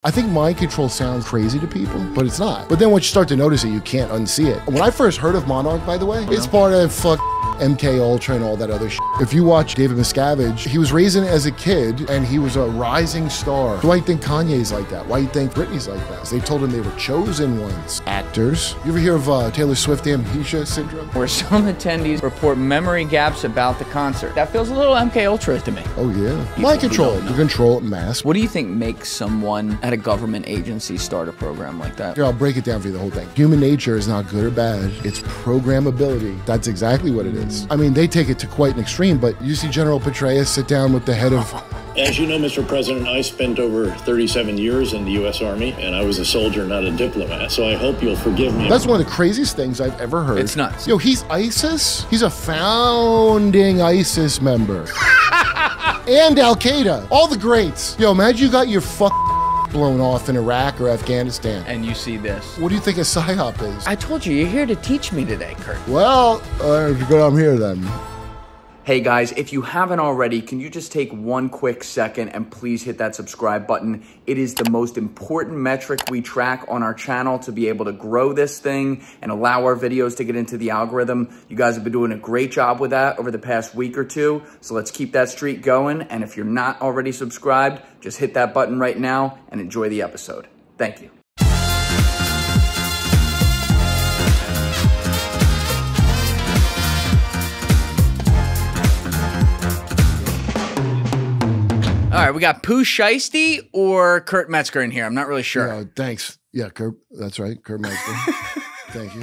I think mind control sounds crazy to people, but it's not. But then once you start to notice it, you can't unsee it. When I first heard of Monarch, by the way, it's part of MK Ultra and all that other shit. If you watch David Miscavige, he was raised as a kid and he was a rising star. Why do you think Kanye's like that? Why do you think Britney's like that? They told him they were chosen ones. Actors. You ever hear of Taylor Swift amnesia syndrome? Where some attendees report memory gaps about the concert. That feels a little MK Ultra to me. Oh yeah. Mind control. You control it in mass. What do you think makes someone at a government agency start a program like that? Here, I'll break it down for you, the whole thing. Human nature is not good or bad. It's programmability. That's exactly what it is. I mean, they take it to quite an extreme, but you see General Petraeus sit down with the head of... As you know, Mr. President, I spent over 37 years in the U.S. Army, and I was a soldier, not a diplomat, so I hope you'll forgive me. That's one of the craziest things I've ever heard. It's nuts. Yo, he's ISIS? He's a founding ISIS member. And Al-Qaeda. All the greats. Yo, imagine you got your blown off in Iraq or Afghanistan. And you see this. What do you think a Psy-Op is? I told you, you're here to teach me today, Kirk. Well, good, I'm here then. Hey guys, if you haven't already, can you just take one quick second and please hit that subscribe button? It is the most important metric we track on our channel to be able to grow this thing and allow our videos to get into the algorithm. You guys have been doing a great job with that over the past week or two, so let's keep that streak going. And if you're not already subscribed, just hit that button right now and enjoy the episode. Thank you. All right, we got Pooh Shiesty or Kurt Metzger in here. I'm not really sure. Yeah, thanks. Yeah, Kurt. That's right, Kurt Metzger. Thank you.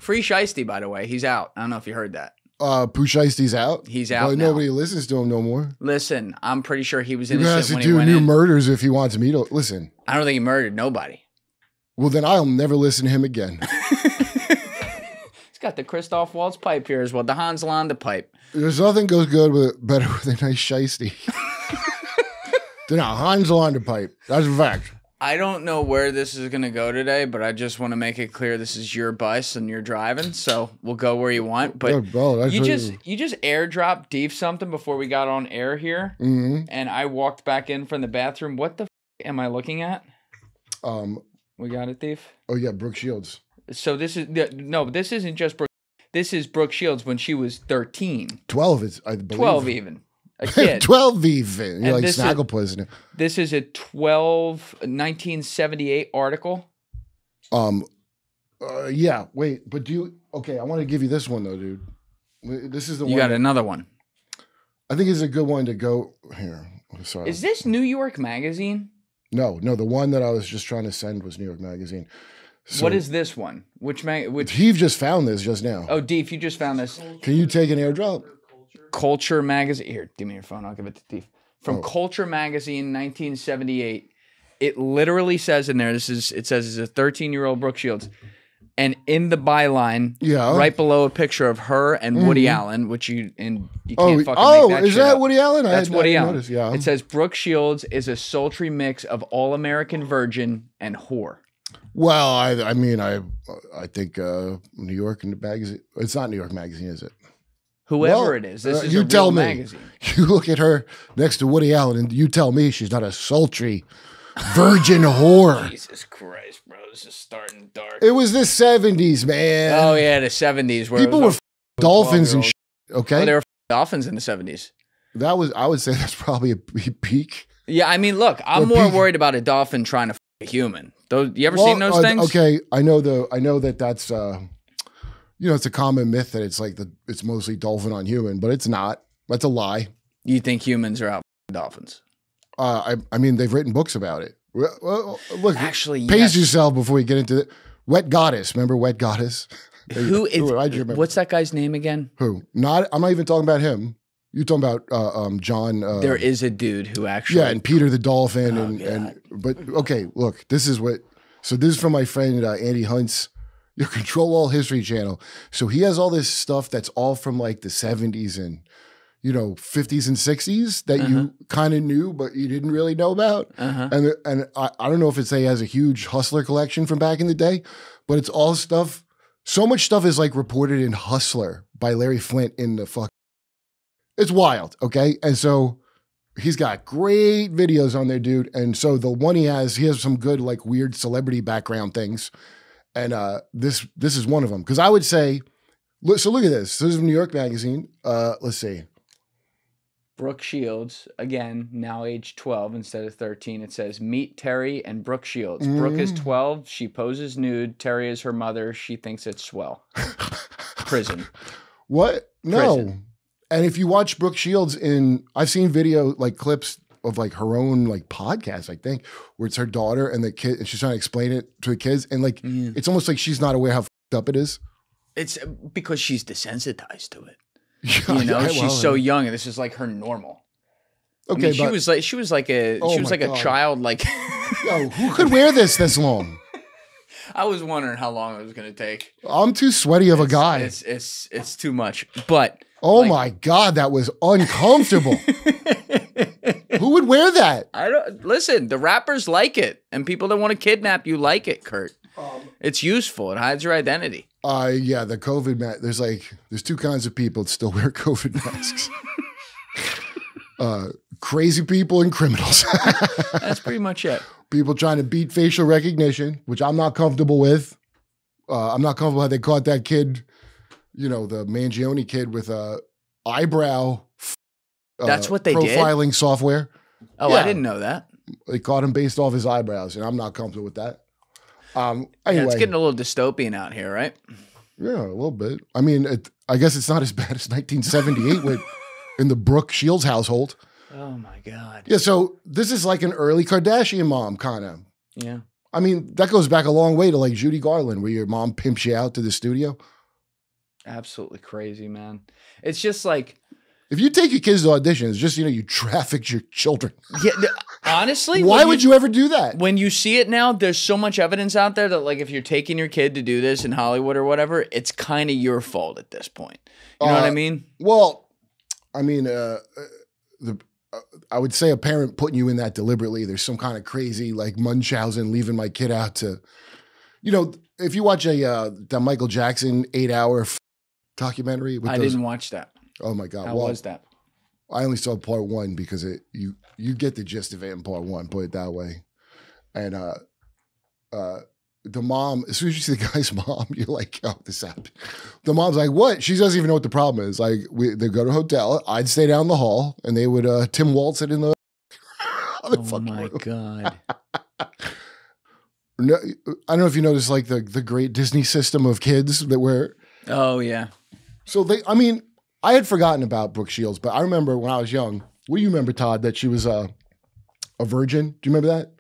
Free Shiesty, by the way. He's out. I don't know if you heard that. Pooh Shiesty's out? He's out now. Nobody listens to him no more. Listen, I'm pretty sure he was He innocent has to when he do went new in. murders if he wants me to listen. I don't think he murdered nobody. Well, then I'll never listen to him again. He's got the Christoph Waltz pipe here as well, the Hans Landa pipe. There's nothing goes good with better with a nice shiesty. They're not Hans Landa pipe. That's a fact. I don't know where this is going to go today, but I just want to make it clear this is your bus and you're driving, so we'll go where you want. But you just airdropped Deef something before we got on air here, and I walked back in from the bathroom. What the f am I looking at? We got it, Deef? Oh yeah, Brooke Shields. So this is no, this isn't just Brooke. This is Brooke Shields when she was 13. 12 is, I believe. 12 even. A kid. 12 even. You're like Snagglepuss. This is a 1978 article. Yeah, wait, but okay, I want to give you this one though, dude. This is the one. You got another one. I think it's a good one to go here. Sorry. Is this New York Magazine? No, the one that I was just trying to send was New York Magazine. So, what is this one? Which Heave just found this just now. Oh, Deef, you just found this. Can you take an airdrop? Culture Magazine. Here, give me your phone. I'll give it to Deef. From Culture Magazine, 1978. It literally says in there, it says it's a 13-year-old Brooke Shields. And in the byline, right below a picture of her and Woody Allen, which you can't fucking make that is shit that up. Woody Allen? That's Woody Allen. Notice, yeah. It says Brooke Shields is a sultry mix of all-American virgin and whore. Well, I mean, I think New York Magazine. It's not New York Magazine, is it? Whoever it is, this is a real magazine. You look at her next to Woody Allen, and you tell me she's not a sultry virgin whore. Jesus Christ, bro, this is starting dark. It was the 70s, man. Oh yeah, the 70s, where people were dolphins and shit. Okay, there were dolphins in the 70s. That was, I would say, that's probably a peak. Yeah, I mean, look, I'm more worried about a dolphin trying to f a human. Those, you ever seen those things? Okay, I know that that's you know, it's a common myth that it's like it's mostly dolphin on human, but it's not. That's a lie. You think humans are out dolphins? I mean, they've written books about it. Well, look, actually, pace yourself before we get into it. Wet Goddess, remember Wet Goddess? Who is? What's that guy's name again? Who? I'm not even talking about him. You're talking about John. There is a dude who actually. Yeah, and Peter the Dolphin, but okay, look, this is what. So this is from my friend Andy Hunt's Your Control All History channel. So he has all this stuff that's all from like the 70s and, you know, 50s and 60s that you kind of knew, but you didn't really know about. And I don't know if he has a huge Hustler collection from back in the day, but it's all stuff. So much stuff is like reported in Hustler by Larry Flint in the fuck. It's wild. Okay. And so he's got great videos on there, dude. And so the one he has some good, like, weird celebrity background things. And this is one of them. Because I would say, so look at this. This is from New York Magazine. Let's see. Brooke Shields, again, now age 12 instead of 13. It says, meet Terry and Brooke Shields. Brooke is 12. She poses nude. Terry is her mother. She thinks it's swell. Prison. What? No. Prison. And if you watch Brooke Shields I've seen video, like, clips of, like, her own, like, podcast, I think, where it's her daughter and the kid, and she's trying to explain it to the kids. And, like, it's almost like she's not aware how fucked up it is. It's because she's desensitized to it. Yeah, you know, she's so young, and this is like her normal. Okay, I mean, she was like a child. Like, yo, who could wear this long? I was wondering how long it was going to take. I'm too sweaty of a guy. It's too much. But my God, that was uncomfortable. Who would wear that? I don't listen. The rappers like it, and people that want to kidnap you like it, Kurt. It's useful. It hides your identity. Yeah, the COVID mask. There's two kinds of people that still wear COVID masks. Crazy people and criminals. That's pretty much it. People trying to beat facial recognition, which I'm not comfortable with. I'm not comfortable how they caught that kid, the Mangione kid with eyebrow. That's what they did? Profiling software. Oh, yeah. I didn't know that. They caught him based off his eyebrows, and I'm not comfortable with that. Anyway. Yeah, it's getting a little dystopian out here, right? Yeah, a little bit. I mean, I guess it's not as bad as 1978 in the Brooke Shields household. Oh my God. Yeah, so this is like an early Kardashian mom, kind of. Yeah. I mean, that goes back a long way to like Judy Garland, where your mom pimps you out to the studio. Absolutely crazy, man. It's just like, if you take your kids to auditions, just, you trafficked your children. Yeah, honestly. Why would you ever do that? When you see it now, there's so much evidence out there that, like, if you're taking your kid to do this in Hollywood or whatever, it's kind of your fault at this point. You know what I mean? Well, I mean, I would say a parent putting you in that deliberately. There's some kind of crazy, like, Munchausen leaving my kid out to, if you watch the Michael Jackson 8-hour documentary. I didn't watch that. Oh my God! How was that? I only saw part one because you get the gist of it in part one. Put it that way. And the mom, as soon as you see the guy's mom, you're like, "Oh, this happened." The mom's like, "What?" She doesn't even know what the problem is. Like, they go to a hotel. I'd stay down the hall, and they would Tim Waltz it in the. Oh my God! No, I don't know if you noticed, like the great Disney system of kids that were. Oh yeah. So I had forgotten about Brooke Shields, but I remember when I was young. What do you remember, Todd, that she was a virgin? Do you remember that?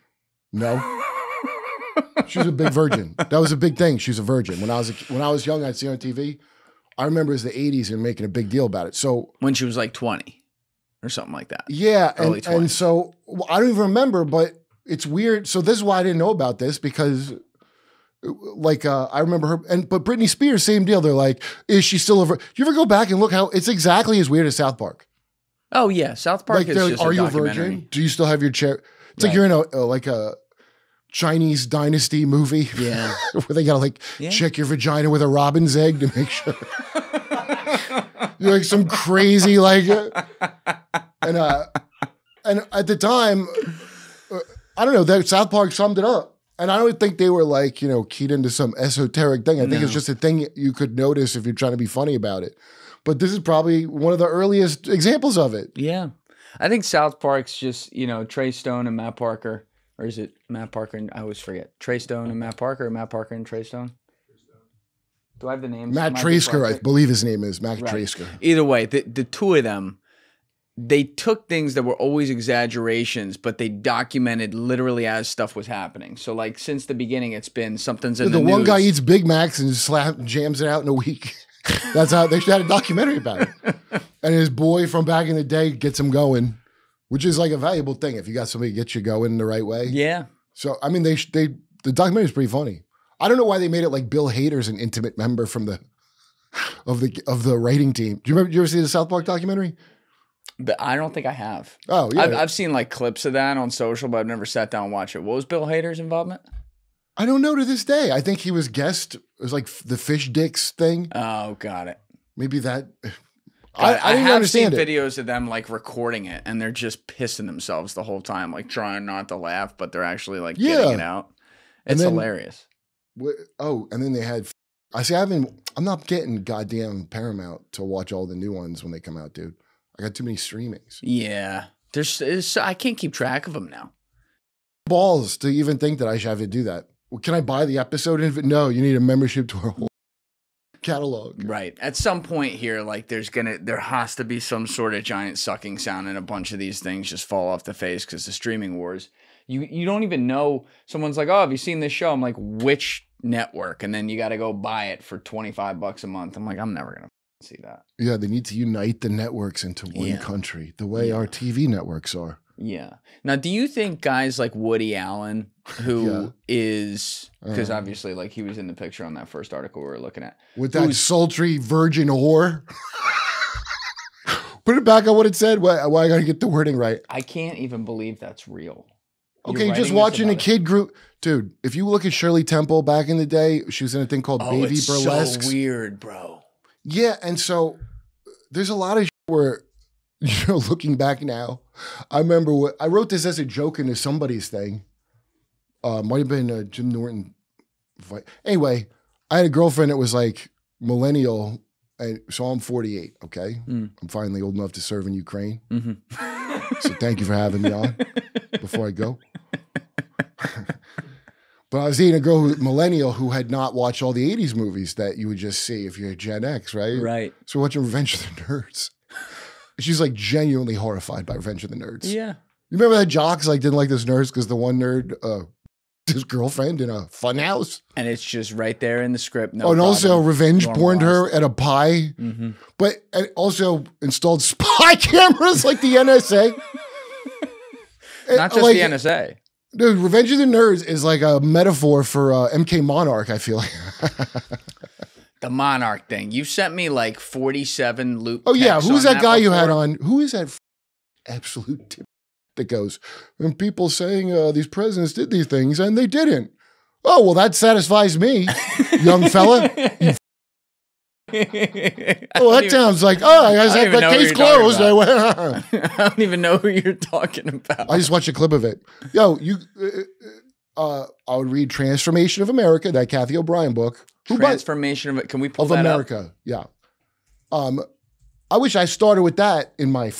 No? She was a big virgin. That was a big thing. She was a virgin. When I was young, I'd see her on TV. I remember it was the 80s and making a big deal about it. So when she was like 20 or something like that. Yeah. And so I don't even remember, but it's weird. So this is why I didn't know about this, because like I remember her, but Britney Spears, same deal. They're like, is she still a virgin? You ever go back and look how it's exactly as weird as South Park? Oh yeah, South Park is just are a you a documentary. virgin? Do you still have your chair? It's like you're in a Chinese dynasty movie, yeah, where they gotta check your vagina with a robin's egg to make sure you're like some crazy and at the time, I don't know, that South Park summed it up. And I don't think they were keyed into some esoteric thing. I think it's just a thing you could notice if you're trying to be funny about it. But this is probably one of the earliest examples of it. Yeah. I think South Park's just, Trey Stone and Matt Parker. Or is it Matt Parker and I always forget. Trey Stone and Matt Parker, or Matt Parker and Trey Stone? Do I have the names? Matt Trasker, I believe his name is Matt Trasker. Either way, the two of them, they took things that were always exaggerations, but they documented literally as stuff was happening. So, like, since the beginning, it's been something's in the news. The one guy eats Big Macs and jams it out in a week. That's how they had a documentary about it. And his boy from back in the day gets him going, which is like a valuable thing if you got somebody to get you going the right way. Yeah. So, I mean, the documentary is pretty funny. I don't know why they made it like Bill Hader's an intimate member from of the writing team. Do you ever see the South Park documentary? But I don't think I have. Oh, yeah. I've seen like clips of that on social, but I've never sat down and watched it. What was Bill Hader's involvement? I don't know to this day. I think he was guest. It was like the fish dicks thing. Oh, got it. Maybe that. I didn't understand it. Videos of them like recording it, and they're just pissing themselves the whole time, like trying not to laugh, but they're actually like getting it out. It's hilarious. Oh, and then they had. I'm not getting goddamn Paramount to watch all the new ones when they come out, dude. I got too many streamings. Yeah, I can't keep track of them now. Balls to even think that I should have to do that. Well, can I buy the episode? No, you need a membership to our whole catalog. Right. At some point here, like there has to be some sort of giant sucking sound, and a bunch of these things just fall off the face because the streaming wars. You don't even know. Someone's like, "Oh, have you seen this show?" I'm like, "Which network?" And then you got to go buy it for $25 a month. I'm like, I'm never gonna see that. Yeah, they need to unite the networks into one country, the way our TV networks are. Yeah. Now, do you think guys like Woody Allen, who is, because obviously, like, he was in the picture on that first article we were looking at, with that sultry virgin whore? Put it back on what it said. Why I gotta get the wording right? I can't even believe that's real. Okay, just watching a kid group. Dude, if you look at Shirley Temple back in the day, she was in a thing called Baby Burlesque. It's so weird, bro. Yeah, and so there's a lot of where, looking back now, I remember I wrote this as a joke into somebody's thing. Might have been Jim Norton. Anyway, I had a girlfriend that was like millennial, and so I'm 48, okay? I'm finally old enough to serve in Ukraine. So thank you for having me on before I go. But I was dating a girl millennial who had not watched all the 80s movies that you would just see if you're Gen X, right? Right. So we're watching Revenge of the Nerds. She's like genuinely horrified by Revenge of the Nerds. Yeah. You remember that jocks like didn't like this nerds because the one nerd, his girlfriend in a fun house? And it's just right there in the script. No and also revenge porned her at a pie. But also installed spy cameras like the NSA. Not just like, the NSA. Dude, Revenge of the Nerds is like a metaphor for MK Monarch, I feel like. The Monarch thing. You sent me like 47 loop. Oh, yeah. Who's that guy you had on? Who is that absolute tip that goes, and people saying these presidents did these things and they didn't? Oh, well, that satisfies me, young fella. Oh, that sounds like, I guess that case closed. I don't even know who you're talking about. I just watched a clip of it. Yo, I would read Transformation of America, that Kathy O'Brien book. Transformation of it. Can we pull that America? Up? Yeah. I wish I started with that in my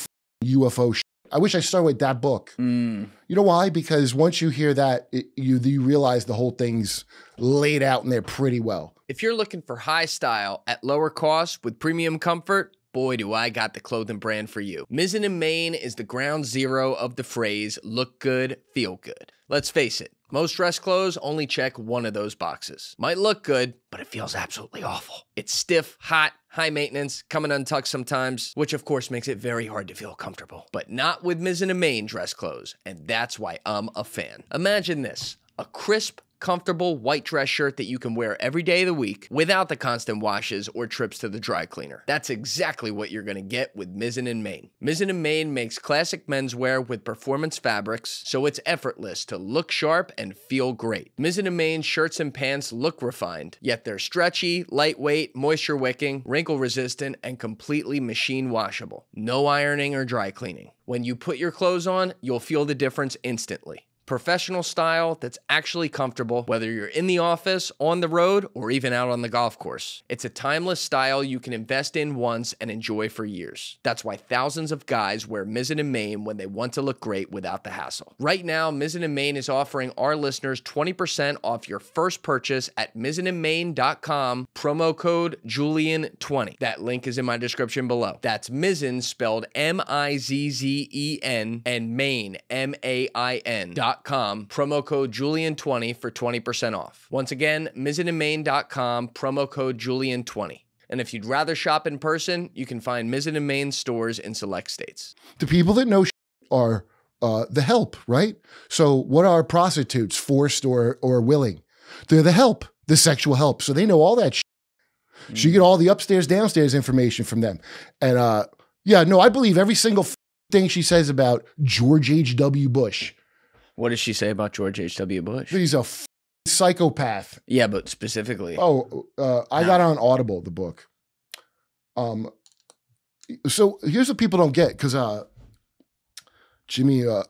UFO shit. I wish I started with that book. You know why? Because once you hear that, you realize the whole thing's laid out in there pretty well. If you're looking for high style at lower cost with premium comfort, boy, do I got the clothing brand for you. Mizzen & Main is the ground zero of the phrase, look good, feel good. Let's face it, most dress clothes only check one of those boxes. Might look good, but it feels absolutely awful. It's stiff, hot, high maintenance, coming untucked sometimes, which of course makes it very hard to feel comfortable. But not with Mizzen & Main dress clothes, and that's why I'm a fan. Imagine this, a crisp, comfortable white dress shirt that you can wear every day of the week without the constant washes or trips to the dry cleaner. That's exactly what you're gonna get with Mizzen & Main. Mizzen & Main makes classic menswear with performance fabrics, so it's effortless to look sharp and feel great. Mizzen & Main shirts and pants look refined, yet they're stretchy, lightweight, moisture wicking, wrinkle resistant, and completely machine washable. No ironing or dry cleaning. When you put your clothes on, you'll feel the difference instantly. Professional style that's actually comfortable, whether you're in the office, on the road, or even out on the golf course. It's a timeless style you can invest in once and enjoy for years. That's why thousands of guys wear Mizzen & Main when they want to look great without the hassle. Right now, Mizzen & Main is offering our listeners 20% off your first purchase at mizzenandmain.com, promo code Julian20. That link is in my description below. That's Mizzen, spelled M-I-Z-Z-E-N, and Main, M-A-I-N.com, promo code Julian20 for 20% off. Once again, mizzenandmain.com, promo code Julian20. And if you'd rather shop in person, you can find Mizzen & Main stores in select states. The people that know are the help, right? So what are prostitutes, forced or willing? They're the help, the sexual help. So they know all that shit. So you get all the upstairs, downstairs information from them. And yeah, no, I believe every single thing she says about George H.W. Bush. What does she say about George H.W. Bush? He's a psychopath. Yeah, but specifically. Oh, I got on Audible, the book. So here's what people don't get, because Jimmy, you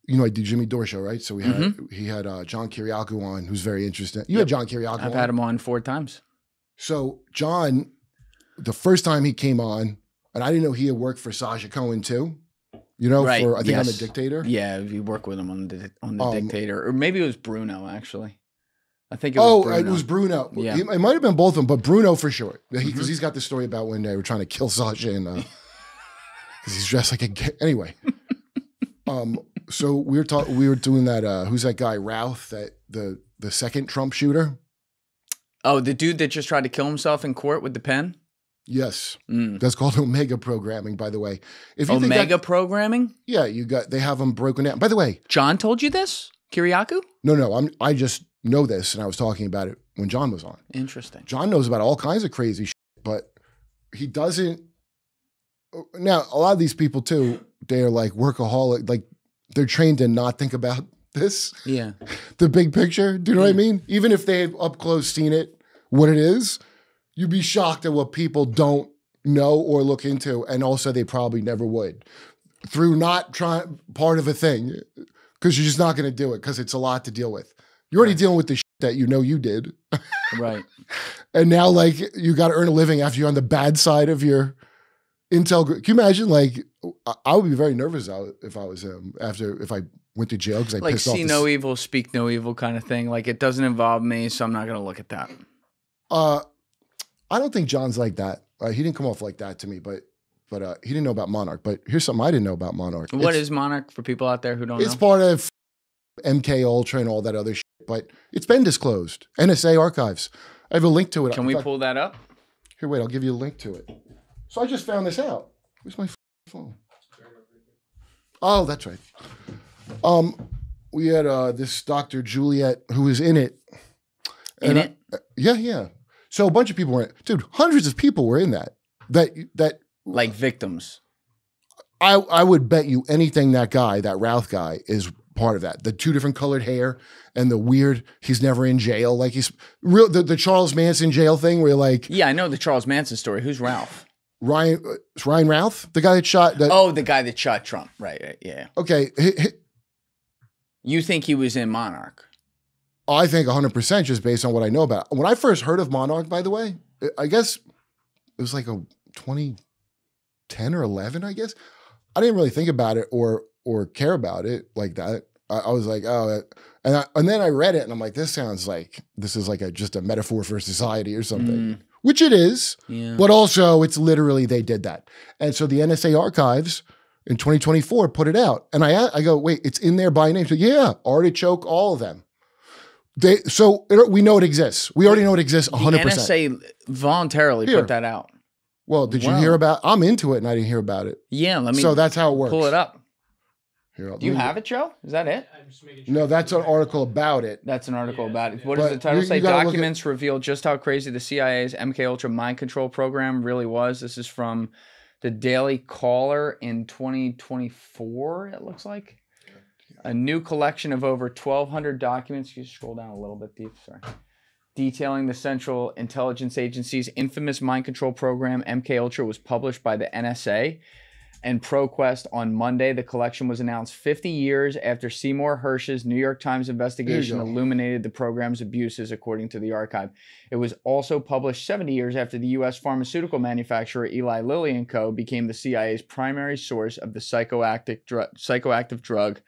know, I do Jimmy Dore show, right? So we had he had John Kiriakou on, who's very interesting. You had John Kiriakou on. I've had him on 4 times. So John, the first time he came on, and I didn't know he had worked for Sacha Cohen too. You know, Right, for I think yes. on The Dictator. Yeah, you work with him on the Dictator, or maybe it was Bruno actually. I think it was Bruno. It was Bruno. Yeah. It might have been both of them, but Bruno for sure, because he's got the story about when they were trying to kill Sacha and because he's dressed like a anyway. So we were doing that. Who's that guy? Routh, that the second Trump shooter. Oh, the dude that just tried to kill himself in court with the pen. Yes, that's called Omega programming. By the way, if you Omega programming. Yeah, they have them broken down. By the way, John told you this, Kiriakou? No, I just know this, and I was talking about it when John was on. Interesting. John knows about all kinds of crazy shit, but he doesn't. Now, a lot of these people too, they're like workaholic, like they're trained to not think about this. Yeah. The big picture. Do you know what I mean? Even if they have up close seen it, what it is, you'd be shocked at what people don't know or look into, and also they probably never would through not trying part of a thing, because you're just not going to do it because it's a lot to deal with. You're already dealing with the shit that you know you did. Right. And now, like, you got to earn a living after you're on the bad side of your intel group. Can you imagine? Like, I would be very nervous if I was him if I went to jail because I like pissed off. See no evil, speak no evil kind of thing. Like, it doesn't involve me, so I'm not going to look at that. I don't think John's like that. He didn't come off like that to me, but he didn't know about Monarch. But here's something I didn't know about Monarch. What is Monarch for people out there who don't know? It's part of MK Ultra and all that other shit, but it's been disclosed. NSA archives. I have a link to it. Can we pull that up? Here, wait, I'll give you a link to it. So I just found this out. Where's my phone? Oh, that's right. We had this Dr. Juliet who was in it. Yeah. So a bunch of people were in it. Dude, hundreds of people were in that. That like victims. I would bet you anything that Routh guy is part of that. The 2 different colored hair and the weird, he's never in jail. Like he's real, the Charles Manson jail thing where you're like. Yeah, I know the Charles Manson story. Who's Ralph? Ryan Routh? The guy that shot. The guy that shot Trump. Right. Yeah. Okay. You think he was in Monarch? I think 100% just based on what I know about it. When I first heard of Monarch, by the way, I guess it was like a 2010 or 11, I guess. I didn't really think about it or care about it like that. I was like, oh, and then I read it and I'm like, this sounds like this is like just a metaphor for society or something, which it is. Yeah. But also it's literally they did that. And so the NSA archives in 2024 put it out. And I go, wait, it's in there by name. So yeah, Artichoke, all of them. We know it exists. We already know it exists 100%. The NSA voluntarily put that out. Well, did you hear about? I'm into it, and I didn't hear about it. Yeah, let me. So that's how it works. Pull it up. Here, do you have it, Joe? Is that it? I'm just making sure. No, that's an article about it. That's an article about it. What does the title say? Documents reveal just how crazy the CIA's MK Ultra mind control program really was. This is from the Daily Caller in 2024. It looks like. A new collection of over 1,200 documents. You scroll down a little bit deep. Sorry. Detailing the Central Intelligence Agency's infamous mind control program, MK Ultra, was published by the NSA and ProQuest on Monday. The collection was announced 50 years after Seymour Hersh's New York Times investigation illuminated the program's abuses, according to the archive. It was also published 70 years after the U.S. pharmaceutical manufacturer Eli Lilly and Co. became the CIA's primary source of the psychoactive drug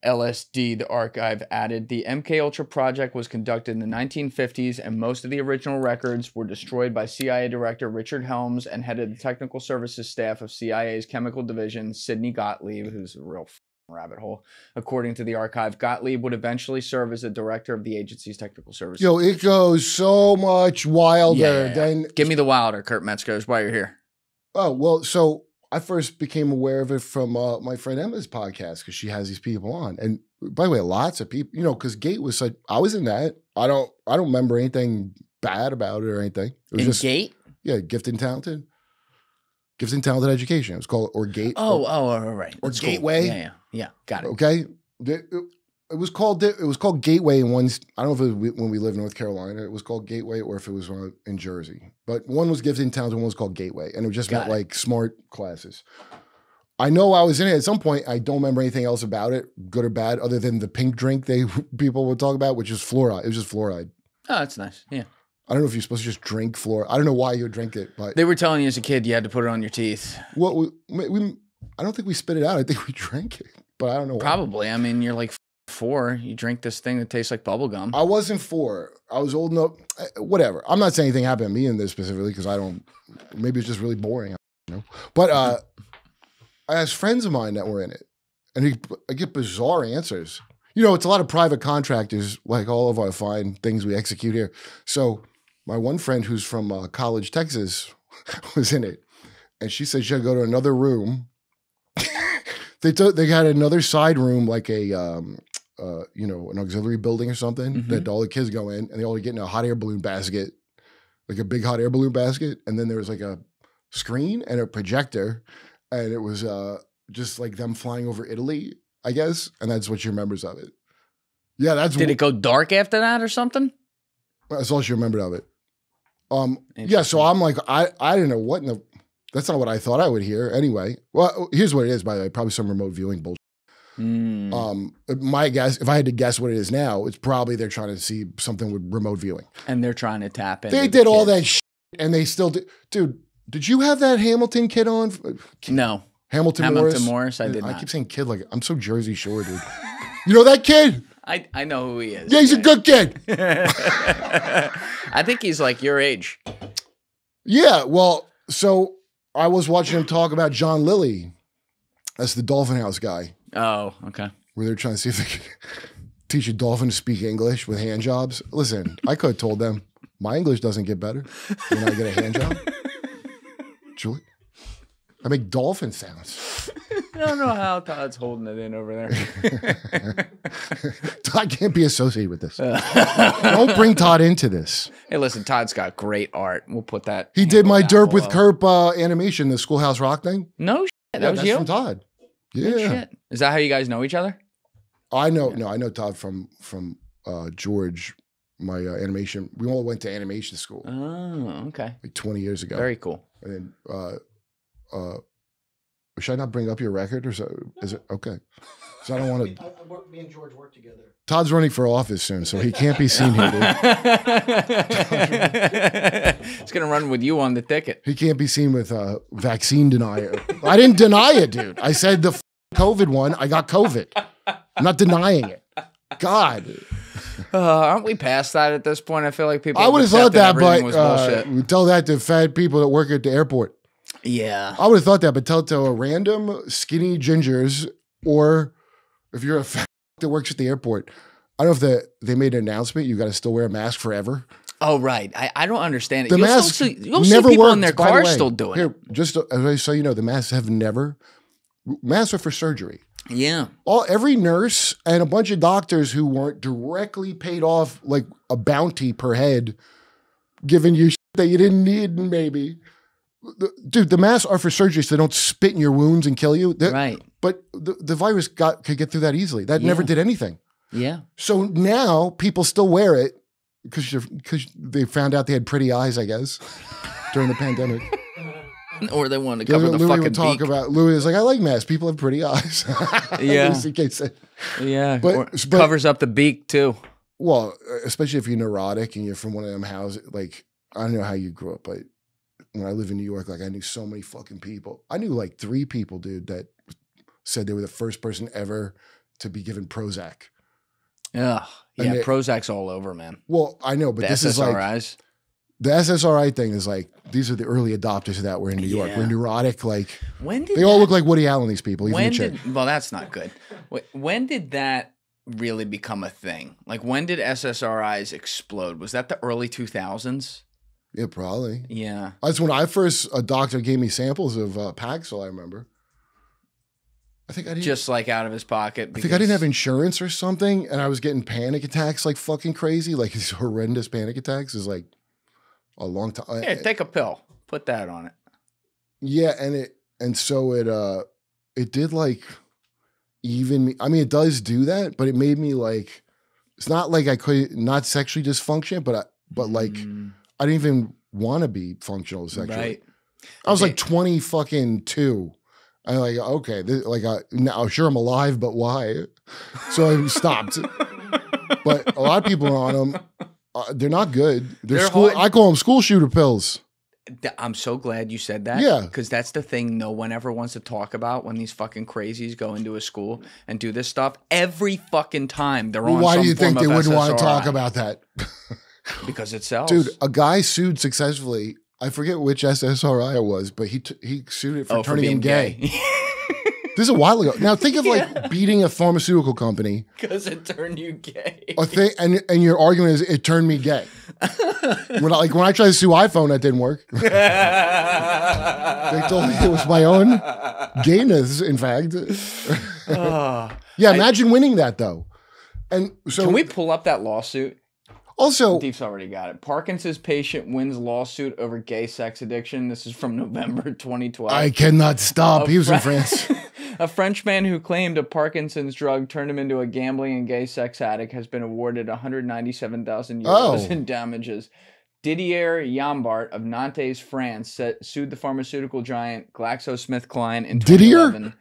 LSD. The archive added the MK Ultra project was conducted in the 1950s, and most of the original records were destroyed by CIA Director Richard Helms and head of the technical services staff of CIA's chemical division, Sidney Gottlieb, who's a real rabbit hole. According to the archive, Gottlieb would eventually serve as the director of the agency's technical services. Yo, it goes so much wilder than. Give me the wilder, Kurt Metzger, is why you're here. Oh, well, so I first became aware of it from my friend Emma's podcast because she has these people on. And by the way, lots of people, because Gate was such, I was in that. I don't remember anything bad about it or anything. It was just Gate? Yeah, Gifted and Talented. Gifted and Talented Education. It was called, or Gate. Right. Or That's Gateway. Cool. Yeah. Got it. Okay. It was called Gateway in one. I don't know if it was when we lived in North Carolina. It was called Gateway, or if it was in Jersey. But one was Gifted in Towns, and one was called Gateway, and it just meant like smart classes. I know I was in it at some point. I don't remember anything else about it, good or bad, other than the pink drink people would talk about, which is fluoride. It was just fluoride. Oh, that's nice. Yeah. I don't know if you're supposed to just drink fluoride. I don't know why you would drink it, but they were telling you as a kid you had to put it on your teeth. Well, I don't think we spit it out. I think we drank it, but I don't know why. Probably. I mean, you're like 4. You drink this thing that tastes like bubble gum. I wasn't 4. I was old enough. Whatever. I'm not saying anything happened to me in this specifically because I don't. Maybe it's just really boring. You know. But I asked friends of mine that were in it, and I get bizarre answers. You know, it's a lot of private contractors, like all of our fine things we execute here. So my one friend who's from College, Texas, was in it, and she said she had to go to another room. They had another side room, like a you know, an auxiliary building or something that all the kids go in, and they all get in a hot air balloon basket, like a big hot air balloon basket, and then there was like a screen and a projector, and it was just like them flying over Italy, I guess, and that's what she remembers of it. Yeah, that's. Did it go dark after that or something? That's all she remembered of it. Yeah, so I'm like, I didn't know what in the. That's not what I thought I would hear anyway. Well, here's what it is, by the way. Probably some remote viewing bullshit. My guess, if I had to guess what it is now, it's probably they're trying to see something with remote viewing. And they're trying to tap in. They did all that shit, and they still do. Dude, did you have that Hamilton kid on? No. Hamilton Morris, I did not. I keep saying kid like I'm so Jersey Shore, dude. You know that kid? I know who he is. Yeah, he's a good kid. I think he's like your age. Yeah, well, so I was watching him talk about John Lilly. That's the Dolphin House guy. Oh, okay. Where they're trying to see if they could teach a dolphin to speak English with hand jobs. Listen, I could have told them, my English doesn't get better when I get a hand job. Julie, I make dolphin sounds. I don't know how Todd's holding it in over there. Todd can't be associated with this. Don't bring Todd into this. Hey, listen, Todd's got great art. We'll put that. He did my Derp with Kirk animation, the Schoolhouse Rock thing. No shit. That was you? From Todd. Yeah. No shit. Is that how you guys know each other? I know. No, I know Todd from George, my animation. We all went to animation school. Oh, okay. Like 20 years ago. Very cool. And then, should I not bring up your record or so? Is it okay? So I don't want to. Me and George work together. Todd's running for office soon, so he can't be seen here, dude. He's gonna run with you on the ticket. He can't be seen with vaccine denier. I didn't deny it, dude. I said the COVID one. I got COVID. I'm not denying it. God. Aren't we past that at this point? I feel like people. I would have thought that, but we tell that to fat people that work at the airport. Yeah. I would have thought that, but tell it to a random skinny gingers, or if you're a fat that works at the airport. I don't know if they made an announcement. You got to still wear a mask forever. Oh, right. I don't understand it. The mask you'll never see people worked, in their cars still doing it. Just so you know, the masks have never. Masks are for surgery. Yeah. Every nurse and a bunch of doctors who weren't directly paid off like a bounty per head, giving you shit that you didn't need, maybe. Dude, the masks are for surgery so they don't spit in your wounds and kill you. Right. But the virus could get through that easily. That never did anything. Yeah. So now people still wear it because they found out they had pretty eyes, I guess, during the pandemic. Or they wanted to cover the fucking would talk beak. About Louis is like, I like masks. People have pretty eyes. Yeah. Yeah. But covers up the beak too. Well, especially if you're neurotic and you're from one of them houses. Like, I don't know how you grew up, but when I lived in New York, like I knew so many fucking people. I knew like 3 people, dude, that said they were the first person ever to be given Prozac. Yeah. Yeah. Prozac's all over, man. Well, I know, but this SSRIs. Is like the SSRI thing is like, these are the early adopters of that. We're in New York. We're neurotic. Like, they all look like Woody Allen, these people. Well, that's not good. When did that really become a thing? Like, when did SSRIs explode? Was that the early 2000s? Yeah, probably. Yeah. That's when a doctor gave me samples of Paxil, I remember. I think I didn't. Just like out of his pocket. I think I didn't have insurance or something, and I was getting panic attacks like fucking crazy. Like these horrendous panic attacks is like a long time. Yeah, take a pill. Put that on it. Yeah, and so it did like even, I mean, it does do that, but it made me like, it's not like I could not sexually dysfunction, but like, I didn't even want to be functional sexually. Right. I was like 22. I'm like, okay, now sure I'm alive, but why? So I stopped. But a lot of people are on them. They're not good. I call them school shooter pills. I'm so glad you said that. Yeah. Because that's the thing no one ever wants to talk about when these fucking crazies go into a school and do this stuff. Every fucking time they're on. Why do you think they wouldn't want to talk about that? Because it sells. Dude, a guy sued successfully. I forget which SSRI it was, but he sued it for turning him gay. This is a while ago. Now think of like beating a pharmaceutical company because it turned you gay. And your argument is it turned me gay. when I tried to sue iPhone, that didn't work. They told me it was my own gayness, in fact. Imagine winning that though. And so can we pull up that lawsuit? Also, Deep's already got it. Parkinson's patient wins lawsuit over gay sex addiction. This is from November 2012. I cannot stop. He was in France. A French man who claimed a Parkinson's drug turned him into a gambling and gay sex addict has been awarded 197,000 euros in damages. Didier Yambart of Nantes, France, sued the pharmaceutical giant GlaxoSmithKline in 2011.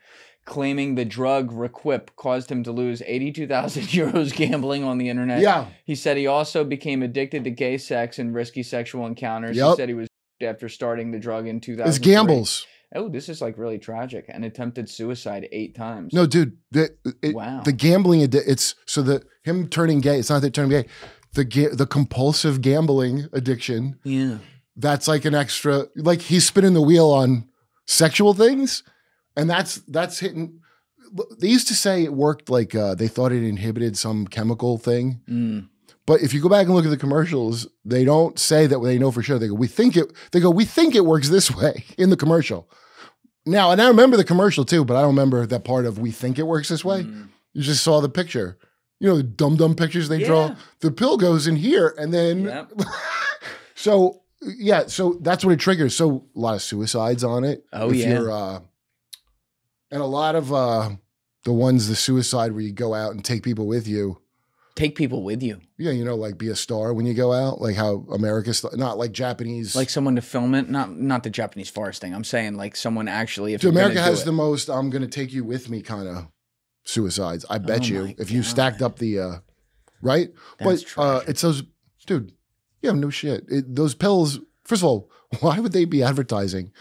Claiming the drug Requip caused him to lose 82,000 euros gambling on the internet. Yeah. He said he also became addicted to gay sex and risky sexual encounters. Yep. He said he was after starting the drug in 2003. It's gambles. Oh, this is like really tragic. And attempted suicide 8 times. No, dude. Wow. The gambling, it's so him turning gay. It's not that turning gay. The compulsive gambling addiction. Yeah. That's like an extra, like he's spinning the wheel on sexual things. And that's hitting. They used to say it worked like they thought it inhibited some chemical thing. But if you go back and look at the commercials, they don't say that they know for sure. They go, we think it works this way in the commercial. Now, and I remember the commercial too, but I don't remember that part of we think it works this way. You just saw the picture. You know, the dumb pictures they draw. The pill goes in here and then so that's what it triggers. So a lot of suicides on it. Oh, yeah. And a lot of the suicide where you go out and take people with you. Take people with you. Yeah, you know, like be a star when you go out, like how America's not like Japanese. Like someone to film it, not the Japanese forest thing. I'm saying like someone actually. If America has the most, I'm going to take you with me kind of suicides. I bet you if you stacked up the, right? That's but it's those, dude. Yeah, no shit. Those pills. First of all, why would they be advertising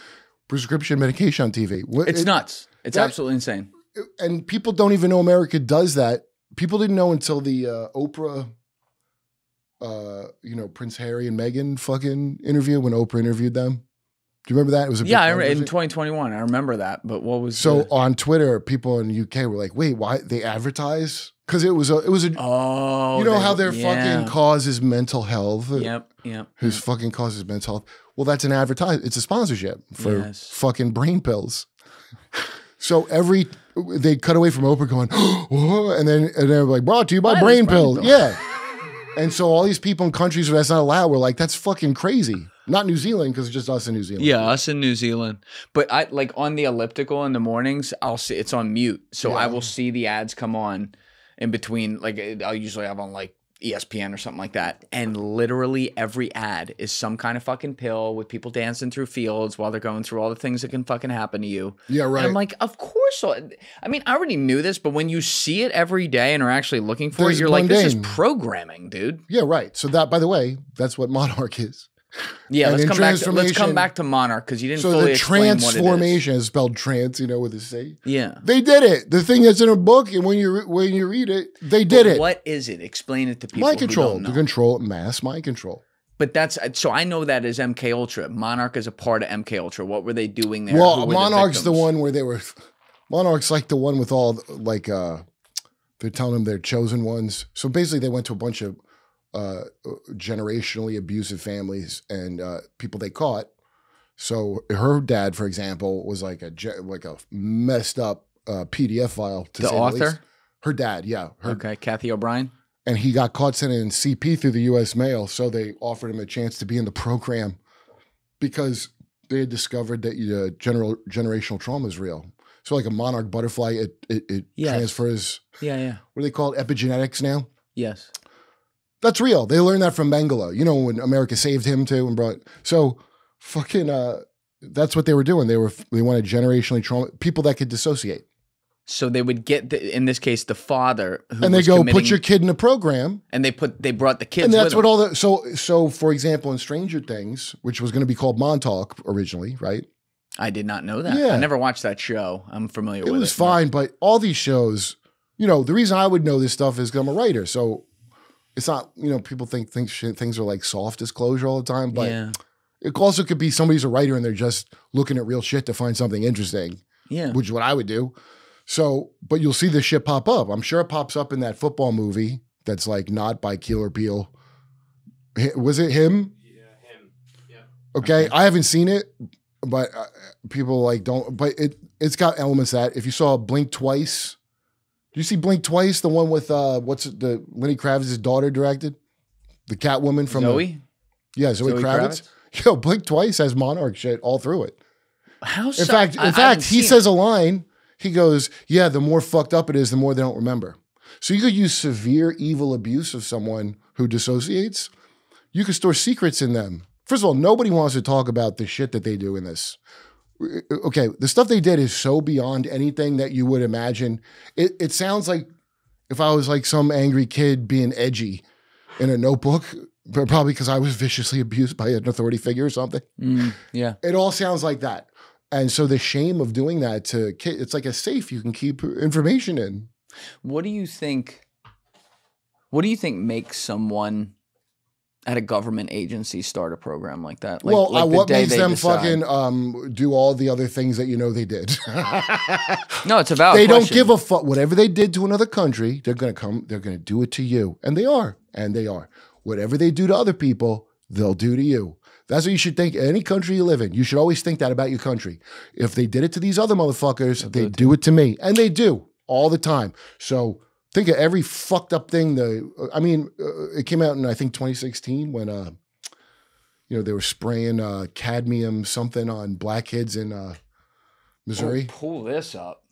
prescription medication on TV? It's nuts. It's absolutely insane. And people don't even know America does that. People didn't know until the Oprah, Prince Harry and Meghan fucking interview when Oprah interviewed them. Do you remember that? It was a big in 2021. I remember that. But what was on Twitter? People in the UK were like, "Wait, why they advertise?" Because it was how their fucking cause is mental health. Yep. Whose fucking cause is mental health? Well, that's an advertise. It's a sponsorship for fucking brain pills. So they cut away from Oprah going, and they're like, brought to you by brain pills. Yeah. And so all these people in countries where that's not allowed were like, that's fucking crazy. Not New Zealand, because it's just us in New Zealand. Yeah, us in New Zealand. But I like on the elliptical in the mornings, I'll see it's on mute. So I will see the ads come on in between. Like I'll usually have on like ESPN or something like that. And literally every ad is some kind of fucking pill with people dancing through fields while they're going through all the things that can fucking happen to you. Yeah, right. And I'm like, of course. I mean, I already knew this, but when you see it every day and are actually looking for it, you're like, this is programming, dude. Yeah, right. So that, by the way, that's what Monarch is. Yeah, let's come back to Monarch because you didn't fully explain what it is. So the transformation is spelled trans, with a C. Yeah, they did it. The thing that's in a book, and when you read it, they did it. What is it? Explain it to people. Mind control, to control mass mind control. But so I know that as MK Ultra. Monarch is a part of MK Ultra. What were they doing there? Well, Monarch's the one where they were. Monarch's like the one with all like they're telling them they're chosen ones. So basically, they went to a bunch of generationally abusive families and people they caught. So her dad, for example, was like a messed up PDF file. To the say author? The least. Her dad, yeah. Okay, Kathy O'Brien. And he got caught sending CP through the U.S. mail, so they offered him a chance to be in the program because they had discovered that generational trauma is real. So like a monarch butterfly, it transfers. Yeah. What do they call it? Epigenetics now? Yes. That's real. They learned that from Mengele. You know, when America saved him too and brought, so fucking, that's what they were doing. They wanted generationally trauma, people that could dissociate. So they would get, in this case, the father. And they go, put your kid in a program. And they brought the kids and that's with what them. all the, so for example, in Stranger Things, which was going to be called Montauk originally, right? I did not know that. Yeah. I never watched that show. I'm familiar with it. It was fine, but all these shows, you know, the reason I would know this stuff is because I'm a writer. So it's not, you know, people think things are like soft disclosure all the time, but it also could be somebody's a writer and they're just looking at real shit to find something interesting. Yeah. Which is what I would do. So, but you'll see this shit pop up. I'm sure it pops up in that football movie that's like not by Keeler Peele. Was it him? Yeah, him. Yeah. Okay. I haven't seen it, but people like don't, but it's got elements that if you saw Blink Twice, do you see Blink Twice? The one with, the Lenny Kravitz's daughter directed? The Catwoman from Zoe? Zoe Kravitz. Yo, Blink Twice has monarch shit all through it. How so? In fact, he says a line. He goes, yeah, the more fucked up it is, the more they don't remember. So you could use severe evil abuse of someone who dissociates. You could store secrets in them. First of all, nobody wants to talk about the shit that they do in this. Okay, the stuff they did is so beyond anything that you would imagine. It sounds like if I was like some angry kid being edgy in a notebook, but probably because I was viciously abused by an authority figure or something. Yeah. It all sounds like that. And so the shame of doing that to kids, it's like a safe you can keep information in. What do you think makes someone at a government agency start a program like that? Like, well, what makes them fucking do all the other things that you know they did? No, it's about they don't give a fuck. Whatever they did to another country, they're gonna do it to you. And they are. Whatever they do to other people, they'll do to you. That's what you should think. Any country you live in, you should always think that about your country. If they did it to these other motherfuckers, they do it to me. And they do all the time. So think of every fucked up thing. It came out in, I think, 2016 when, they were spraying cadmium something on black kids in Missouri. Pull this up.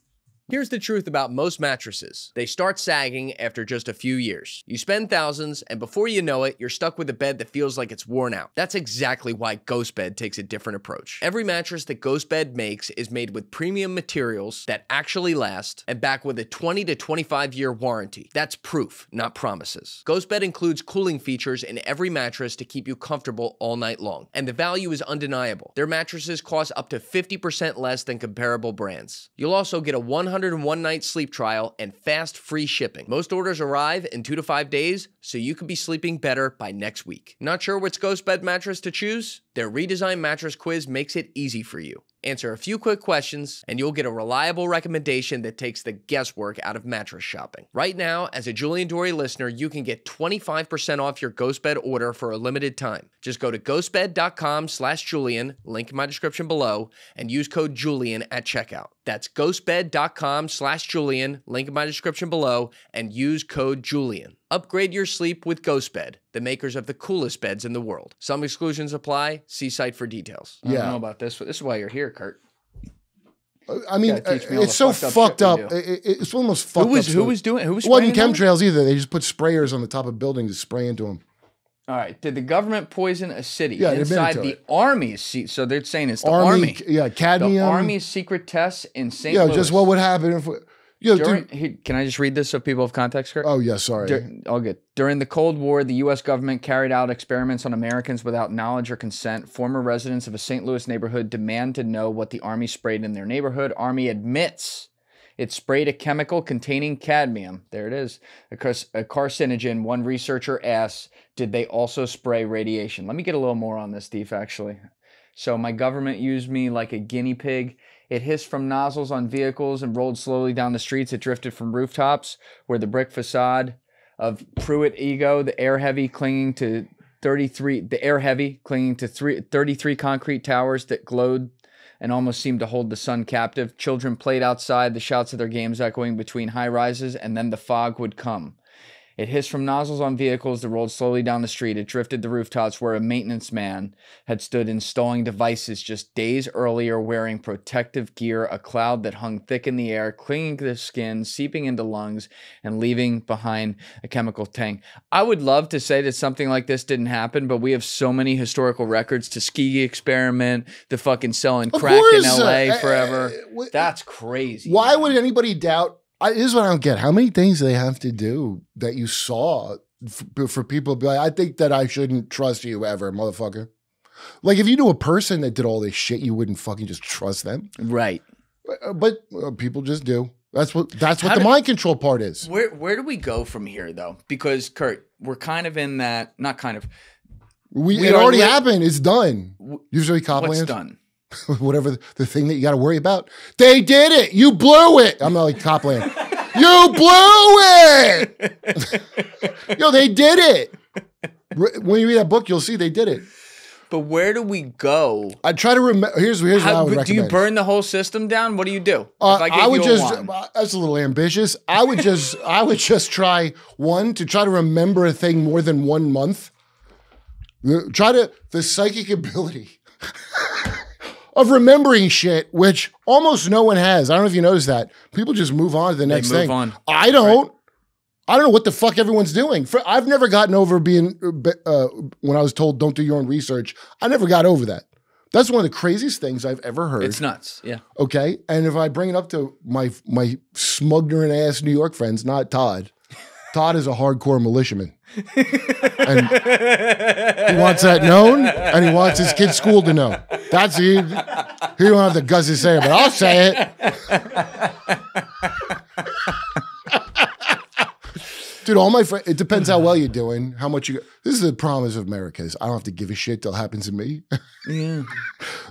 Here's the truth about most mattresses. They start sagging after just a few years. You spend thousands, and before you know it, you're stuck with a bed that feels like it's worn out. That's exactly why GhostBed takes a different approach. Every mattress that GhostBed makes is made with premium materials that actually last, and backed with a 20 to 25-year warranty. That's proof, not promises. GhostBed includes cooling features in every mattress to keep you comfortable all night long. And the value is undeniable. Their mattresses cost up to 50% less than comparable brands. You'll also get a 101 night sleep trial and fast free shipping. Most orders arrive in 2 to 5 days, so you could be sleeping better by next week. Not sure which GhostBed mattress to choose? Their redesigned mattress quiz makes it easy for you. Answer a few quick questions, and you'll get a reliable recommendation that takes the guesswork out of mattress shopping. Right now, as a Julian Dorey listener, you can get 25% off your GhostBed order for a limited time. Just go to ghostbed.com/Julian, link in my description below, and use code Julian at checkout. That's ghostbed.com/Julian, link in my description below, and use code Julian. Upgrade your sleep with GhostBed, the makers of the coolest beds in the world. Some exclusions apply. See site for details. I don't know about this, but this is why you're here, Kurt. I mean, it's so fucked up. It's one of the most fucked up. Who was spraying? It wasn't chemtrails either. They just put sprayers on the top of buildings to spray into them. All right. Did the government poison a city Yeah, inside the Army's seat? So they're saying it's the Army. Yeah, cadmium. The Army's secret tests in St. Louis. Yeah, just what would happen if... Can I just read this so people have context, Kirk? Oh, yeah, sorry. All good. During the Cold War, the U.S. government carried out experiments on Americans without knowledge or consent. Former residents of a St. Louis neighborhood demand to know what the Army sprayed in their neighborhood. Army admits it sprayed a chemical containing cadmium. There it is. A carcinogen. One researcher asks, did they also spray radiation? Let me get a little more on this, Steve, actually. So my government used me like a guinea pig. It hissed from nozzles on vehicles and rolled slowly down the streets. It drifted from rooftops where the brick facade of Pruitt Ego, the air heavy clinging to 33 concrete towers that glowed and almost seemed to hold the sun captive. Children played outside, the shouts of their games echoing between high rises, and then the fog would come. It hissed from nozzles on vehicles that rolled slowly down the street. It drifted the rooftops where a maintenance man had stood installing devices just days earlier, wearing protective gear, a cloud that hung thick in the air, clinging to the skin, seeping into lungs, and leaving behind a chemical tank. I would love to say that something like this didn't happen, but we have so many historical records. Tuskegee experiment, the fucking selling crack in LA forever. That's crazy. Why would anybody doubt? This is what I don't get. How many things do they have to do that you saw for people to be like, I think that I shouldn't trust you ever, motherfucker? Like, if you knew a person that did all this shit, you wouldn't fucking just trust them. Right. But people just do. That's what the mind control part is. Where do we go from here, though? Because, Kurt, we're kind of in that, not kind of. It already happened. It's done. Usually Copland. What's done? Whatever the thing that you got to worry about. They did it. You blew it. I'm not like Copland. You blew it. Yo, they did it. When you read that book, you'll see they did it. But where do we go? I try to remember. Here's what I would recommend. Do you burn the whole system down? What do you do? I would just. That's a little ambitious. I would just try to try to remember a thing more than 1 month. The psychic ability of remembering shit, which almost no one has. I don't know if you noticed that. People just move on to the next thing. I don't. Right. I don't know what the fuck everyone's doing. I've never gotten over being, when I was told don't do your own research, I never got over that. That's one of the craziest things I've ever heard. It's nuts, yeah. Okay? And if I bring it up to my smuggling ass New York friends, not Todd. Todd is a hardcore militiaman. And he wants that known, and he wants his kid's school to know. That's he don't have the guts to say it, but I'll say it. Dude, all my friends, it depends how well you're doing, how much you. This is the promise of America. Is I don't have to give a shit till it happens to me. Yeah.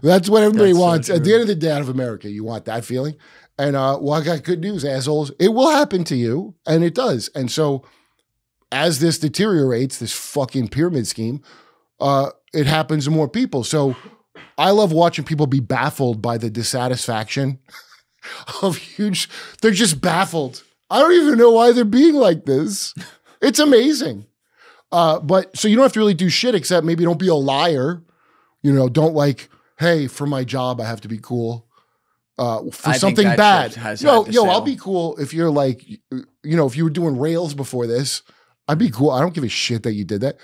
That's what everybody wants. At the end of the day, out of America, you want that feeling. And well, I got good news, assholes. It will happen to you, and it does. And so, as this deteriorates, this fucking pyramid scheme, it happens to more people. So, I love watching people be baffled by the dissatisfaction of huge. They're just baffled. I don't even know why they're being like this. It's amazing. But so you don't have to really do shit except maybe don't be a liar. You know, don't like, hey, for my job, I have to be cool. For something bad. I'll be cool if you're like, you know, if you were doing rails before this, I'd be cool. I don't give a shit that you did that.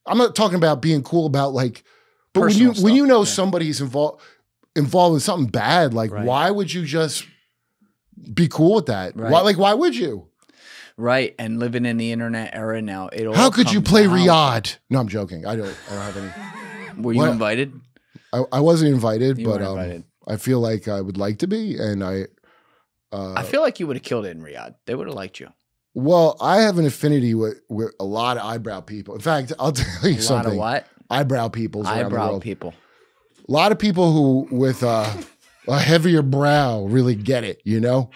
I'm not talking about being cool about like, but when you know somebody's involved with something bad, like why would you just be cool with that? Right. Why would you? Right. And living in the internet era now, how could you play Riyadh? No, I'm joking. I don't have any. Were you invited? I wasn't invited, you but weren't invited. I feel like I would like to be, and I feel like you would have killed it in Riyadh. They would have liked you. Well, I have an affinity with a lot of eyebrow people. In fact, I'll tell you something. A lot of what? Eyebrow people. Eyebrow people. A lot of people who with a heavier brow really get it, you know?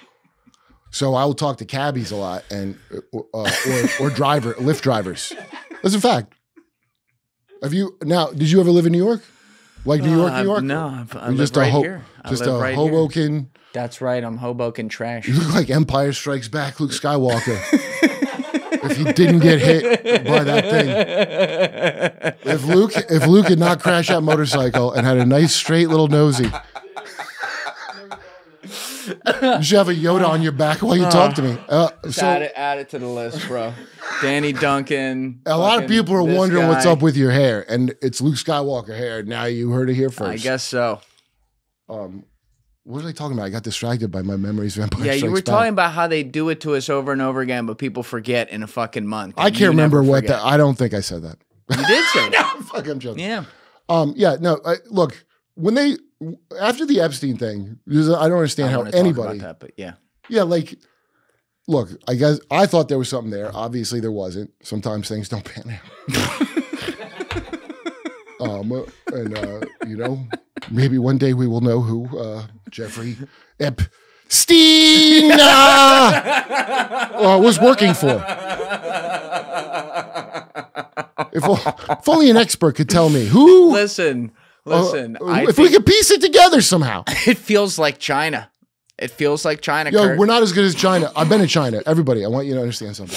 So I will talk to cabbies a lot and or Lyft drivers. That's a fact. Did you ever live in New York? Like New York? No, I'm just right here. Just a Hoboken. That's right. I'm Hoboken trash. You look like Empire Strikes Back, Luke Skywalker. If he didn't get hit by that thing. If Luke had not crashed that motorcycle and had a nice straight little nosy. You should have a Yoda on your back while you talk to me. Add it to the list, bro. Danny Duncan. A lot of people are wondering what's up with your hair, and it's Luke Skywalker hair. Now you heard it here first. I guess so. What was I talking about? I got distracted by my memories of Empire Strikes Back. Yeah, you were talking about how they do it to us over and over again, but people forget in a fucking month. I can't remember what that. I don't think I said that. You did say that. No, fuck, I'm joking. Yeah. Look, when they after the Epstein thing, I don't understand how anybody. Talk about that, but yeah. Yeah, like, look, I guess I thought there was something there. Obviously, there wasn't. Sometimes things don't pan out. You know, maybe one day we will know who Jeffrey Epstein was working for. If only an expert could tell me who. Listen. If we could piece it together somehow. It feels like China. It feels like China. Yo, Kirk. We're not as good as China. I've been in China. Everybody, I want you to understand something.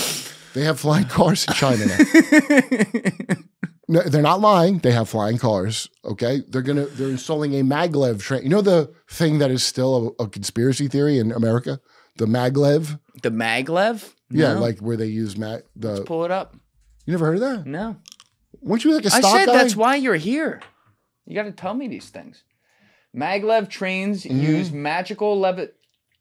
They have flying cars in China now. No, they're not lying. They have flying cars. Okay, they're installing a maglev train. You know the thing that is still a conspiracy theory in America, the maglev. The maglev? Yeah, like where they use Let's pull it up. You never heard of that? No. Weren't you like a stock guy? I said that's why you're here. You got to tell me these things. Maglev trains use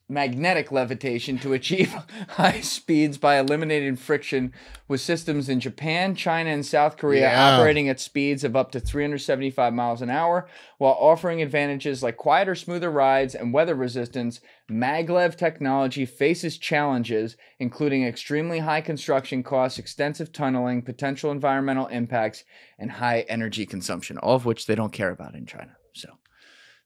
magnetic levitation to achieve high speeds by eliminating friction, with systems in Japan, China, and South Korea operating at speeds of up to 375 miles an hour, while offering advantages like quieter, smoother rides and weather resistance. Maglev technology faces challenges, including extremely high construction costs, extensive tunneling, potential environmental impacts, and high energy consumption, all of which they don't care about in China. So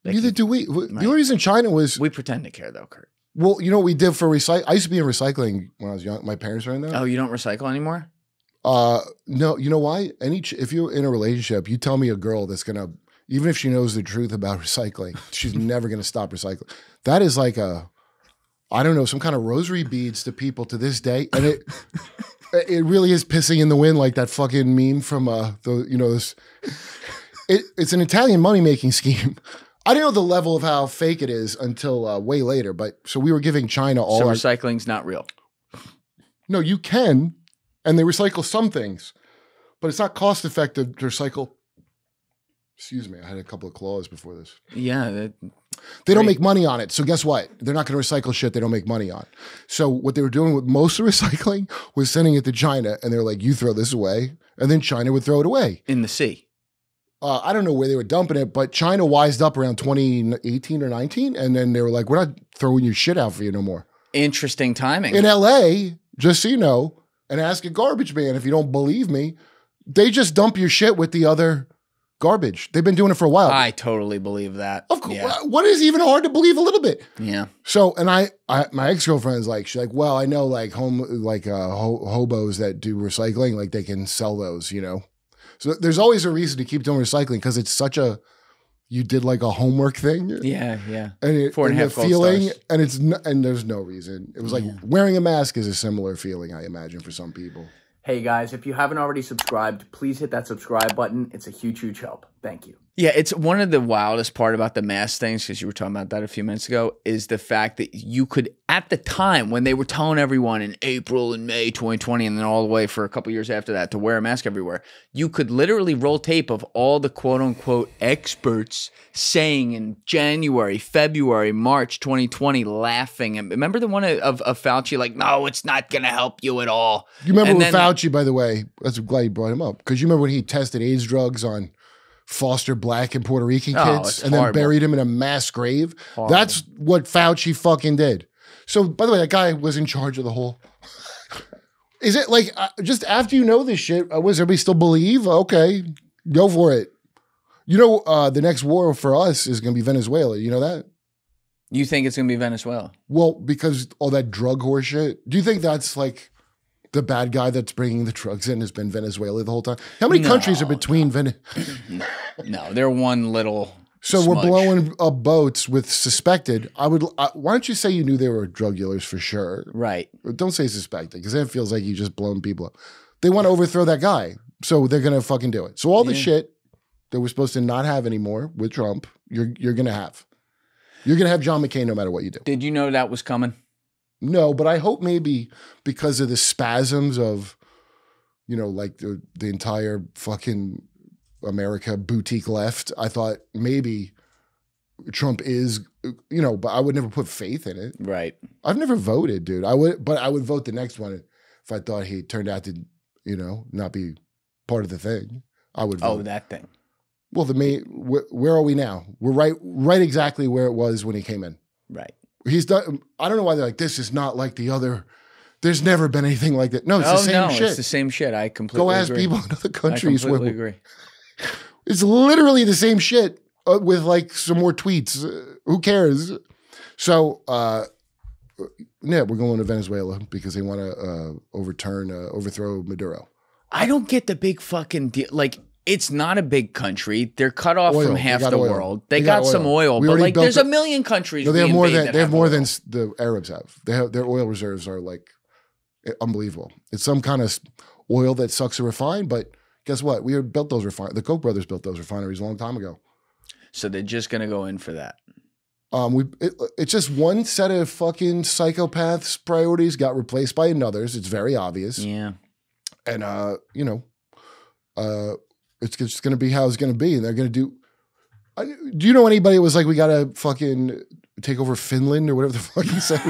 neither do we. The only reason China was... We pretend to care, though, Kurt. Well, you know what we did for recycling? I used to be in recycling when I was young. My parents were in there. Oh, you don't recycle anymore? No. You know why? If you're in a relationship, you tell me a girl that's going to, even if she knows the truth about recycling, she's never going to stop recycling. That is like I don't know, some kind of rosary beads to people to this day. And it really is pissing in the wind, like that fucking meme from, it's an Italian money-making scheme. I didn't know the level of how fake it is until way later. But so we were giving China all. So recycling's not real. No, you can, and they recycle some things, but it's not cost effective to recycle. Excuse me, I had a couple of claws before this. Yeah, they don't make money on it. So guess what? They're not going to recycle shit they don't make money on. So what they were doing with most of the recycling was sending it to China, and they're like, "You throw this away," and then China would throw it away in the sea. I don't know where they were dumping it, but China wised up around 2018 or 19, and then they were like, "We're not throwing your shit out for you no more." Interesting timing. In LA, just so you know, and ask a garbage man if you don't believe me, they just dump your shit with the other garbage. They've been doing it for a while. I totally believe that. Of course. Yeah. What is even hard to believe a little bit? Yeah. So, and my ex-girlfriend's like, she's like, well, I know like hobos that do recycling, like they can sell those, you know? So there's always a reason to keep doing recycling because it's such you did like a homework thing. Yeah, yeah. And it, 4.5 gold stars. And there's no reason. It was like wearing a mask is a similar feeling, I imagine, for some people. Hey guys, if you haven't already subscribed, please hit that subscribe button. It's a huge, huge help. Thank you. Yeah, it's one of the wildest part about the mask things, because you were talking about that a few minutes ago, is the fact that you could, at the time when they were telling everyone in April and May 2020, and then all the way for a couple years after that to wear a mask everywhere, you could literally roll tape of all the quote-unquote experts saying in January, February, March 2020, laughing. And remember the one of Fauci, like, no, it's not going to help you at all. You remember when Fauci, by the way, I'm glad you brought him up, because you remember when he tested AIDS drugs on foster black and Puerto Rican kids and then buried him in a mass grave. Horrible. That's what Fauci fucking did. So, by the way, that guy was in charge of the whole. Is it like just after you know this shit, was everybody still believe? Okay, go for it. You know, the next war for us is going to be Venezuela. You know that? You think it's going to be Venezuela? Well, because all that drug horse shit. Do you think that's like the bad guy that's bringing the drugs in has been Venezuela the whole time? How many countries are between Venezuela? No, they're one little So smudge. We're blowing up boats with suspected. Why don't you say you knew they were drug dealers for sure? Right. Don't say suspected, because then it feels like you just blown people up. They want to overthrow that guy, so they're going to fucking do it. So all the shit that we're supposed to not have anymore with Trump, you're going to have. You're going to have John McCain no matter what you do. Did you know that was coming? No, but I hope maybe because of the spasms of, you know, like the entire fucking America boutique left, I thought maybe Trump is, you know, but I would never put faith in it. Right. I've never voted, dude. But I would vote the next one if I thought he turned out to, you know, not be part of the thing. I would vote. Oh, that thing. Well, where are we now? We're right exactly where it was when he came in. Right. He's done. I don't know why they're like, this is not like the other. There's never been anything like that. No, it's the same shit. It's the same shit. I completely agree. Go ask people in other countries. I completely agree. It's literally the same shit with like some more tweets. Who cares? So, yeah, we're going to Venezuela because they want to overthrow Maduro. I don't get the big fucking deal. Like, it's not a big country. They're cut off from half the world. They got some oil, but like there's a million countries. No, they have more than the Arabs have. Their oil reserves are like Unbelievable. It's some kind of oil that sucks a refine, but guess what? We built those refineries. The Koch brothers built those refineries a long time ago. So they're just going to go in for that. It's just one set of fucking psychopaths' priorities got replaced by another's. It's very obvious. Yeah. And, you know, it's just going to be how it's going to be. And they're going to do. Do you know anybody that was like, we got to fucking take over Finland or whatever the fuck he said?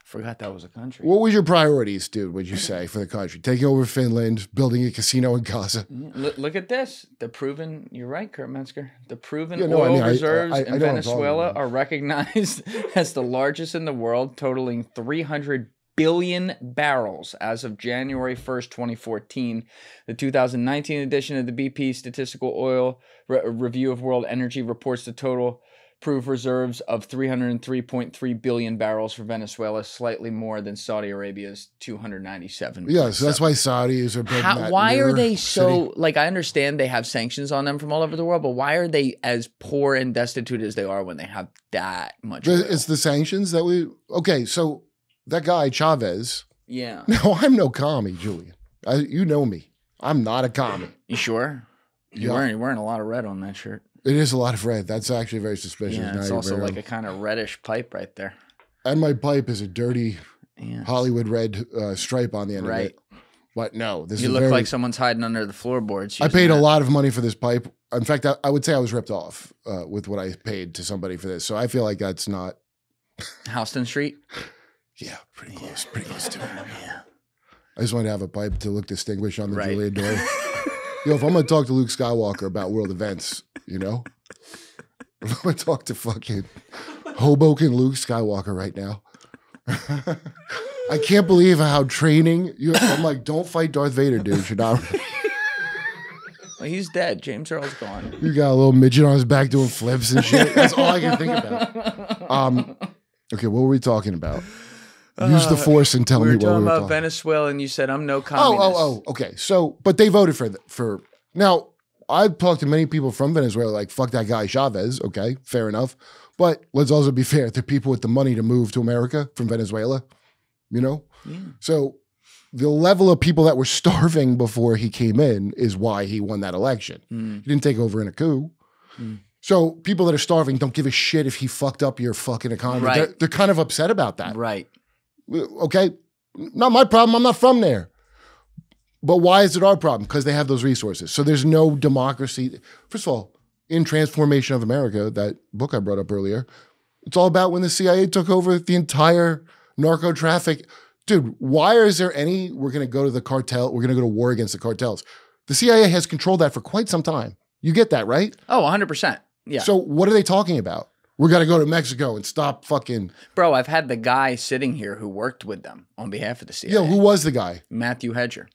Forgot that was a country. What was your priorities, dude, would you say, for the country? Taking over Finland, building a casino in Gaza. Look at this. The proven, you're right, Kurt Metzger. The proven oil reserves in Venezuela are recognized as the largest in the world, totaling 300 billion barrels as of January 1st, 2014. The 2019 edition of the BP Statistical Oil Review of World Energy reports the total proved reserves of 303.3 billion barrels for Venezuela, slightly more than Saudi Arabia's 297. Yeah, so that's why Saudis are building why are they so, like, I understand they have sanctions on them from all over the world, but why are they as poor and destitute as they are when they have that much oil? It's the sanctions that we, okay, so that guy, Chavez. Yeah. No, I'm no commie, Julian. You know me. I'm not a commie. You sure? You're wearing a lot of red on that shirt. It is a lot of red. That's actually very suspicious. Yeah, it's also like a kind of reddish pipe right there. And my pipe is a dirty Hollywood red stripe on the end of it. But no, this you look like someone's hiding under the floorboards. I paid a lot of money for this pipe. In fact, I would say I was ripped off with what I paid to somebody for this. So I feel like that's not Houston Street. Yeah, pretty close. Pretty close to it. Yeah. I just wanted to have a pipe to look distinguished on the Julian Dore. Yo, if I'm going to talk to Luke Skywalker about world events, you know? If I'm going to talk to fucking Hoboken Luke Skywalker right now. I can't believe how training I'm like, don't fight Darth Vader, dude. You're not. Well, he's dead. James Earl's gone. You got a little midget on his back doing flips and shit. That's all I can think about. Okay, what were we talking about? Use the force and tell me what we were talking about. Venezuela, and you said I'm no communist. Okay. So, but they voted for. Now, I've talked to many people from Venezuela, like, fuck that guy Chavez. Okay, fair enough. But let's also be fair. They're people with the money to move to America from Venezuela, you know? Yeah. So the level of people that were starving before he came in is why he won that election. He didn't take over in a coup. So people that are starving don't give a shit if he fucked up your fucking economy. Right. They're kind of upset about that. Right. Okay, not my problem. I'm not from there. But why is it our problem? Because they have those resources. So there's no democracy. First of all, in Transformation of America, that book I brought up earlier, it's all about when the CIA took over the entire narco traffic. Dude, why is there any, we're going to go to the cartel, we're going to go to war against the cartels. The CIA has controlled that for quite some time. You get that, right? Oh, 100%. Yeah. So what are they talking about? We're going to go to Mexico and stop fucking... Bro, I've had the guy sitting here who worked with them on behalf of the CIA. Yeah, who was the guy? Matthew Hedger.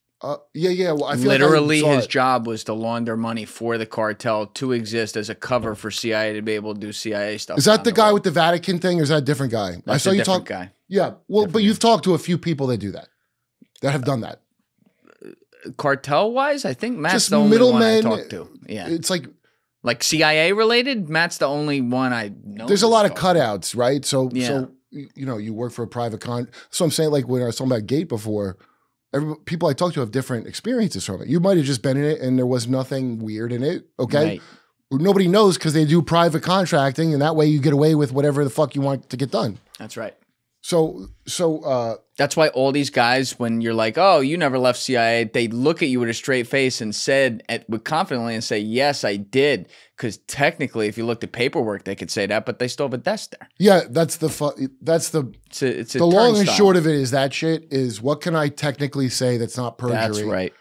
Yeah. Well, I feel literally his job was to launder money for the cartel to exist as a cover for CIA to be able to do CIA stuff. Is that the guy with the Vatican thing, or is that a different guy? That's I saw you talk. Guy. Yeah. Well, but you've talked to a few people that do that, that have done that. Cartel wise, I think Matt's the only one I talked to. Yeah. It's like CIA related. Matt's the only one I know. There's a lot of cutouts, right? So you know, you work for a private So I'm saying, like, when I was talking about Gate before. People I talk to have different experiences from it. You might have just been in it and there was nothing weird in it, okay? Right. Nobody knows because they do private contracting, and that way you get away with whatever the fuck you want to get done. That's right. So that's why all these guys, when you're like, oh, you never left CIA, they look at you with a straight face and would confidently and say, yes, I did. Because technically, if you looked at paperwork, they could say that, but they still have a desk there. Yeah, it's the long and short of it is that shit is, what can I technically say that's not perjury? That's right.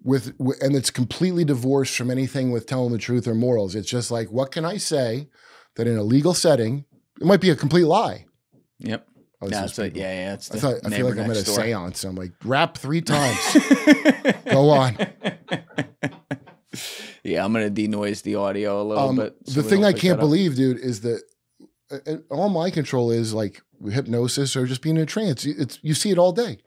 And it's completely divorced from anything with telling the truth or morals. It's just like, what can I say that in a legal setting, it might be a complete lie. Yep. It's I feel like I'm at a seance. I'm like, rap 3 times. Go on. Yeah, I'm going to denoise the audio a little bit. So the thing I can't believe, dude, is that all my control is like hypnosis or just being in a trance. You see it all day.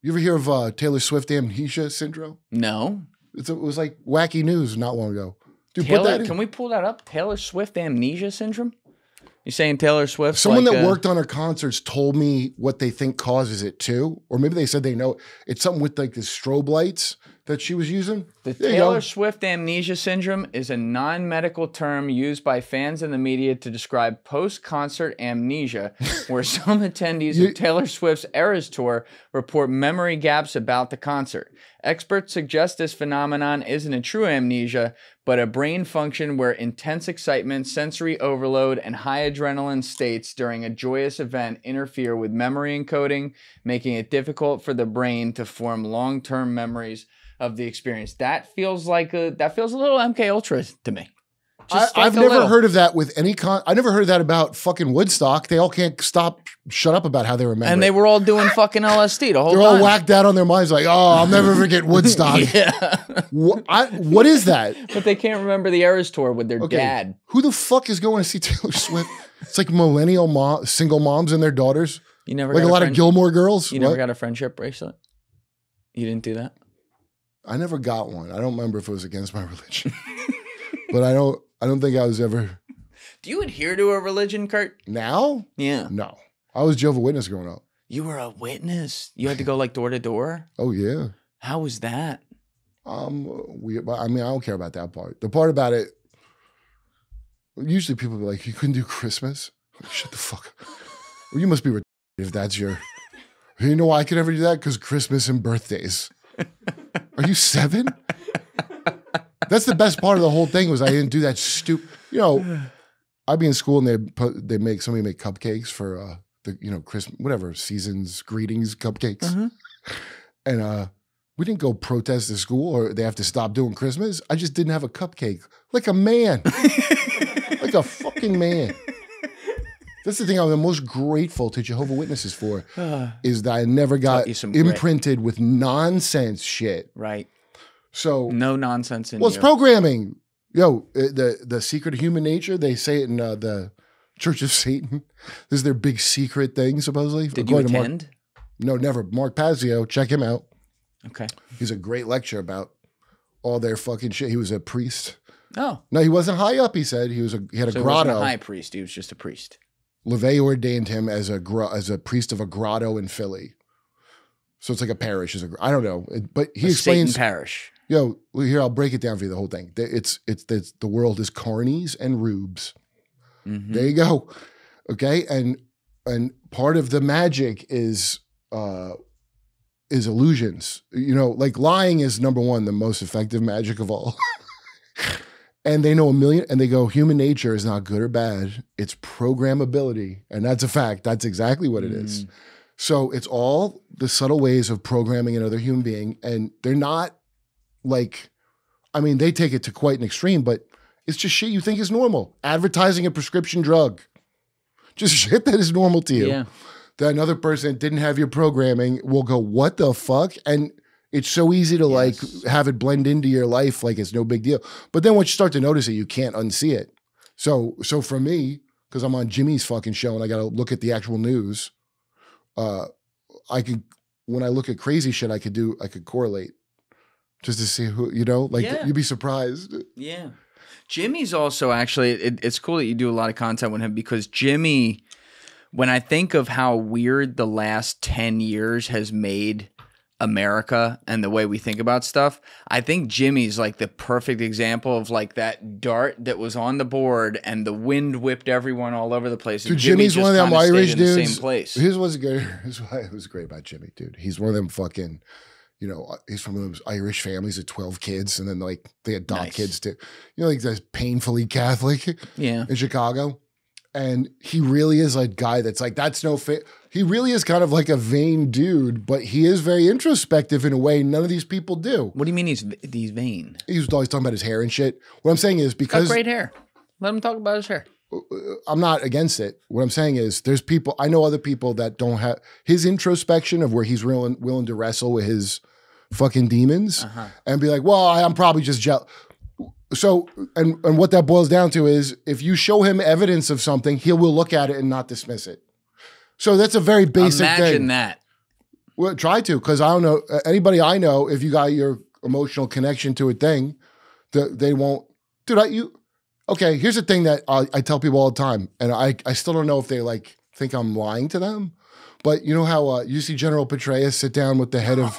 You ever hear of Taylor Swift amnesia syndrome? No. It was like wacky news not long ago. Dude, can we pull that up? Taylor Swift amnesia syndrome? You saying Taylor Swift? Someone that worked on her concerts told me what they think causes it too, or maybe they said they know. It's something with like the strobe lights that she was using. The Taylor Swift amnesia syndrome is a non-medical term used by fans in the media to describe post-concert amnesia, where some attendees of Taylor Swift's Eras Tour report memory gaps about the concert. Experts suggest this phenomenon isn't a true amnesia, but a brain function where intense excitement, sensory overload, and high adrenaline states during a joyous event interfere with memory encoding, making it difficult for the brain to form long-term memories of the experience. That feels like a little MK Ultra to me. I've never heard of that with any I never heard that about fucking Woodstock. They all can't shut up about how they remember. And they were all doing fucking LSD the whole time. They're all whacked out on their minds like, oh, I'll never forget Woodstock. What is that? But they can't remember the Eras Tour with their dad. Who the fuck is going to see Taylor Swift? It's like millennial single moms and their daughters. You never like a lot of Gilmore Girls. You never got a friendship bracelet? You didn't do that? I never got one. I don't remember if it was against my religion. But I don't think I was ever. Do you adhere to a religion, Kurt? Now? Yeah. No. I was Jehovah's Witness growing up. You were a witness? You had to go like door to door? Oh, yeah. How was that? I mean, I don't care about that part. The part about it, usually people be like, you couldn't do Christmas? Like, shut the fuck up. Well, you must be retarded if that's your. You know why I could never do that? Because Christmas and birthdays. Are you 7? That's the best part of the whole thing was I didn't do that stupid. You know, I'd be in school and somebody make cupcakes for the Christmas whatever seasons greetings cupcakes, and we didn't go protest the school or they have to stop doing Christmas. I just didn't have a cupcake like a man, like a fucking man. That's the thing I'm the most grateful to Jehovah's Witnesses for is that I never got imprinted with nonsense shit. Right. So no nonsense in it's programming. Yo, the secret of human nature, they say it in the Church of Satan. This is their big secret thing, supposedly. Did you attend? No, never. Mark Pazio, check him out. Okay. He's a great lecture about all their fucking shit. He was a priest. Oh. No, he wasn't high up, he said. He had a grotto. He wasn't a high priest, he was just a priest. LeVay ordained him as a priest of a grotto in Philly. So it's like a parish. I don't know. But he explains. Satan parish. Yo, here, I'll break it down for you, the whole thing. It's the world is carnies and rubes. There you go. Okay? And part of the magic is illusions. You know, like lying is number one, the most effective magic of all. And they know and they go, human nature is not good or bad. It's programability. And that's a fact. That's exactly what it is. So it's all the subtle ways of programming another human being. And they're not like, I mean, they take it to quite an extreme, but it's just shit you think is normal. Advertising a prescription drug. Just shit that is normal to you. Yeah. That another person that didn't have your programming will go, what the fuck? And it's so easy to like have it blend into your life like it's no big deal. But then once you start to notice it, you can't unsee it. So for me, because I'm on Jimmy's fucking show and I got to look at the actual news, when I look at crazy shit, I could correlate just to see who, you'd be surprised. Yeah. Jimmy's also actually, it's cool that you do a lot of content with him because Jimmy, when I think of how weird the last 10 years has made America and the way we think about stuff, I think Jimmy's like the perfect example of like that dart that was on the board and the wind whipped everyone all over the place. Dude, Jimmy's one of them Irish dudes. The same place. Here's what's good. Here's why it was great about Jimmy, dude. He's one of them fucking, he's from those Irish families of 12 kids, and then like they adopt kids too. Like that's painfully Catholic. Yeah. In Chicago. And he really is like a guy that's like, that's no fit. He really is kind of like a vain dude, but he is very introspective in a way none of these people do. What do you mean he's vain? He was always talking about his hair and shit. What I'm saying is because— He's got great hair. Let him talk about his hair. I'm not against it. What I'm saying is there's people, I know other people that don't have his introspection of where he's willing to wrestle with his fucking demons and be like, well, I'm probably just jealous. So, and what that boils down to is if you show him evidence of something, he will look at it and not dismiss it. So that's a very basic thing. Imagine that. Well, try to, because I don't know, anybody I know, if you got your emotional connection to a thing, they won't, dude, okay, here's the thing that I tell people all the time, and I still don't know if they like think I'm lying to them, but you know how you see General Petraeus sit down with the head of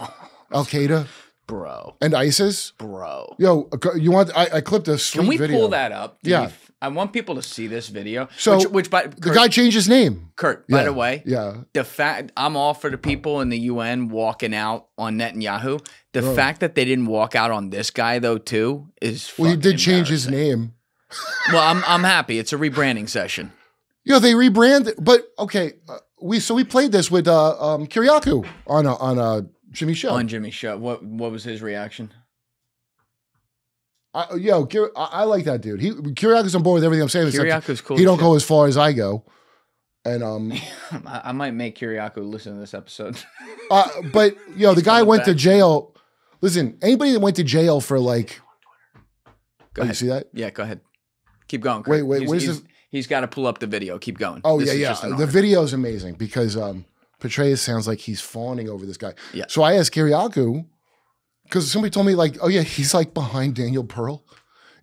Al-Qaeda? Bro. And ISIS? Bro. Yo, you want, I clipped a sweet video. Can we pull that up? Steve? Yeah. I want people to see this video. So Kurt, the guy changed his name. Kurt, by the way, yeah. The fact I'm all for the people in the UN walking out on Netanyahu. The fact that they didn't walk out on this guy though too is well, he did change his name. Well, I'm happy. It's a rebranding session. Yeah, they rebranded, but okay, we played this with Kiriakou on Jimmy's show. On Jimmy's show, what was his reaction? I like that dude. Kiriakou's on board with everything I'm saying. Kiriakou's cool. He don't go as far as I go, and I might make Kiriakou listen to this episode. But the guy went to jail. Listen, anybody that went to jail for like, go ahead. You see that? Yeah, go ahead. Keep going. Kurt. Wait, where's this? He's got to pull up the video. Keep going. Oh yeah. The video is amazing because Petraeus sounds like he's fawning over this guy. Yeah. So I asked Kiriakou. Because somebody told me like, oh yeah, he's like behind Daniel Pearl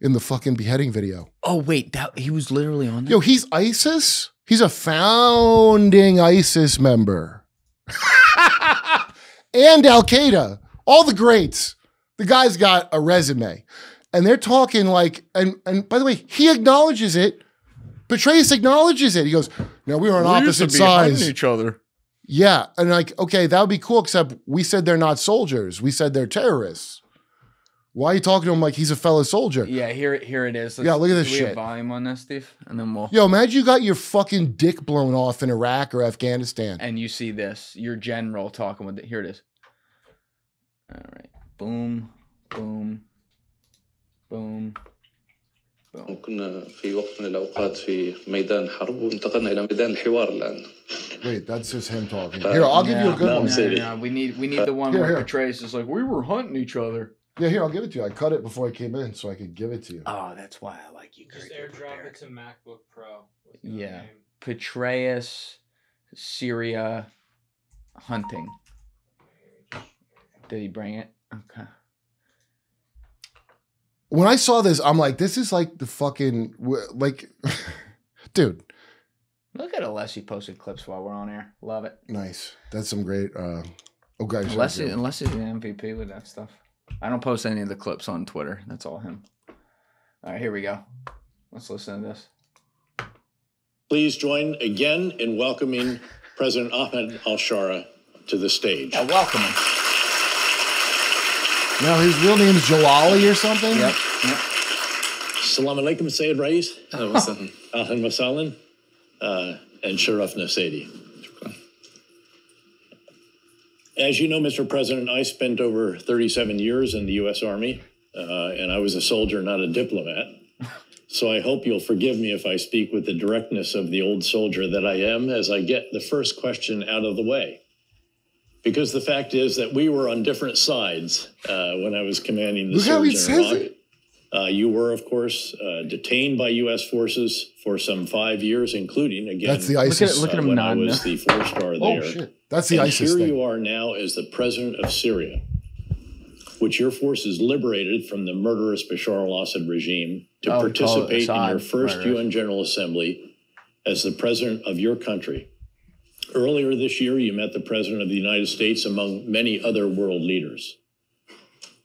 in the fucking beheading video. Oh wait, he was literally on there? Yo, he's ISIS? He's a founding ISIS member. And Al-Qaeda. All the greats. The guy's got a resume. And they're talking like, and by the way, he acknowledges it. Petraeus acknowledges it. He goes, no, we were on opposite sides. Each other. Yeah, and like, okay, that would be cool, except we said they're not soldiers. We said they're terrorists. Why are you talking to him like he's a fellow soldier? Yeah, here it is. Yeah, look at this shit. shit. Have volume on this, Steve, and then we'll. Yo, imagine you got your fucking dick blown off in Iraq or Afghanistan, and you see this, your general talking with it. Here it is. All right, boom, boom, boom. كنا في وقت من الأوقات في ميدان حرب وانتقلنا إلى ميدان الحوار الآن. Wait, that's just him talking. Here, I'll give you a good one. No, we need the one where Petraeus is like, we were hunting each other. Yeah, here, I'll give it to you. I cut it before I came in so I could give it to you. Oh, that's why I like you. Just airdrop it to MacBook Pro. Yeah, Petraeus, Syria, hunting. Did he bring it? Okay. When I saw this, I'm like, this is like the fucking, like, dude. Look at Alessi posted clips while we're on air. Love it. Nice. That's some great, okay. Unless he's an MVP with that stuff. I don't post any of the clips on Twitter. That's all him. All right, here we go. Let's listen to this. Please join again in welcoming President Ahmed al-Shara to the stage. Yeah, welcome him. Now, his real name is Jalali or something? Yep. Assalamu alaikum, Sayyid Rais. Ahlan wa sahlan. And Sharafna Saidi. As you know, Mr. President, I spent over 37 years in the U.S. Army, and I was a soldier, not a diplomat. So I hope you'll forgive me if I speak with the directness of the old soldier that I am as I get the first question out of the way. Because the fact is that we were on different sides when I was commanding the surge in Iraq. You were, of course, detained by U.S. forces for some 5 years, including, again, that's the ISIS. Look at him when nodding. I was the 4-star there. Oh, shit. That's the ISIS here thing. You are now as the president of Syria, which your forces liberated from the murderous Bashar al-Assad regime to participate in your first UN General Assembly as the president of your country. Earlier this year, you met the President of the United States among many other world leaders.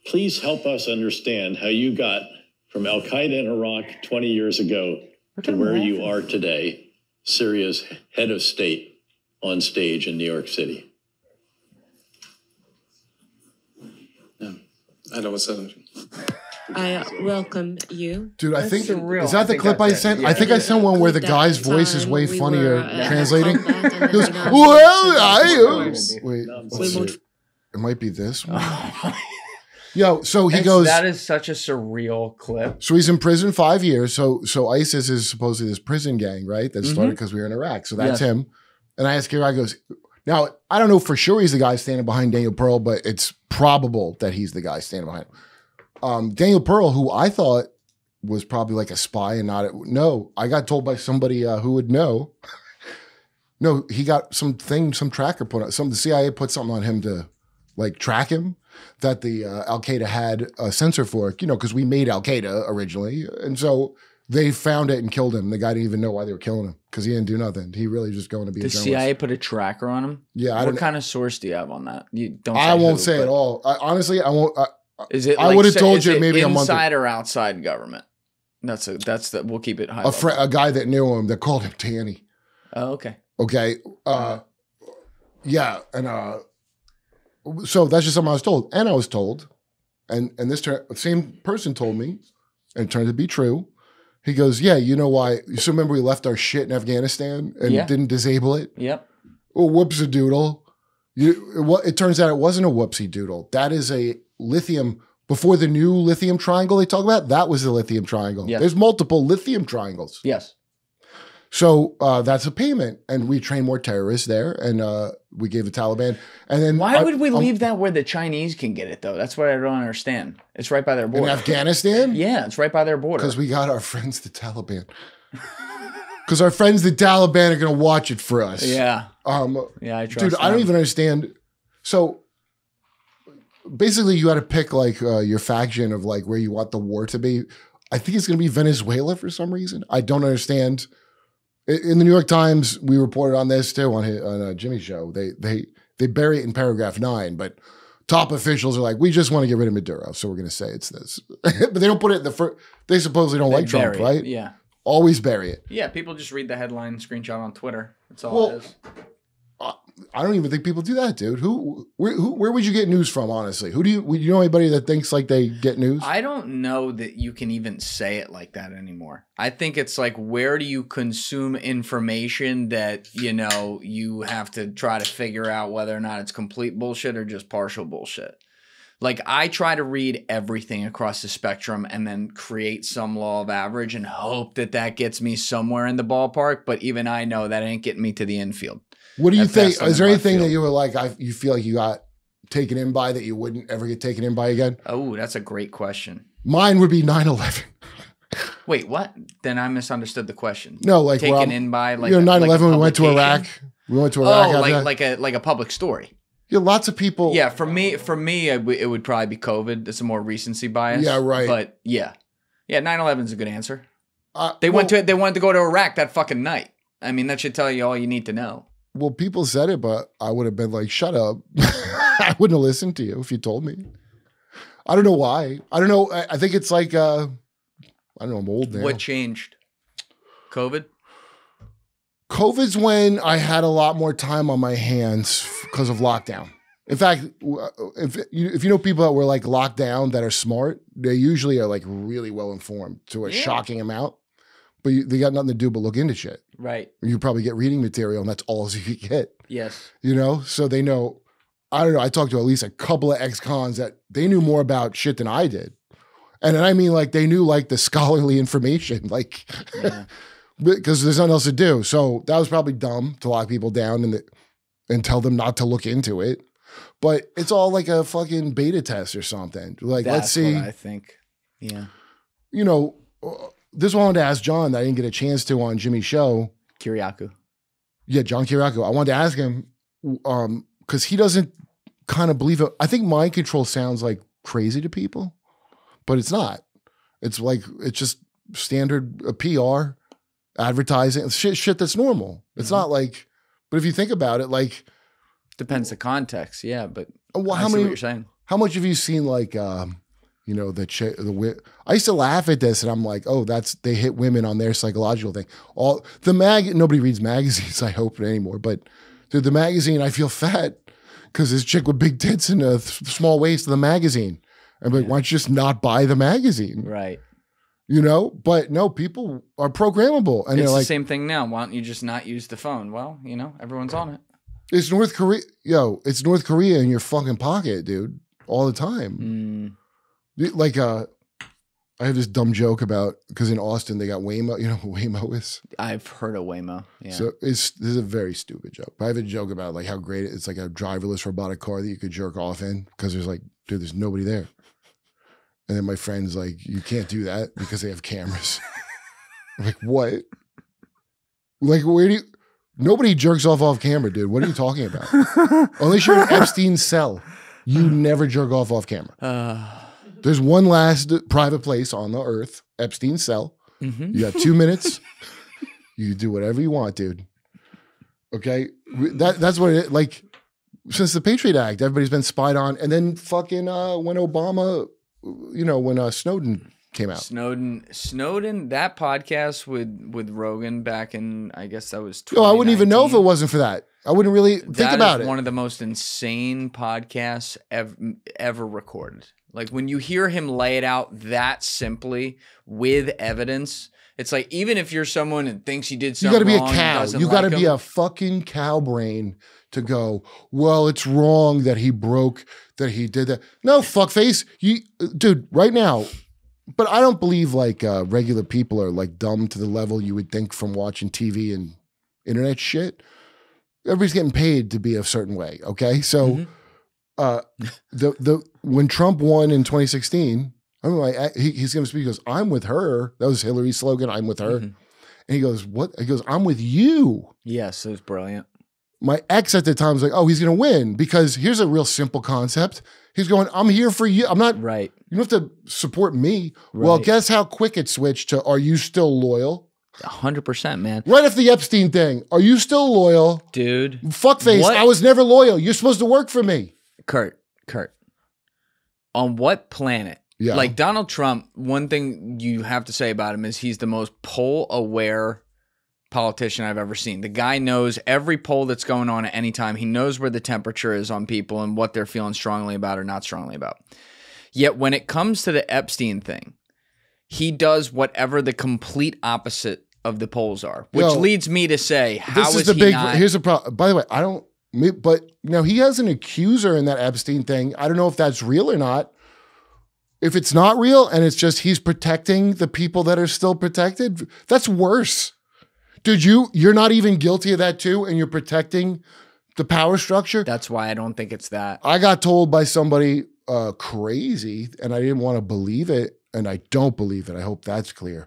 Please help us understand how you got from Al-Qaeda in Iraq 20 years ago to where you are today, Syria's head of state on stage in New York City. I welcome you. Dude, I think, is that the clip I sent? Yeah. I think I sent one where the guy's voice is way funnier translating. He goes, wait, it might be this one. Yo, so he goes. That is such a surreal clip. So he's in prison 5 years. So ISIS is supposedly this prison gang, right? That started because we were in Iraq. So that's him. And I asked Kira, I goes, now, I don't know for sure he's the guy standing behind Daniel Pearl, but it's probable that he's the guy standing behind him. Daniel Pearl, who I thought was probably like a spy and not, no, I got told by somebody who would know. No, he got some tracker put on, the CIA put something on him to like track him that the Al-Qaeda had a sensor for, because we made Al-Qaeda originally. And so they found it and killed him. The guy didn't even know why they were killing him because he didn't do nothing. He really just going to be a journalist. The CIA put a tracker on him? Yeah. What kind of source do you have on that? You don't. I won't say at all. Honestly, I won't. Is it? I would have told you maybe a month inside or outside government. We'll keep it high. A guy that knew him that called him Tanny. Oh, okay. Okay. Yeah, and so that's just something I was told, and I was told, and this same person told me, and it turned to be true. He goes, "Yeah, you know why? So remember we left our shit in Afghanistan and didn't disable it? Yep. Well, whoopsie doodle. It turns out it wasn't a whoopsie doodle. That is a lithium." Before the new lithium triangle they talk about, that was the lithium triangle. Yes. There's multiple lithium triangles. Yes. So that's a payment, and we train more terrorists there, and we gave the Taliban. And then why would we leave that where the Chinese can get it though? That's what I don't understand. It's right by their border. In Afghanistan? Yeah, it's right by their border. Because we got our friends the Taliban. Because our friends the Taliban are going to watch it for us. Yeah. Yeah, I trust dude, them. I don't even understand. So basically, you got to pick like your faction of like where you want the war to be. I think it's going to be Venezuela for some reason. I don't understand. In the New York Times, we reported on this too on Jimmy's show. They bury it in paragraph 9, but top officials are like, we just want to get rid of Maduro, so we're going to say it's this. But they don't put it in the first. They supposedly don't like Trump, right? Yeah. Always bury it. Yeah, people just read the headline, screenshot on Twitter. That's all it is. I don't even think people do that, dude. Where would you get news from, honestly? Do you know anybody that thinks like they get news? I don't know that you can even say it like that anymore. I think it's like, where do you consume information that, you have to try to figure out whether or not it's complete bullshit or just partial bullshit. Like, I try to read everything across the spectrum and then create some law of average and hope that gets me somewhere in the ballpark. But even I know that ain't getting me to the infield. What do you think? Is there anything that you were like, you feel like you got taken in by that you wouldn't ever get taken in by again? Oh, that's a great question. Mine would be 9/11. Wait, what? Then I misunderstood the question. No, like taken in by like 9/11. We went to Iraq. We went to Iraq. Oh, like a public story. Yeah, lots of people. Yeah, for me, it would probably be COVID. It's a more recency bias. Yeah, right. But yeah, 9/11 is a good answer. They wanted to go to Iraq that fucking night. I mean, that should tell you all you need to know. Well, people said it, but I would have been like, shut up. I wouldn't have listened to you if you told me. I don't know why. I don't know. I think it's like, I don't know, I'm old now. What changed? COVID? COVID's when I had a lot more time on my hands because of lockdown. In fact, if you know people that were like locked down that are smart, they usually are like really well informed to a shocking amount. But they got nothing to do but look into shit. Right. You probably get reading material, and that's all you get. Yes. So they know. I don't know. I talked to at least a couple of ex-cons that they knew more about shit than I did. And I mean, like, they knew, like, the scholarly information, like, because there's nothing else to do. So that was probably dumb to lock people down and tell them not to look into it. But it's all like a fucking beta test or something. Like, let's see. What I think. Yeah. This one I wanted to ask John that I didn't get a chance to on Jimmy's show. Kiriakou. Yeah, John Kiriakou. I wanted to ask him because he doesn't kind of believe it. I think mind control sounds like crazy to people, but it's not. It's like, it's just standard PR, advertising, shit that's normal. It's not like, but if you think about it, like. Depends the context, yeah, but well, I see what you're saying. How much have you seen like, I used to laugh at this and I'm like, oh, they hit women on their psychological thing. Nobody reads magazines, I hope anymore, but dude, the magazine, I feel fat because this chick with big tits and a small waist in the magazine. I'm like, why don't you just not buy the magazine? Right. But no, people are programmable. And it's they're the same thing now. Why don't you just not use the phone? Well, everyone's on it. It's North Korea. It's North Korea in your fucking pocket, dude, all the time. Like, I have this dumb joke about, because in Austin they got Waymo. You know what Waymo is? I've heard of Waymo. Yeah. So this is a very stupid joke. But I have a joke about like how great it's like a driverless robotic car that you could jerk off in because there's like, dude, there's nobody there. And then my friend's like, you can't do that because they have cameras. I'm like, what? Like, where do you? Nobody jerks off camera, dude. What are you talking about? Unless you're in Epstein's cell, you never jerk off camera. There's one last private place on the earth, Epstein's cell. You got 2 minutes. You do whatever you want, dude. Okay? That's what it, like, since the Patriot Act, everybody's been spied on. And then fucking when Obama, you know, when Snowden came out. Snowden, that podcast with Rogan back in, I guess that was 2019. No, I wouldn't even know if it wasn't for that. I wouldn't really think about it. One of the most insane podcasts ever recorded. Like when you hear him lay it out that simply with evidence, it's like even if you're someone and thinks he did something wrong, you got to be a cow. You got to be a fucking cow brain to go, well, it's wrong that he broke, that he did that. No, fuckface. Dude, right now. But I don't believe like regular people are like dumb to the level you would think from watching TV and internet shit. Everybody's getting paid to be a certain way. Okay. So when Trump won in 2016, I remember he's going to speak. He goes, I'm with her. That was Hillary's slogan. I'm with her. And he goes, what? He goes, I'm with you. Yes, it was brilliant. My ex at the time was like, oh, he's going to win because here's a real simple concept. He's going, I'm here for you. I'm not, right. You don't have to support me. Right. Well, guess how quick it switched to, are you still loyal? 100%, man. Right after the Epstein thing. Are you still loyal? Dude. Fuckface, I was never loyal. You're supposed to work for me. Kurt. On what planet? Yeah. Like Donald Trump, one thing you have to say about him is he's the most poll-aware politician I've ever seen. The guy knows every poll that's going on at any time. He knows where the temperature is on people and what they're feeling strongly about or not strongly about. Yet when it comes to the Epstein thing, he does whatever the complete opposite of the polls are, which leads me to say, how is he not? Here's the problem. By the way, but he has an accuser in that Epstein thing. I don't know if that's real or not. If it's not real and it's just he's protecting the people that are still protected, that's worse. Dude, you're not even guilty of that too, and you're protecting the power structure? That's why I don't think it's that. I got told by somebody crazy, and I didn't want to believe it, and I don't believe it. I hope that's clear.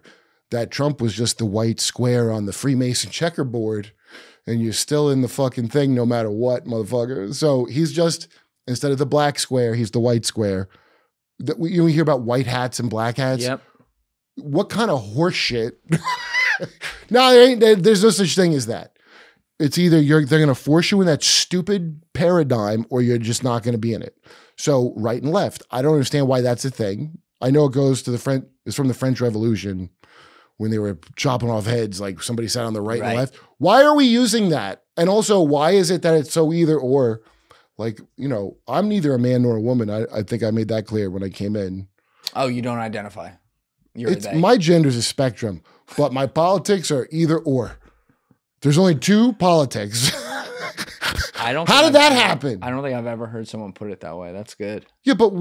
That Trump was just the white square on the Freemason checkerboard, and you're still in the fucking thing no matter what, motherfucker. So he's just, instead of the black square, he's the white square. We hear about white hats and black hats. Yep. What kind of horse shit? No, there's no such thing as that. It's either they're going to force you in that stupid paradigm or you're just not going to be in it. So right and left. I don't understand why that's a thing. I know it goes to it's from the French Revolution when they were chopping off heads, like somebody sat on the right and left. Why are we using that? And also, why is it that it's so either or? Like, I'm neither a man nor a woman. I think I made that clear when I came in. Oh, you don't identify. My gender's a spectrum, but my politics are either or. There's only two politics. How did that happen? I don't think I've ever heard someone put it that way. That's good. Yeah, but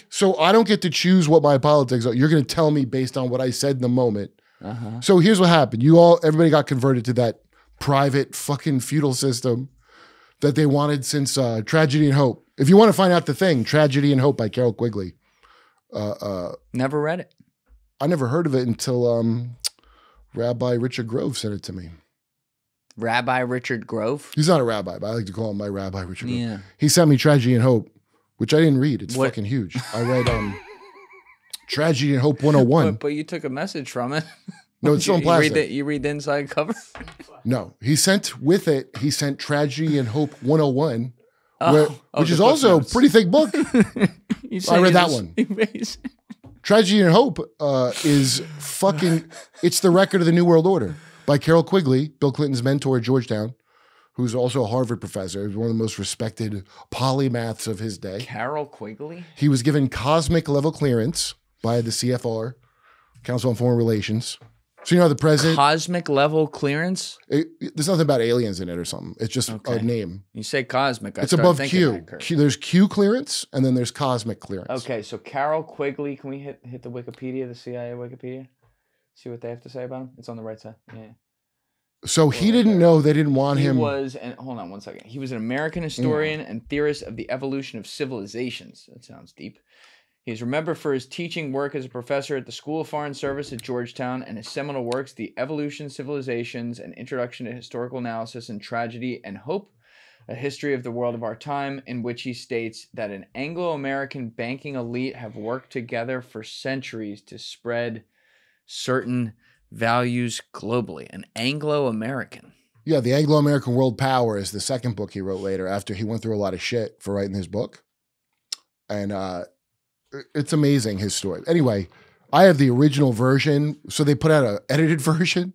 so I don't get to choose what my politics are. You're going to tell me based on what I said in the moment. So here's what happened. Everybody got converted to that private fucking feudal system that they wanted since Tragedy and Hope. If you want to find out the thing, Tragedy and Hope by Carol Quigley. Never read it. I never heard of it until Rabbi Richard Grove sent it to me. Rabbi Richard Grove? He's not a rabbi, but I like to call him my Rabbi Richard Grove. Yeah. He sent me Tragedy and Hope, which I didn't read. It's fucking huge. I read Tragedy and Hope 101. But you took a message from it. No, it's still in plastic. You read the inside cover? No. He sent Tragedy and Hope 101, which is also a pretty thick book. I read that one. Tragedy and Hope is fucking, it's the record of the New World Order by Carol Quigley, Bill Clinton's mentor at Georgetown, who's also a Harvard professor. He's one of the most respected polymaths of his day. Carol Quigley? He was given cosmic level clearance by the CFR, Council on Foreign Relations. So the president... Cosmic level clearance? There's nothing about aliens in it or something. It's just a name. You say cosmic. It's above Q. There's Q clearance, and then there's cosmic clearance. Okay, so Carol Quigley, can we hit the Wikipedia, the CIA Wikipedia? See what they have to say about him? It's on the right side. Yeah. So he didn't know they didn't want him. Hold on one second. He was an American historian and theorist of the evolution of civilizations. That sounds deep. He is remembered for his teaching work as a professor at the School of Foreign Service at Georgetown and his seminal works, The Evolution, Civilizations, and Introduction to Historical Analysis and Tragedy and Hope, A History of the World of Our Time, in which he states that an Anglo-American banking elite have worked together for centuries to spread certain values globally. An Anglo-American. Yeah, The Anglo-American World Power is the second book he wrote later after he went through a lot of shit for writing his book. And it's amazing, his story. Anyway, I have the original version. So they put out an edited version.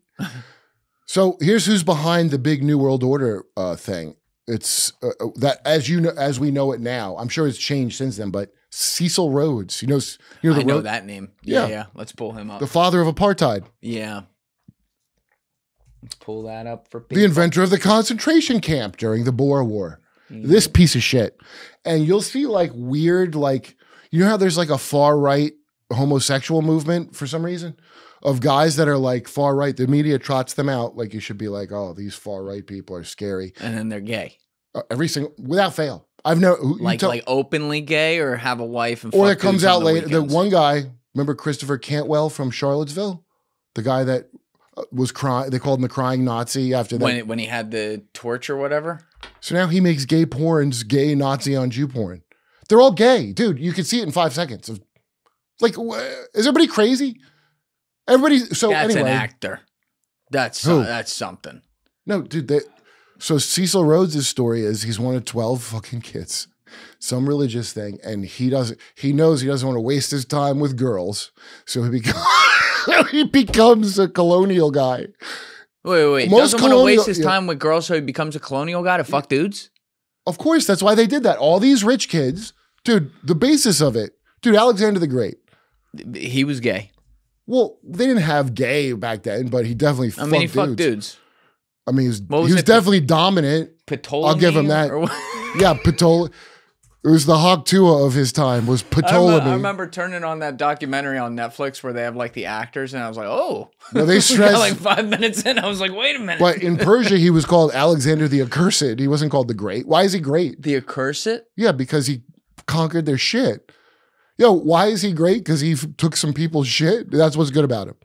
So here's who's behind the big New World Order thing. It's that, as we know it now. I'm sure it's changed since then, but Cecil Rhodes. I know that name. Yeah. Let's pull him up. The father of apartheid. Yeah. Let's pull that up for people. The inventor of the concentration camp during the Boer War. This piece of shit. And you'll see like weird, like, you know how there's like a far right homosexual movement for some reason of guys that are like far right. The media trots them out. Like you should be like, oh, these far right people are scary. And then they're gay. Without fail. I've never like openly gay or have a wife and or it comes out later. The one guy, remember Christopher Cantwell from Charlottesville? The guy that was crying. They called him the crying Nazi after that. When he had the torch or whatever. So now he makes gay porns, gay Nazi on Jew porn. They're all gay. Dude, you can see it in 5 seconds. Like, is everybody crazy? Everybody. So that's anyway, an actor. That's something. No, dude. So Cecil Rhodes' story is he's one of 12 fucking kids, some religious thing, and he knows he doesn't want to waste his time with girls, so he becomes a colonial guy. Wait. Doesn't want to waste his time with girls, so he becomes a colonial guy to fuck dudes? Of course, that's why they did that. All these rich kids, dude, the basis of it, dude, Alexander the Great. He was gay. Well, they didn't have gay back then, but he definitely fucked dudes. Fucked dudes. I mean, he was definitely dominant. Ptolemy? I'll give him that. Yeah, Ptolemy. It was the Hawk Tuah of his time, was Ptolemy. I remember turning on that documentary on Netflix where they have like the actors, and I was like, oh. No, they stressed. Like 5 minutes in, I was like, wait a minute. But in Persia, he was called Alexander the Accursed. He wasn't called the Great. Why is he great? The Accursed? Yeah, because he conquered their shit. Yo, why is he great? Because he took some people's shit? That's what's good about him.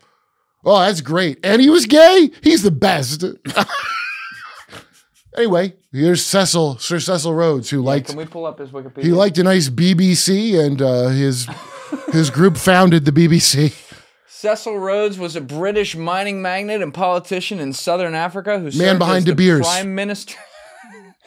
Oh, that's great. And he was gay? He's the best. Anyway, here's Sir Cecil Rhodes, who liked. Can we pull up his Wikipedia? He liked a nice BBC, and his group founded the BBC. Cecil Rhodes was a British mining magnate and politician in Southern Africa who served as the Beers. Prime Minister.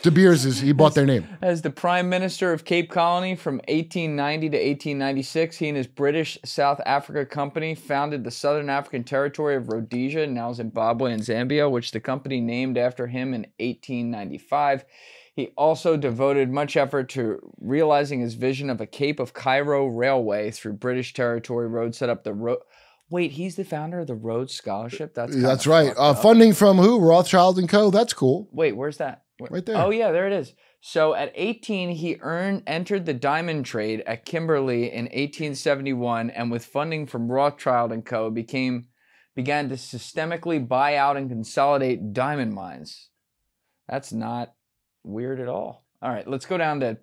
De Beers he bought their name. As the Prime Minister of Cape Colony from 1890 to 1896, he and his British South Africa Company founded the Southern African Territory of Rhodesia, now Zimbabwe and Zambia, which the company named after him in 1895. He also devoted much effort to realizing his vision of a Cape of Cairo railway through British territory. Rhodes set up the Wait, he's the founder of the Rhodes Scholarship? That's right. Funding from who? Rothschild & Co. That's cool. Wait, where's that? Right there. Oh, yeah, there it is. So at 18, he entered the diamond trade at Kimberley in 1871, and with funding from Rothschild & Co., began to systemically buy out and consolidate diamond mines. That's not weird at all. All right, let's go down to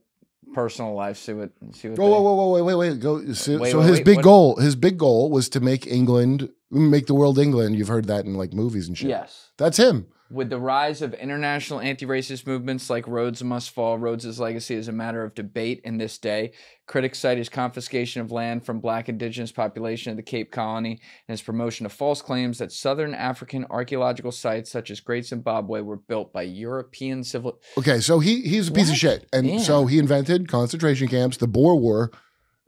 personal life, see what wait. Go. So his big goal was to make the world England. You've heard that in like movies and shit. Yes. That's him. With the rise of international anti-racist movements like Rhodes Must Fall, Rhodes' legacy is a matter of debate in this day. Critics cite his confiscation of land from black indigenous population of the Cape Colony and his promotion of false claims that Southern African archaeological sites such as Great Zimbabwe were built by European civil... Okay, so he's a piece of shit. And so he invented concentration camps, the Boer War.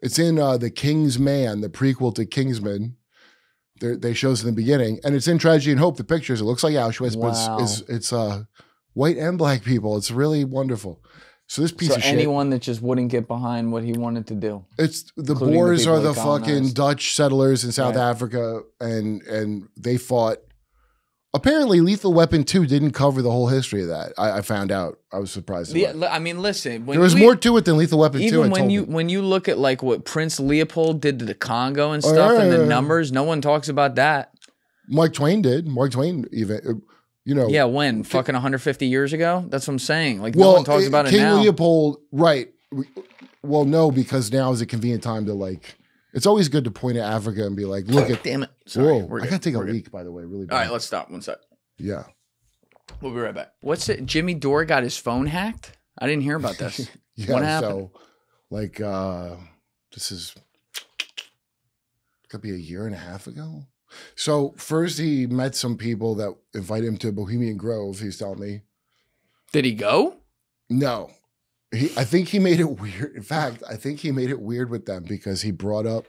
It's in The King's Man, the prequel to Kingsman. They show us in the beginning, and it's in Tragedy and Hope. The pictures, it looks like Auschwitz, but it's white and black people. It's really wonderful. So this piece of shit. Anyone that just wouldn't get behind what he wanted to do. It's the Boers are the fucking Dutch settlers in South Africa, and they fought. Apparently, Lethal Weapon 2 didn't cover the whole history of that. I found out. I was surprised. I mean, listen. There was more to it than Lethal Weapon 2. Even when you look at like what Prince Leopold did to the Congo and stuff, and the numbers, no one talks about that. Mark Twain did. Mark Twain even, Yeah, when? Fucking 150 years ago? That's what I'm saying. Like, no one talks about it now. King Leopold, right. Well, no, because now is a convenient time to like... It's always good to point at Africa and be like, look at... Damn it. Sorry. Whoa, I got to take a leak, by the way. Really bad. All right, let's stop. 1 sec. Yeah. We'll be right back. What's it? Jimmy Dore got his phone hacked? I didn't hear about this. Yeah, what happened? So, like, this is... Could be a year and a half ago. So first he met some people that invited him to Bohemian Grove, he's telling me. Did he go? No. I think he made it weird. In fact, I think he made it weird with them because he brought up,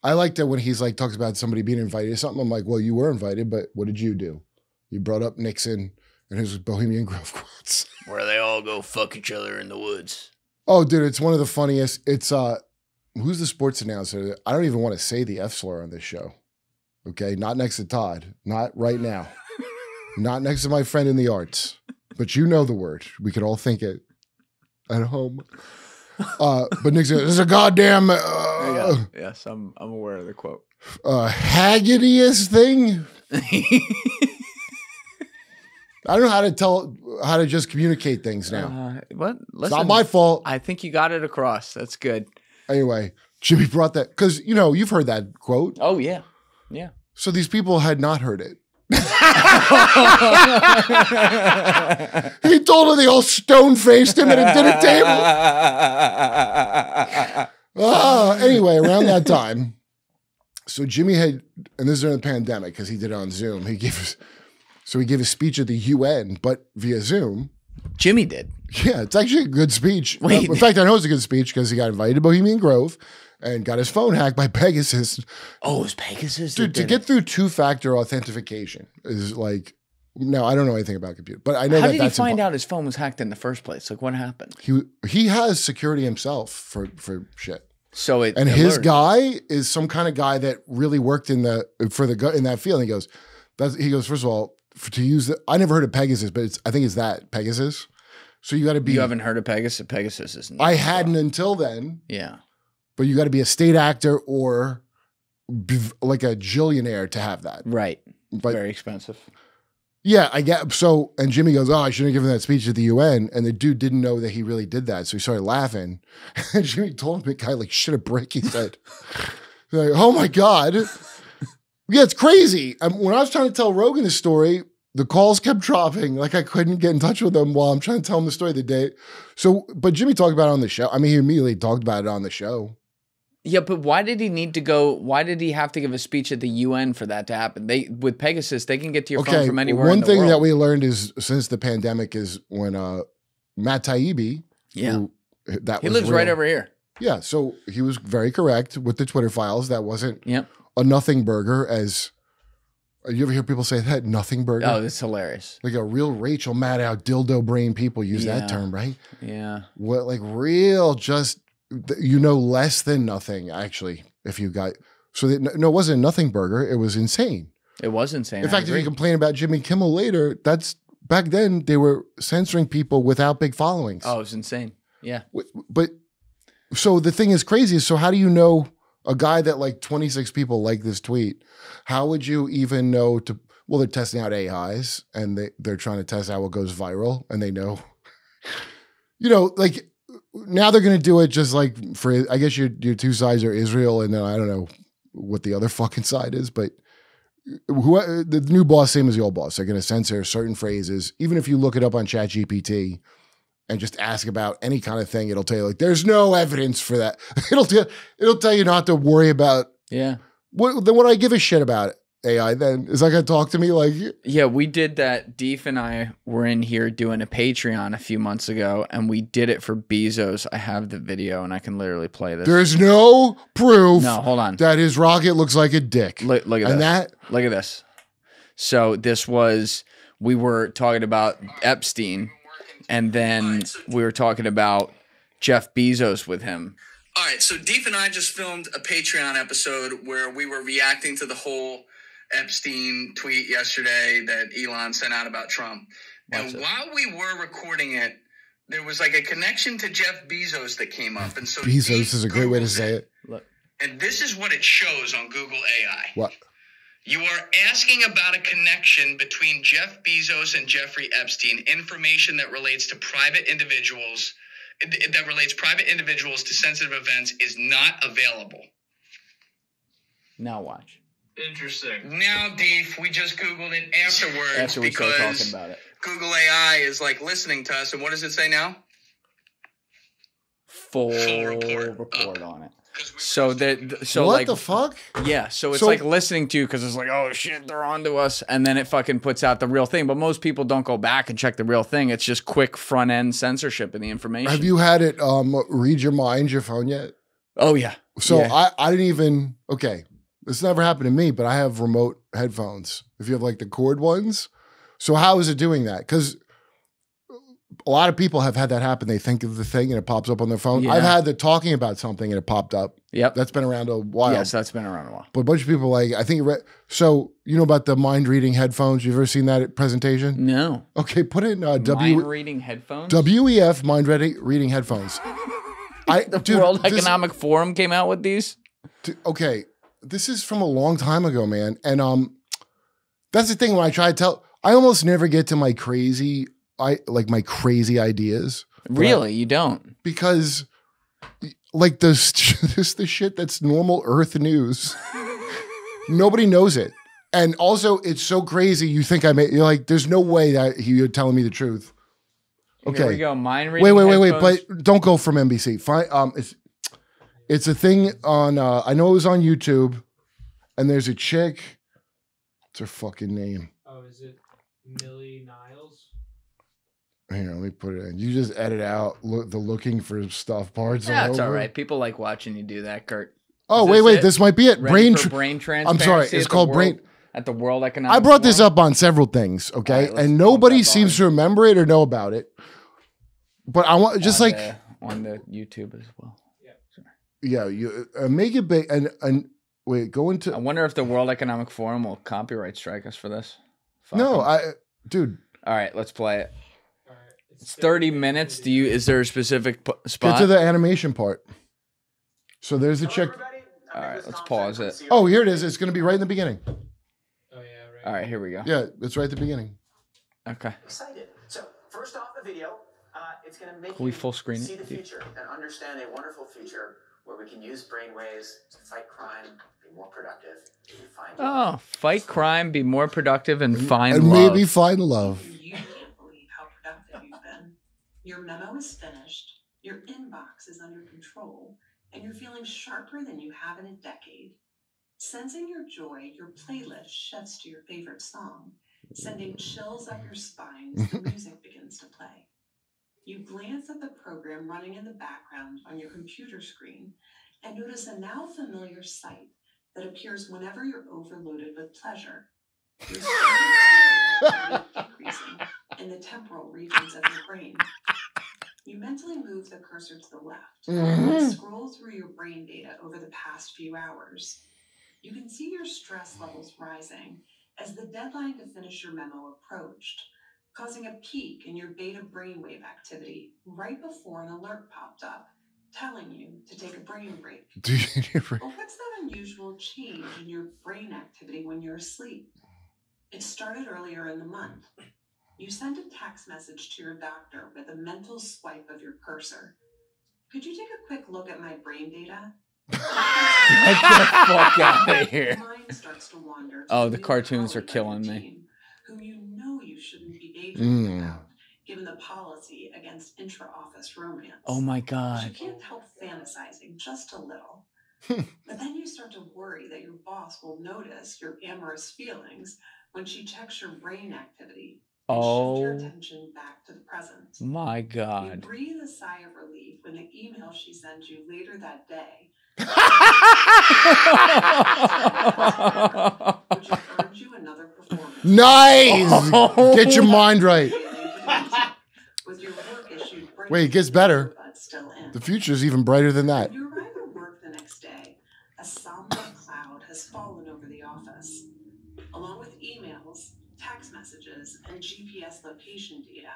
I like that when he's like, talks about somebody being invited to something. I'm like, well, you were invited, but what did you do? You brought up Nixon and his Bohemian Grove quotes. Where they all go fuck each other in the woods. Oh, dude, it's one of the funniest. It's, who's the sports announcer? I don't even want to say the F slur on this show. Okay, not next to Todd. Not right now. Not next to my friend in the arts. But you know the word. We could all think it at home. But Nick said, "This is a goddamn yes, I'm aware of the quote. Haggidious thing." I don't know how to just communicate things now. What? Listen, it's not my fault. I think you got it across. That's good. Anyway, Jimmy brought that because you've heard that quote. Oh yeah, yeah. So these people had not heard it. He told her they all stone-faced him at a dinner table. Anyway, around that time, so Jimmy had, and this is during the pandemic because he did it on Zoom. He gave a speech at the UN, but via Zoom. Jimmy did. Yeah, it's actually a good speech. In fact, I know it's a good speech because he got invited to Bohemian Grove and got his phone hacked by Pegasus. Oh, it was Pegasus? Dude, to get through two-factor authentication is like, no, I don't know anything about computer, but I know How did he find out his phone was hacked in the first place? Like, what happened? He has security himself for shit. So his guy is some kind of guy that really worked in that field. He goes, first of all, to use I never heard of Pegasus, but I think it's that Pegasus. So you got to be. You haven't heard of Pegasus? Pegasus is. I hadn't until then. Yeah. But you got to be a state actor or like a jillionaire to have that. Right. But very expensive. Yeah, I get so. And Jimmy goes, "Oh, I shouldn't have given that speech at the UN." And the dude didn't know that he really did that, so he started laughing. And Jimmy told him the guy like shit a brick. He said, like, "Oh my god." Yeah, it's crazy. When I was trying to tell Rogan the story, the calls kept dropping. Like I couldn't get in touch with him while I'm trying to tell him the story of the day. So, but Jimmy talked about it on the show. I mean, he immediately talked about it on the show. Yeah, but why did he need to go? Why did he have to give a speech at the UN for that to happen? With Pegasus, they can get to your phone from anywhere in the world. One thing that we learned is since the pandemic is when Matt Taibbi, he lives right over here. Yeah, so he was very correct with the Twitter files. That wasn't a nothing burger as you ever hear people say that nothing burger? Oh, it's hilarious. Like a real Rachel Maddow dildo brain people use that term, right? Yeah. What like real just less than nothing actually if you got so that, no, it wasn't a nothing burger, it was insane. It was insane. In fact, if you complain about Jimmy Kimmel later, that's back then they were censoring people without big followings. Oh, it was insane. Yeah. But so the thing is crazy. So how do you know a guy that like 26 people like this tweet? How would you even know to? Well, they're testing out AIs and they're trying to test out what goes viral, and they know. Like now they're gonna do it just like for. I guess your two sides are Israel, and then I don't know what the other fucking side is, but the new boss, same as the old boss, they're gonna censor certain phrases, even if you look it up on ChatGPT. And just ask about any kind of thing, it'll tell you like there's no evidence for that. It'll tell you not to worry about. Yeah. Then what do I give a shit about AI? Then is that gonna talk to me like? Yeah, we did that. Deef and I were in here doing a Patreon a few months ago, and we did it for Bezos. I have the video, and I can literally play this. There's no proof. No, hold on. That his rocket looks like a dick. Look at this. Look at this. So we were talking about Epstein. And then we were talking about Jeff Bezos with him. All right, so Deef and I just filmed a Patreon episode where we were reacting to the whole Epstein tweet yesterday that Elon sent out about Trump. And while we were recording it, there was like a connection to Jeff Bezos that came up. And so Bezos is a great way to say it. Look. And this is what it shows on Google AI. What? You are asking about a connection between Jeff Bezos and Jeffrey Epstein, information that relates private individuals to sensitive events is not available. Now watch. Interesting. Now, Deef, we just Googled it afterwards after we started talking about it. Google AI is like listening to us, and what does it say now? Full report on it. So that what like the fuck? Yeah, so it's like listening to you because it's like, oh shit, they're onto us, and then it fucking puts out the real thing. But most people don't go back and check the real thing. It's just quick front end censorship of the information. Have you had it read your mind, your phone yet? Oh yeah. So yeah. I didn't even. Okay, this never happened to me, but I have remote headphones. If you have like the cord ones, so how is it doing that? Because a lot of people have had that happen. They think of the thing and it pops up on their phone. Yeah. I've had the talking about something and it popped up. Yep. That's been around a while. Yes, that's been around a while. But a bunch of people like, I think, so you know about the mind reading headphones? You've ever seen that presentation? No. Okay, put it in mind reading headphones? WEF mind reading headphones. The World Economic Forum came out with these? Okay, this is from a long time ago, man. And that's the thing when I try to tell, I almost never get to my crazy ideas. Really? You don't? Because like this the shit that's normal Earth news. Nobody knows it. And also it's so crazy you think you're like, there's no way that you're telling me the truth. Okay. Here we go. Mind reading. Wait, but don't go from NBC. Fine. It's a thing on I know it was on YouTube, and there's a chick. What's her fucking name? Oh, is it Millie Niles? Here, let me put it in. You just edit out the looking for stuff parts. That's all right. People like watching you do that, Kurt. Oh, wait. This might be it. Brain transparency. I'm sorry. It's called brain. At the World Economic I brought this up on several things, okay? Right, and nobody seems to remember it or know about it. But I want just on the YouTube as well. Yeah. Sorry. Yeah, you make it big and wait, go into. I wonder if the World Economic Forum will copyright strike us for this. Dude. All right, let's play it. It's 30 minutes. Is there a specific spot? Get to the animation part. So there's the chick. All right, let's pause it. Oh, here it is. It's going to be right in the beginning. Oh yeah, right. All right, here we go. Yeah, it's right at the beginning. Okay. Excited. So first off, the video, it's going to make you full screen see the future and understand a wonderful future where we can use brainwaves to fight crime, be more productive, and find love. Fight crime, be more productive, and find love. And maybe find love. You can't believe how productive you've been. Your memo is finished, your inbox is under control, and you're feeling sharper than you have in a decade. Sensing your joy, your playlist shifts to your favorite song, sending chills up your spine as the music begins to play. You glance at the program running in the background on your computer screen and notice a now familiar sight that appears whenever you're overloaded with pleasure. Your starting decreasing in the temporal regions of your brain. You mentally move the cursor to the left and scroll through your brain data over the past few hours. You can see your stress levels rising as the deadline to finish your memo approached, causing a peak in your beta brainwave activity right before an alert popped up, telling you to take a brain break. But what's that unusual change in your brain activity when you're asleep? It started earlier in the month. You sent a text message to your doctor with a mental swipe of your cursor. Could you take a quick look at my brain data? Get the fuck out of here. Your mind starts to wander to the cartoons are killing me. Whom you know you shouldn't be daydreaming about, given the policy against intra-office romance. Oh my God. You can't help fantasizing just a little. But then you start to worry that your boss will notice your amorous feelings when she checks your brain activity. Shift your attention back to the present. My God. You breathe a sigh of relief when the email she sends you later that day which earns you another performance. Nice! Get your mind right. With your work issued, wait, it gets better. Still in. The future is even brighter than that. When you arrive at work the next day, a somber cloud has fallen over the office. Along with emails, text messages, and GPS location data,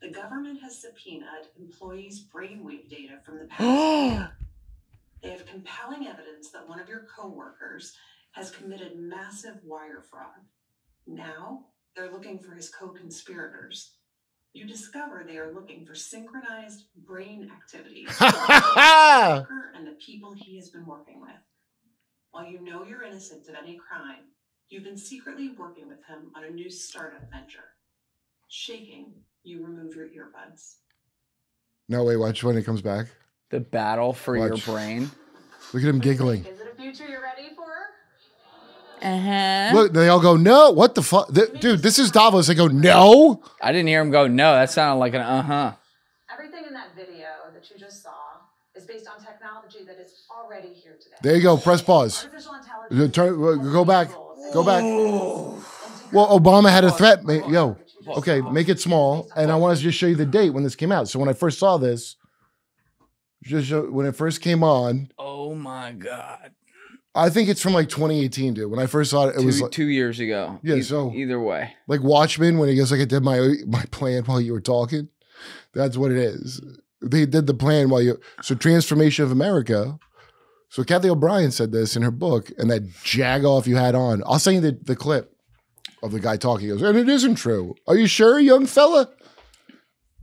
the government has subpoenaed employees' brainwave data from the past year. They have compelling evidence that one of your coworkers has committed massive wire fraud. Now, they're looking for his co-conspirators. You discover they are looking for synchronized brain activity with the worker and the people he has been working with. While you know you're innocent of any crime, you've been secretly working with him on a new startup venture. Shaking, you remove your earbuds. No, wait, watch when it comes back. The battle for your brain. Look at him giggling. Is it a future you're ready for? Uh-huh. Look, they all go, no. What the fuck? Dude, this is Davos. They go, no. I didn't hear him go, no. That sounded like an uh-huh. Everything in that video that you just saw is based on technology that is already here today. There you go. Press pause. Go back. Go back. Well, Obama had a threat. Yo, okay, make it small. And I want to just show you the date when this came out. So when I first saw this, when it first came on. Oh, my God. I think it's from like 2018, dude. When I first saw it, it was like 2 years ago. Yeah, so either way. Like Watchmen, when he goes like, I did my plan while you were talking. That's what it is. They did the plan while you. So Transformation of America. So Kathy O'Brien said this in her book, and that jag-off you had on. I'll send you the clip of the guy talking. He goes, and it isn't true. Are you sure, young fella?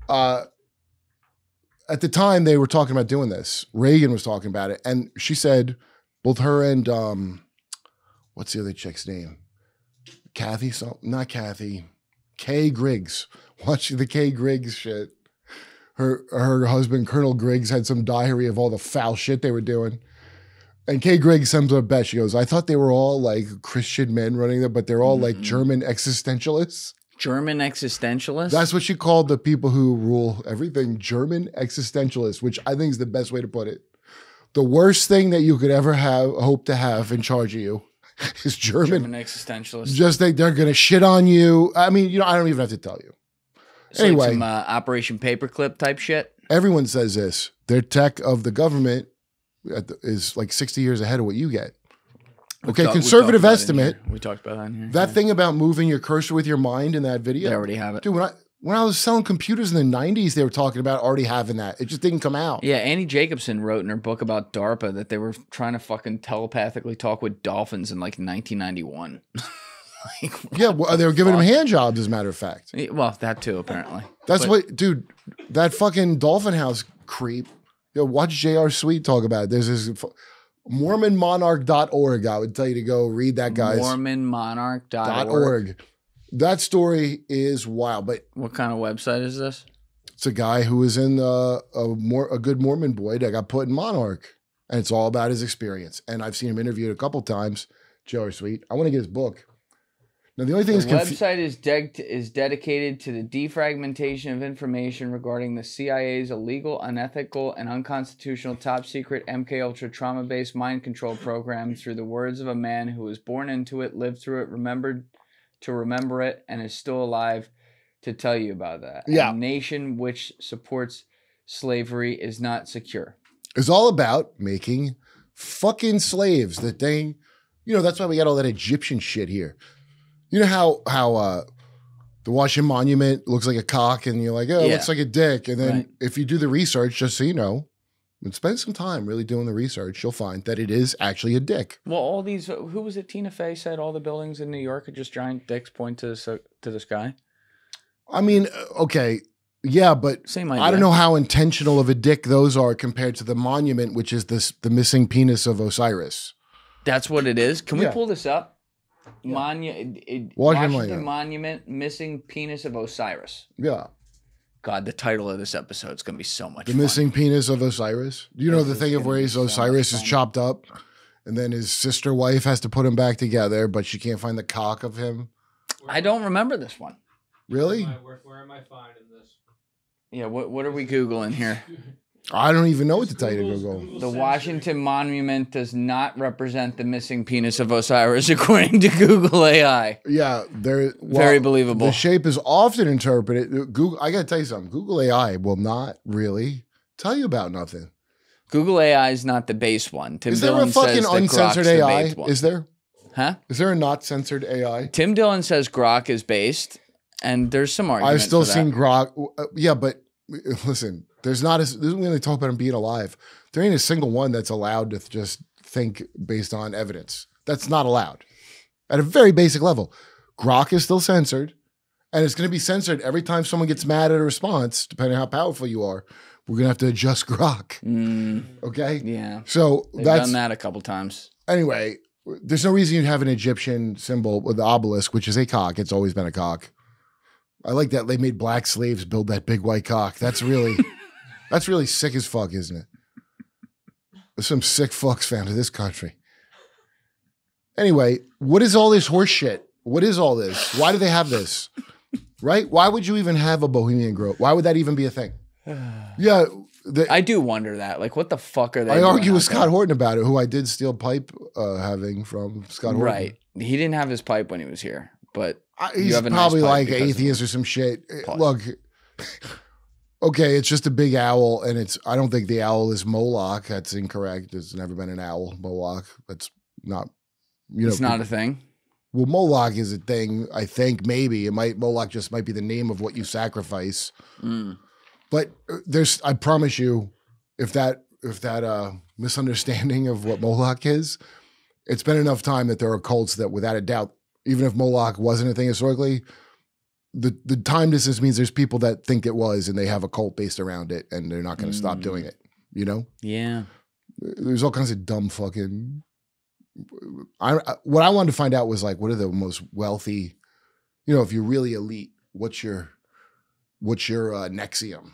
At the time, they were talking about doing this. Reagan was talking about it, and she said, both her and what's the other chick's name? Kathy, not Kathy. Kay Griggs. Watch the Kay Griggs shit. Her husband, Colonel Griggs, had some diary of all the foul shit they were doing. And Kay Griggs sums up best. She goes, I thought they were all like Christian men running them, but they're all like German existentialists. German existentialists? That's what she called the people who rule everything, German existentialists, which I think is the best way to put it. The worst thing that you could ever hope to have in charge of you is German existentialists. Just think they're going to shit on you. I mean, I don't even have to tell you. It's anyway, like some Operation Paperclip type shit. Everyone says this. Their tech of the government is like 60 years ahead of what you get. Okay, conservative estimate. We talked about that in here. That thing about moving your cursor with your mind in that video. They already have it. Dude, when I was selling computers in the 90s, they were talking about already having that. It just didn't come out. Yeah, Annie Jacobson wrote in her book about DARPA that they were trying to fucking telepathically talk with dolphins in like 1991. Yeah, well, they were giving them hand jobs, as a matter of fact. Well, that too, apparently. Dude, that fucking dolphin house creep. Yo, watch J.R. Sweet talk about it. There's this MormonMonarch.org. I would tell you to go read that guy's. MormonMonarch.org. That story is wild. But what kind of website is this? It's a guy who was in a good Mormon boy that got put in Monarch. And it's all about his experience. And I've seen him interviewed a couple times. J.R. Sweet. I want to get his book. Now, the only thing the website is dedicated to the defragmentation of information regarding the CIA's illegal, unethical, and unconstitutional top-secret MKUltra trauma-based mind control program through the words of a man who was born into it, lived through it, remembered to remember it, and is still alive to tell you about that. Yeah. A nation which supports slavery is not secure. It's all about making fucking slaves. The thing, that's why we got all that Egyptian shit here. You know how the Washington Monument looks like a cock and you're like, oh, it looks like a dick. And then if you do the research, just so you know, and spend some time really doing the research, you'll find that it is actually a dick. Well, all these, who was it? Tina Fey said all the buildings in New York are just giant dicks point to the sky. I mean, okay. Yeah, but same idea. I don't know how intentional of a dick those are compared to the monument, which is the missing penis of Osiris. That's what it is. Can we pull this up? Washington Monument, missing penis of Osiris. Yeah. God, the title of this episode is going to be so much fun. The missing penis of Osiris. Do you know the thing of where Osiris is chopped up and then his sister wife has to put him back together, but she can't find the cock of him? I don't remember this one. Really? Where am I finding this? Yeah, what are we Googling here? I don't even know what to tell you to Google. The Washington Monument does not represent the missing penis of Osiris, according to Google AI. Yeah, very believable. The shape is often interpreted. Google. I got to tell you something. Google AI will not really tell you about nothing. Google AI is not the base one. Is there a fucking uncensored AI? Is there? Huh? Is there a not censored AI? Tim Dillon says Grok is based, and there's some argument. I've still seen Grok. Yeah, but listen. There's not this is when they talk about him being alive. There ain't a single one that's allowed to just think based on evidence. That's not allowed. At a very basic level. Grok is still censored, and it's going to be censored every time someone gets mad at a response, depending on how powerful you are. We're going to have to adjust Grok. Okay? Yeah. So they've done that a couple times. Anyway, there's no reason you'd have an Egyptian symbol with the obelisk, which is a cock. It's always been a cock. I like that they made black slaves build that big white cock. That's really... That's really sick as fuck, isn't it? some sick fucks found in this country. Anyway, what is all this horse shit? What is all this? Why do they have this? Right? Why would you even have a Bohemian Grove? Why would that even be a thing? Yeah. I do wonder that. Like, what the fuck are they I argue with Scott Horton about it, who I did steal pipe having from Scott Horton. Right. He didn't have his pipe when he was here, but he's probably like atheist or some shit. Look, okay, it's just a big owl, and I don't think the owl is Moloch. That's incorrect. There's never been an owl, Moloch. That's not, it's not a thing. Well, Moloch is a thing, I think, maybe. Moloch just might be the name of what you sacrifice. But I promise you, if that misunderstanding of what Moloch is, it's been enough time that there are cults that, without a doubt, even if Moloch wasn't a thing historically, the time distance means there's people that think it was, and they have a cult based around it, and they're not going to stop doing it. Yeah. There's all kinds of dumb fucking. What I wanted to find out was, like, what are the most wealthy, if you're really elite, what's your NXIVM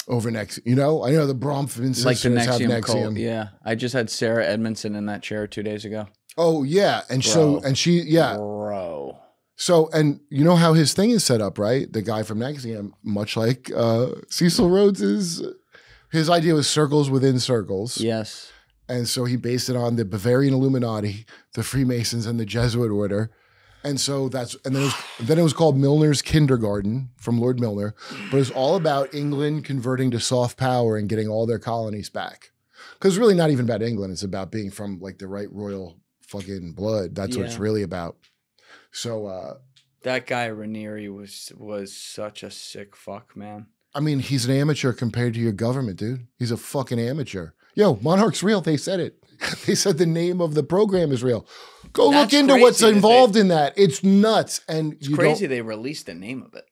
over next, I know the Bromford sisters have NXIVM. Cult. Yeah. I just had Sarah Edmondson in that chair 2 days ago. Oh yeah. And Bro. So, and you know how his thing is set up, right? The guy from NXIVM, much like Cecil Rhodes, his idea was circles within circles. Yes. And so he based it on the Bavarian Illuminati, the Freemasons, and the Jesuit order. And so then it was called Milner's Kindergarten from Lord Milner, but it's all about England converting to soft power and getting all their colonies back. Because it's really not even about England. It's about being from, like, the right royal fucking blood. That's what it's really about. So that guy Ranieri was such a sick fuck, man. I mean, he's an amateur compared to your government, dude. He's a fucking amateur. Yo, Monarch's real. They said it. They said the name of the program is real. Go look into what's involved in that. It's nuts. And it's crazy they released the name of it.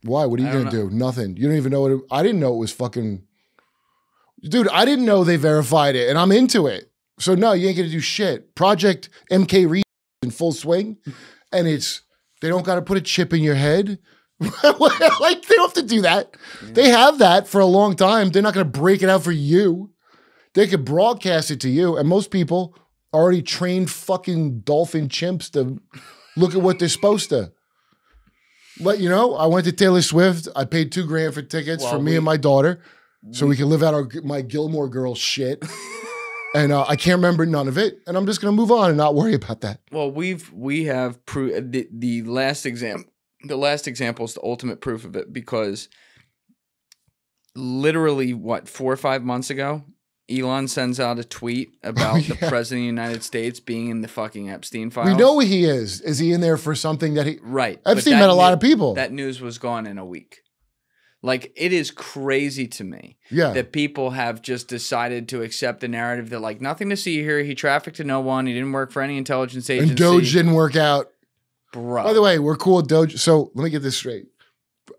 Why? What are you going to do? Nothing. You don't even know what I didn't know it was fucking. Dude, I didn't know they verified it, and I'm into it. So no, you ain't going to do shit. Project MK Reed in full swing, and they don't got to put a chip in your head. Like, they don't have to do that. Yeah. They have that for a long time. They're not going to break it out for you. They could broadcast it to you, and most people already trained fucking dolphin chimps to look at what they're supposed to. But I went to Taylor Swift. I paid $2,000 for tickets for me and my daughter, so we can live out my Gilmore Girls shit. And I can't remember none of it, and I'm just going to move on and not worry about that. Well, we have the last example. The last example is the ultimate proof of it, because literally, 4 or 5 months ago, Elon sends out a tweet about the president of the United States being in the fucking Epstein files. We know he is. Is he in there for something that he... Right. Epstein met a lot of people. That news was gone in a week. Like, it is crazy to me that people have just decided to accept the narrative that, like, nothing to see here. He trafficked to no one. He didn't work for any intelligence agency. And Doge didn't work out. Bro. By the way, we're cool with Doge. So let me get this straight.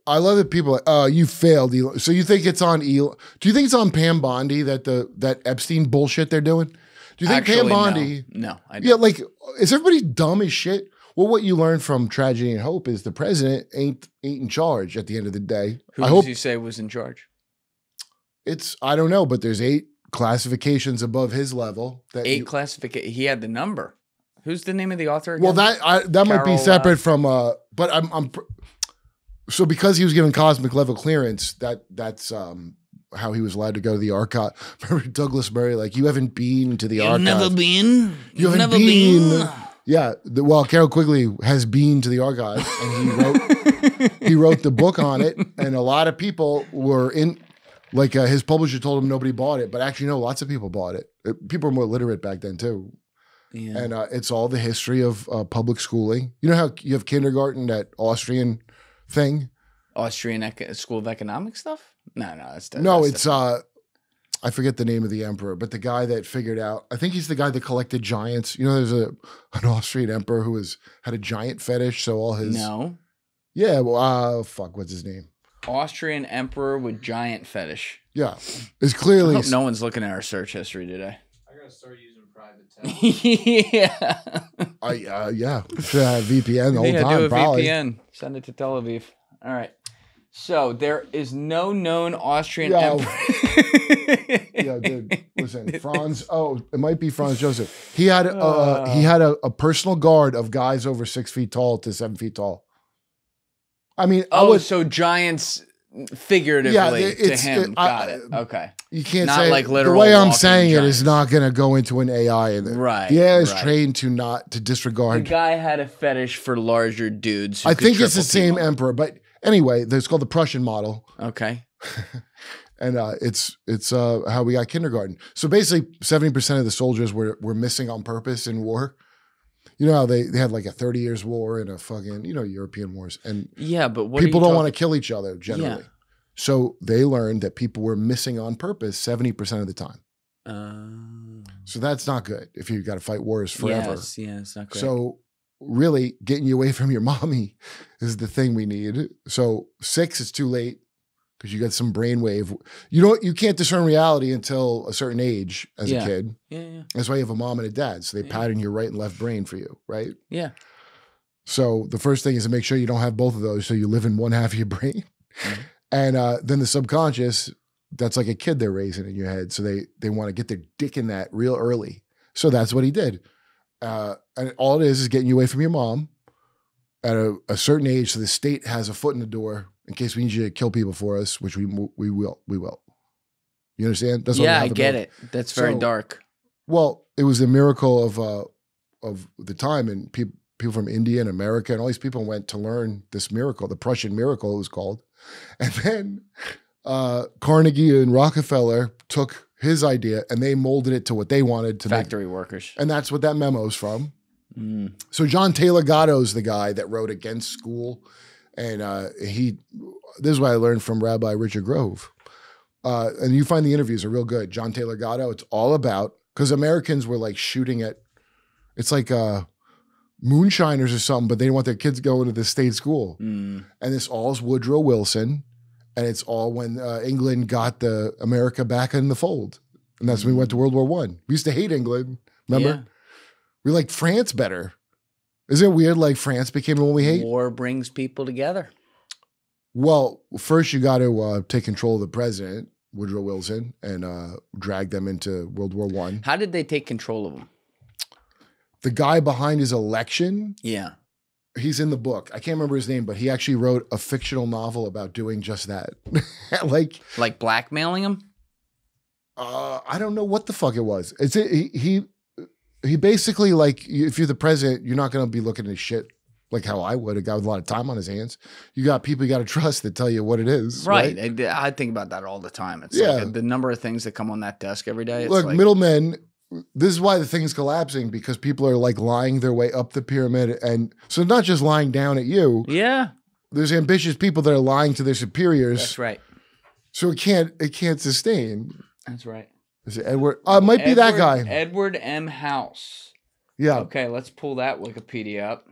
I love that people are like, oh, you failed, Elon. So you think it's on Elon? Do you think it's on Pam Bondi that Epstein bullshit they're doing? Do you think Pam Bondi? No, I don't. Yeah, like, is everybody dumb as shit? Well, what you learn from Tragedy and Hope is the president ain't in charge at the end of the day. Who does he say was in charge? I don't know, but there's 8 classifications above his level. 8 classifications. He had the number. Who's the name of the author again? Well, that might be separate from but I'm so because he was given cosmic level clearance, that's how he was allowed to go to the archive. Remember Douglas Murray, like, you haven't been to the archive. Never been. You haven't never been. Yeah, well, Carol Quigley has been to the archive, and he wrote the book on it, and a lot of people were in. Like, his publisher told him nobody bought it, but actually, no, lots of people bought it. People were more literate back then too. Yeah. And it's all the history of public schooling. You know how you have kindergarten, that Austrian thing? Austrian School of Economics stuff? No, it's I forget the name of the emperor, but the guy that figured out, I think he's the guy that collected giants. You know, there's an Austrian emperor who had a giant fetish, so all his... No. Yeah, well, what's his name? Austrian emperor with giant fetish. Yeah. It's clearly... I hope no one's looking at our search history today. I gotta start using private tabs. Yeah. Yeah. VPN the whole time, do a probably. VPN. Send it to Tel Aviv. All right. So there is no known Austrian emperor. Yeah, dude. Listen, Franz. Oh, it might be Franz Joseph. He had a personal guard of guys over 6 feet tall to 7 feet tall. I mean, so giants figuratively to him. Got it. Okay. You can't not say like literal. The way I'm saying giants. it is not going to go into an AI. Right. The AI is trained to disregard. The guy had a fetish for larger dudes. I think it's the same emperor, but anyway, it's called the Prussian model. Okay. And it's how we got kindergarten. So basically, 70% of the soldiers were missing on purpose in war. You know how they had like a 30 years war and a fucking, European wars. And yeah, but people don't want to kill each other generally. Yeah. So they learned that people were missing on purpose 70% of the time. So that's not good if you got to fight wars forever. Yeah, it's not great. So really getting you away from your mommy is the thing we need. So 6 is too late. Because you got some brainwave. You can't discern reality until a certain age as a kid. Yeah. That's why you have a mom and a dad. So they pattern your right and left brain for you, right? Yeah. So the first thing is to make sure you don't have both of those. So you live in one half of your brain. Mm-hmm. And then the subconscious, that's like a kid they're raising in your head. So they want to get their dick in that real early. So that's what he did. And all it is getting you away from your mom at a certain age. So the state has a foot in the door. In case we need you to kill people for us, which we will. You understand? That's I get it. That's very dark. Well, it was a miracle of the time, and people from India and America and all these people went to learn this miracle, the Prussian miracle it was called. And then Carnegie and Rockefeller took his idea and they molded it to what they wanted to factory workers. And that's what that memo's from. So John Taylor Gatto's the guy that wrote Against School. And this is what I learned from Rabbi Richard Grove. And you find the interviews are real good. John Taylor Gatto, it's all about, because Americans were like shooting at, it's like moonshiners or something, but they didn't want their kids going to the state school. And this all is Woodrow Wilson. And it's all when England got the America back in the fold. And that's when we went to World War I. We used to hate England, remember? Yeah. We liked France better. Isn't it weird? Like France became the one we hate. War brings people together. Well, first you got to take control of the president, Woodrow Wilson, and drag them into World War I. How did they take control of him? The guy behind his election. Yeah. He's in the book. I can't remember his name, but he actually wrote a fictional novel about doing just that. like blackmailing him? I don't know what the fuck it was. He basically, like, if you're the president, you're not going to be looking at shit like how I would, a guy with a lot of time on his hands. You got people you got to trust that tell you what it is. Right. I think about that all the time. It's like the number of things that come on that desk every day. It's Look, middlemen, this is why the thing's collapsing, because people are like lying their way up the pyramid. And so not just lying down at you. Yeah. There's ambitious people that are lying to their superiors. That's right. So it can't sustain. That's right. Is it Edward? Might be that guy. Edward M. House. Yeah. Okay, let's pull that Wikipedia up.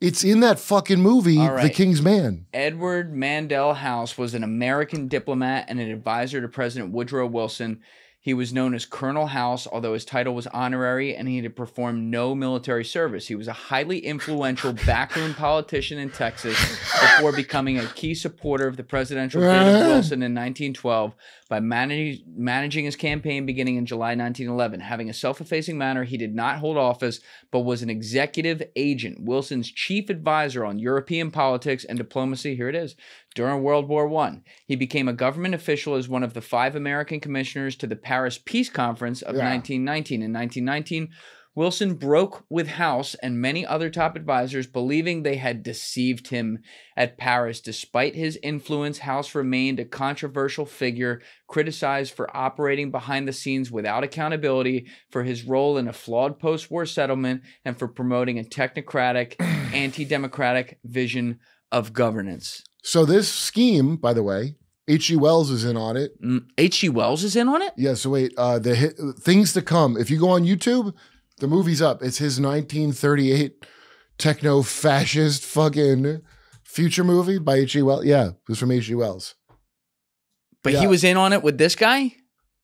It's in that fucking movie, The King's Man. Edward Mandell House was an American diplomat and an advisor to President Woodrow Wilson. He was known as Colonel House, although his title was honorary and he had performed no military service. He was a highly influential backroom politician in Texas before becoming a key supporter of the presidential bid of Wilson in 1912 by managing his campaign beginning in July 1911. Having a self-effacing manner, he did not hold office, but was an executive agent, Wilson's chief advisor on European politics and diplomacy. Here it is. During World War I, he became a government official as one of the 5 American commissioners to the Paris Peace Conference of 1919. In 1919, Wilson broke with House and many other top advisors, believing they had deceived him at Paris. Despite his influence, House remained a controversial figure, criticized for operating behind the scenes without accountability, for his role in a flawed post-war settlement, and for promoting a technocratic, anti-democratic vision of governance. So this scheme, by the way, H.G. Wells is in on it. H.G. Wells is in on it? Yeah, so wait, Things to Come. If you go on YouTube, the movie's up. It's his 1938 techno-fascist fucking future movie by H.G. Wells. Yeah, it was from H.G. Wells. But he was in on it with this guy?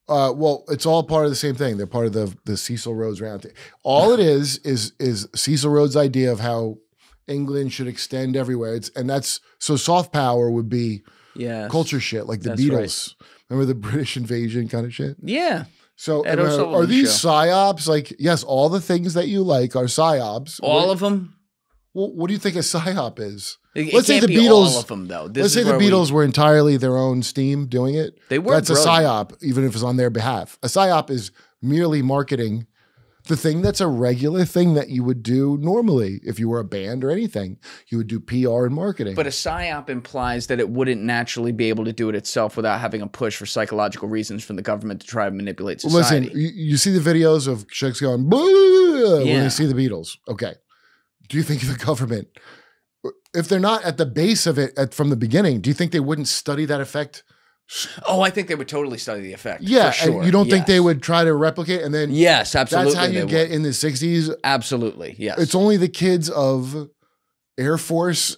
Well, it's all part of the same thing. They're part of the Cecil Rhodes round. All it is Cecil Rhodes' idea of how England should extend everywhere. So soft power would be culture shit, like the Beatles. Right. Remember the British invasion kind of shit? Yeah. So are these psyops? Like, yes, all the things that you like are psyops. All of them? Well, what do you think a psyop is? Let's say the Beatles. All of them, though. Let's say the Beatles were entirely their own steam doing it. They were. That's a psyop, even if it's on their behalf. A psyop is merely marketing the thing that's a regular thing that you would do normally if you were a band or anything. You would do PR and marketing. But a psyop implies that it wouldn't naturally be able to do it itself without having a push for psychological reasons from the government to try to manipulate society. Listen, you see the videos of chicks going when they see the Beatles. Okay. Do you think the government, if they're not at the base of it from the beginning, do you think they wouldn't study that effect? Oh, I think they would totally study the effect. Yeah, for sure. And you don't think they would try to replicate and then yes, absolutely. That's how you get in the 60s. Absolutely, yes. It's only the kids of Air Force.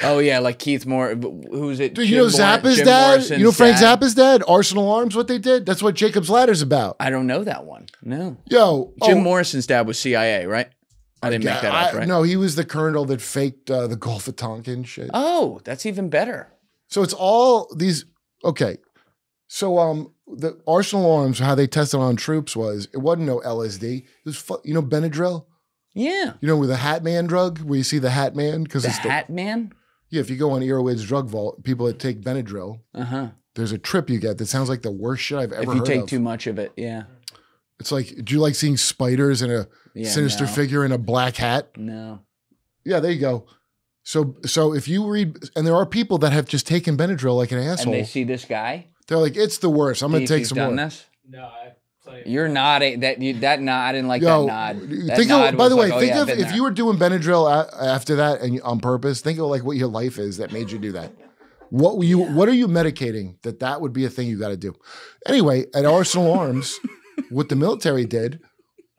Oh yeah, like Keith Moore. Who's it? Dude, you know Zappa's dad? Morrison's you know Frank Zappa's dad? Arsenal Arms, what they did? That's what Jacob's Ladder's about. I don't know that one. No. Yo. Jim Morrison's dad was CIA, right? I didn't make that up, right? No, he was the colonel that faked the Gulf of Tonkin shit. Oh, that's even better. So it's all these, okay. So the Arsenal Arms, how they tested on troops it wasn't no LSD. It was, Benadryl? Yeah. You know, with the Hat Man drug, where you see the Hat Man? The Hat Man? Yeah, if you go on Earwid's drug vault, people that take Benadryl, there's a trip you get that sounds like the worst shit I've ever heard of. If you take too much of it, yeah. It's like, do you like seeing spiders and a sinister figure in a black hat? No. Yeah, there you go. So if you read, and there are people that have just taken Benadryl like an asshole. And they see this guy? They're like, it's the worst. I'm going to take some more. This? No, I play. You're nodding. That nod, I didn't like that nod. By the way, think of if you were doing Benadryl after that and on purpose, think of like what your life is that made you do that. What are you medicating that would be a thing you got to do? Anyway, at Arsenal Arms, what the military did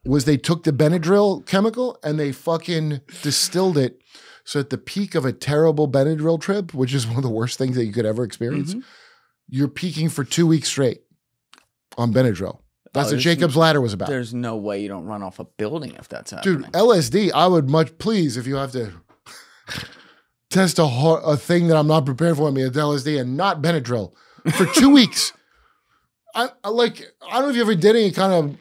was they took the Benadryl chemical and they fucking distilled it. So at the peak of a terrible Benadryl trip, which is one of the worst things that you could ever experience, you're peaking for 2 weeks straight on Benadryl. That's what Jacob's Ladder was about. There's no way you don't run off a building if that's happening. Dude, LSD, I would please, if you have to test a thing that I'm not prepared for me, it's LSD and not Benadryl for 2 weeks. I don't know if you ever did any kind of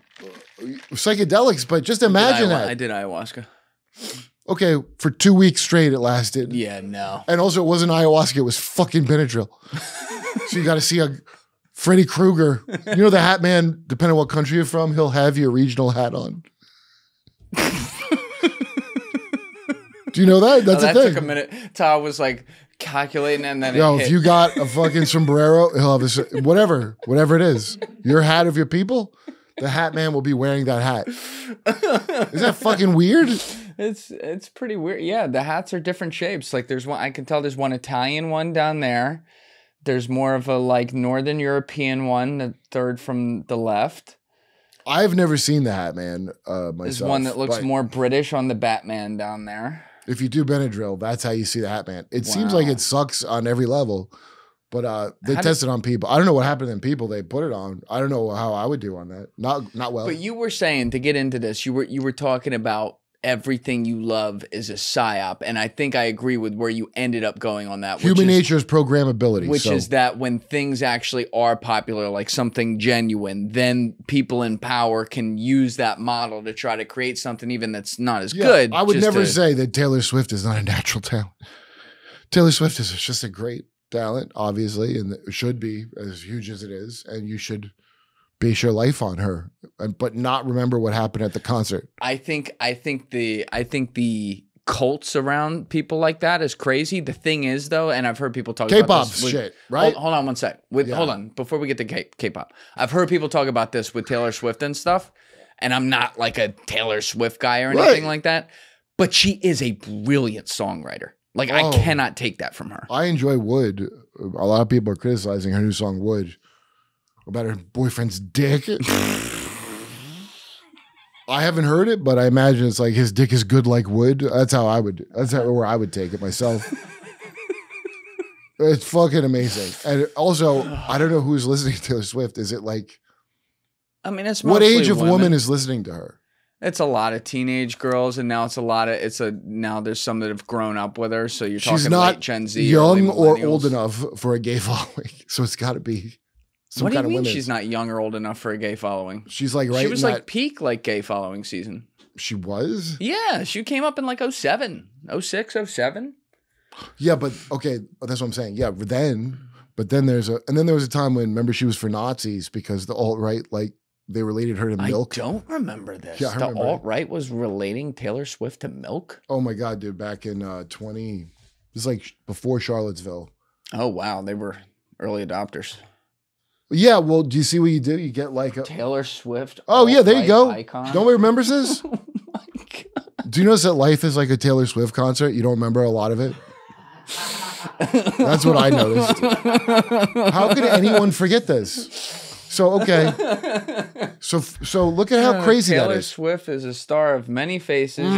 psychedelics, but just imagine that. I did ayahuasca. Okay, for 2 weeks straight it lasted. Yeah, no. And also it wasn't ayahuasca, it was fucking Benadryl. So you got to see a Freddy Krueger. You know the Hat Man, depending on what country you're from, he'll have your regional hat on. Do you know that? That's a thing. That took a minute. Todd was like calculating and then it hit. If you got a fucking sombrero, he'll have whatever it is. Your hat of your people, the Hat Man will be wearing that hat. Is that fucking weird? It's pretty weird. Yeah, the hats are different shapes. Like there's one, I can tell there's one Italian one down there. There's more of a like Northern European one, the third from the left. I've never seen the Hat Man myself. There's one that looks more British on the Batman down there. If you do Benadryl, that's how you see the Hat Man. It seems like it sucks on every level, but they test it on people. I don't know what happened in people they put it on. I don't know how I would do on that. Not well. But you were saying, to get into this, you were talking about everything you love is a psyop, and I think I agree with where you ended up going on that. Human nature is programmability. Which is that when things actually are popular, like something genuine, then people in power can use that model to try to create something even that's not as good. I would never say that Taylor Swift is not a natural talent. Taylor Swift is just a great talent, obviously, and it should be as huge as it is, and you should base your life on her, but not remember what happened at the concert. I think the cults around people like that is crazy. The thing is, though, and I've heard people talk about this shit, right? Hold on one sec. Hold on, before we get to K-pop, I've heard people talk about this with Taylor Swift and stuff, and I'm not like a Taylor Swift guy or anything like that, but she is a brilliant songwriter. Like, I cannot take that from her. I enjoy Wood. A lot of people are criticizing her new song, Wood, about her boyfriend's dick. I haven't heard it, but I imagine it's like his dick is good like wood. That's where I would take it myself. It's fucking amazing. And also, I don't know who's listening to Taylor Swift. Is it like, I mean, it's what age of woman is listening to her? It's a lot of teenage girls, and now now there's some that have grown up with her. So you're talking late Gen Z, young or old enough for a gay following. So it's got to be What do you mean she's not young or old enough for a gay following? She's like She was like peak like gay following season. She was? Yeah, she came up in like 07, 06, 07. Yeah, but okay, that's what I'm saying. Yeah, but then there was a time when, remember, she was for Nazis because the alt-right, like, they related her to milk. I don't remember this. Yeah, the alt-right was relating Taylor Swift to milk? Oh my God, dude, back in this is like before Charlottesville. Oh wow, they were early adopters. Yeah, well, do you see what you do? You get like a Taylor Swift. Oh yeah, there you go. Icon. Nobody remembers this? Oh my God. Do you notice that life is like a Taylor Swift concert? You don't remember a lot of it? That's what I noticed. How could anyone forget this? So okay, so look at how crazy Taylor that is. Swift is a star of many faces,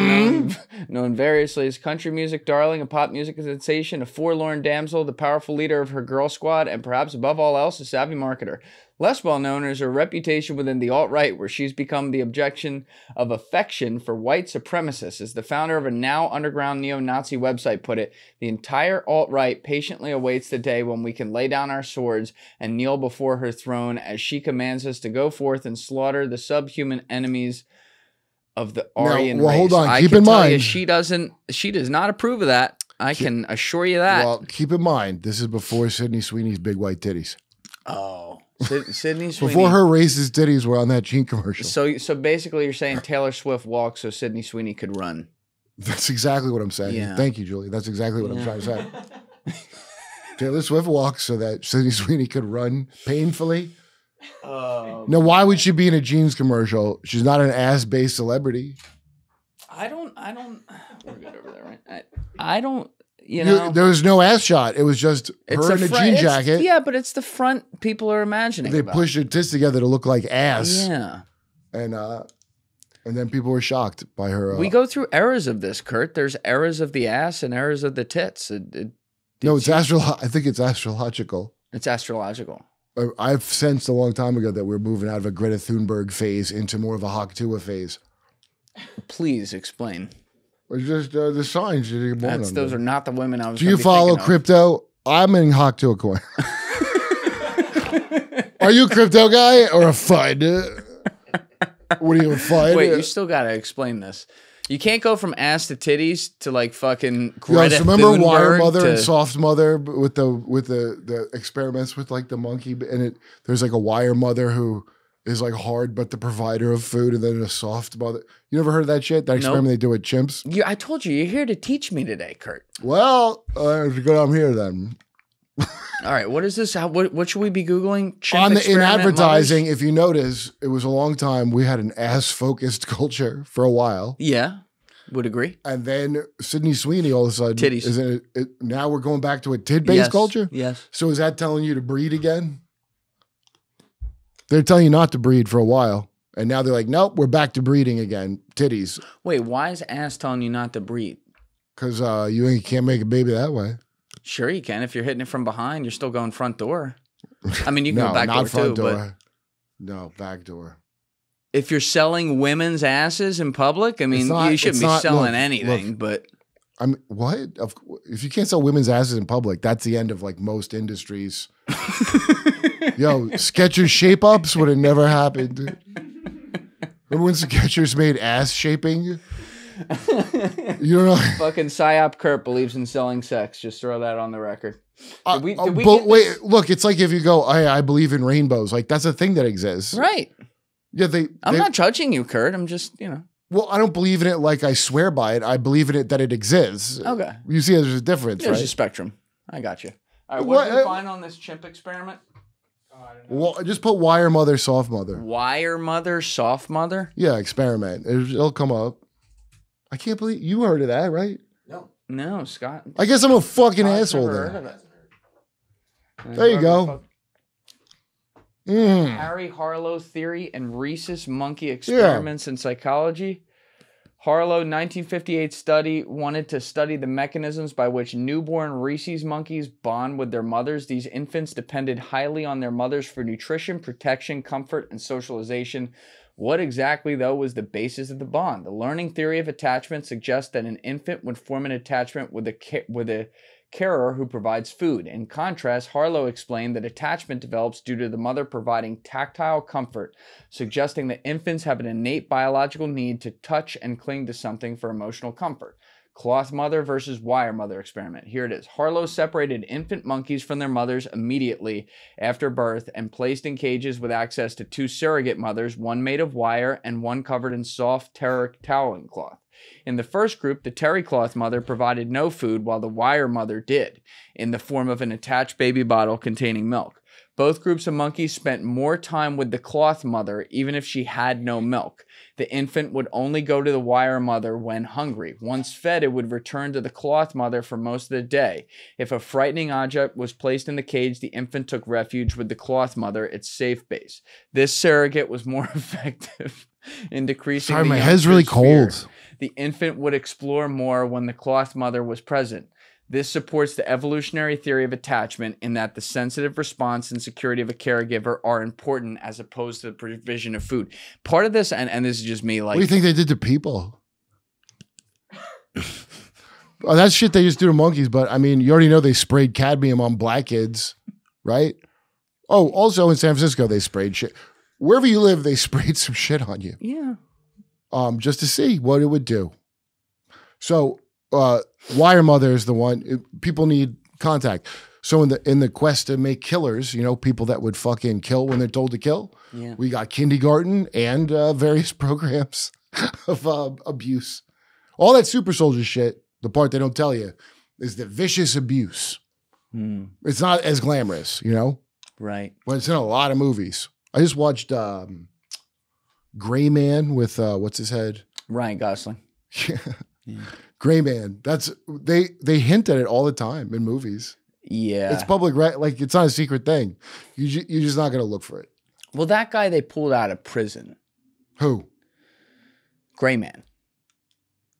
known variously as country music darling, a pop music sensation, a forlorn damsel, the powerful leader of her girl squad, and perhaps above all else, a savvy marketer. Less well known is her reputation within the alt-right, where she's become the objection of affection for white supremacists. As the founder of a now underground neo-Nazi website put it, the entire alt-right patiently awaits the day when we can lay down our swords and kneel before her throne as she commands us to go forth and slaughter the subhuman enemies of the Aryan race. Hold on, keep in mind. She does not approve of that. I can assure you that. Well, keep in mind, this is before Sydney Sweeney's big white titties. Oh. Sydney Sweeney. Before her racist titties were on that Gene commercial. So basically you're saying Taylor Swift walked so Sydney Sweeney could run. That's exactly what I'm saying. Yeah. Thank you, Julie. That's exactly what I'm trying to say. Taylor Swift walked so that Sydney Sweeney could run painfully. Now, why would she be in a jeans commercial? She's not an ass-based celebrity. I don't, we're good over there, right? I don't, you know. There was no ass shot. It was just her in a jean jacket. Yeah, but it's the front people are imagining. They pushed her tits together to look like ass. Yeah. And then people were shocked by her. We go through eras of this, Kurt. There's eras of the ass and eras of the tits. No, it's I think it's astrological. It's astrological. I've sensed a long time ago that we're moving out of a Greta Thunberg phase into more of a Haktua phase. Please explain. It's just the signs you're born on. Those are not the women I was. Do you follow crypto? I'm in Haktua coin. Are you a crypto guy or a FUD? What are you, a FUD? Wait, you still got to explain this. You can't go from ass to titties to like fucking Greta so remember Thunberg Wire Mother and Soft Mother with the experiments with like the monkey, and there's like a Wire Mother who is like hard but the provider of food, and then a soft mother. You never heard of that shit? That experiment they do with chimps? Yeah, I told you, you're here to teach me today, Kurt. Well, it's good I'm here then. All right, what is this? What should we be Googling? In advertising, if you notice, it was a long time. We had an ass-focused culture for a while. Yeah, would agree. And then Sydney Sweeney all of a sudden. Titties. Now we're going back to a tit-based culture? Yes. So is that telling you to breed again? They're telling you not to breed for a while. And now they're like, nope, we're back to breeding again. Titties. Wait, why is ass telling you not to breed? Because you can't make a baby that way. Sure you can. If you're hitting it from behind, you're still going front door. I mean, you can no, go back not door front too. Door. No, back door. If you're selling women's asses in public, I mean, you shouldn't be selling anything, but... I mean, what? If you can't sell women's asses in public, that's the end of like most industries. Yo, Skechers shape-ups would have never happened. Remember when Skechers made ass shaping? You don't know. Fucking Psy-Op Kirk believes in selling sex. Just throw that on the record. Wait, look, it's like if you go, I believe in rainbows. Like that's a thing that exists. Right. Yeah, I'm not judging you, Kurt. I'm just, Well, I don't believe in it like I swear by it. I believe in it that it exists. Okay. You see, there's a difference, There's right? a spectrum. I got you. All right, what did you find on this chimp experiment? Well, just put Wire Mother, Soft Mother. Wire Mother, Soft Mother? Yeah, experiment. It'll come up. I can't believe you heard of that, right? No, Scott. I guess I'm a fucking asshole then. There you go. Harry Harlow theory and rhesus monkey experiments in psychology. Harlow, 1958 study, wanted to study the mechanisms by which newborn rhesus monkeys bond with their mothers. These infants depended highly on their mothers for nutrition, protection, comfort, and socialization. What exactly, though, was the basis of the bond? The learning theory of attachment suggests that an infant would form an attachment with a carer who provides food. In contrast, Harlow explained that attachment develops due to the mother providing tactile comfort, suggesting that infants have an innate biological need to touch and cling to something for emotional comfort. Cloth mother versus wire mother experiment. Here it is. Harlow separated infant monkeys from their mothers immediately after birth and placed in cages with access to 2 surrogate mothers, one made of wire and one covered in soft terry toweling cloth. In the first group, the terry cloth mother provided no food while the wire mother did, in the form of an attached baby bottle containing milk. Both groups of monkeys spent more time with the cloth mother, even if she had no milk. The infant would only go to the wire mother when hungry. Once fed, it would return to the cloth mother for most of the day. If a frightening object was placed in the cage, the infant took refuge with the cloth mother, its safe base. This surrogate was more effective in decreasing Sorry, the my head's really cold. The infant would explore more when the cloth mother was present. This supports the evolutionary theory of attachment in that the sensitive response and security of a caregiver are important as opposed to the provision of food. Part of this, and this is just me, like... What do you think they did to people? Oh, that's shit they just do to monkeys, but I mean, you already know they sprayed cadmium on black kids, right? Oh, also in San Francisco, they sprayed shit. Wherever you live, they sprayed some shit on you. Yeah. Just to see what it would do. So... wire mother is the one people need contact. So in the quest to make killers, you know, people that would fucking kill when they're told to kill. Yeah. We got kindergarten and various programs of abuse. All that super soldier shit. The part they don't tell you is the vicious abuse. It's not as glamorous, you know, right? But it's in a lot of movies. I just watched Gray Man with what's his head, Ryan Gosling. Yeah. Gray Man. That's they hint at it all the time in movies. Yeah, it's public, right? Like it's not a secret thing. You're just not gonna look for it. Well, that guy they pulled out of prison. Who? Gray Man.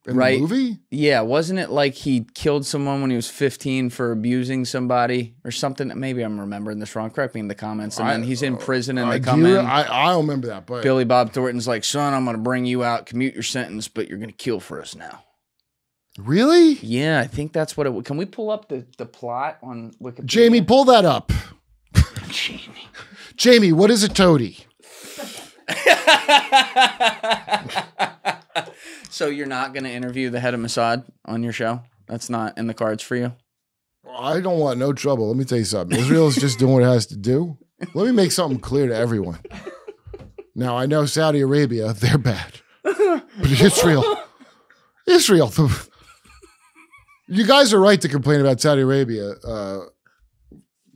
In the movie? Yeah, wasn't it like he killed someone when he was 15 for abusing somebody or something? Maybe I'm remembering this wrong. Correct me in the comments. And then he's in prison and they come in. I don't remember that, but Billy Bob Thornton's like, son, I'm going to bring you out, commute your sentence, but you're going to kill for us now. Really? Yeah, I think that's what it would. Can we pull up the plot on Wikipedia? Jamie, pull that up. Jamie, what is a toady? So you're not going to interview the head of Mossad on your show? That's not in the cards for you? I don't want no trouble. Let me tell you something. Israel's just doing what it has to do. Let me make something clear to everyone. Now, I know Saudi Arabia, they're bad. But Israel, you guys are right to complain about Saudi Arabia.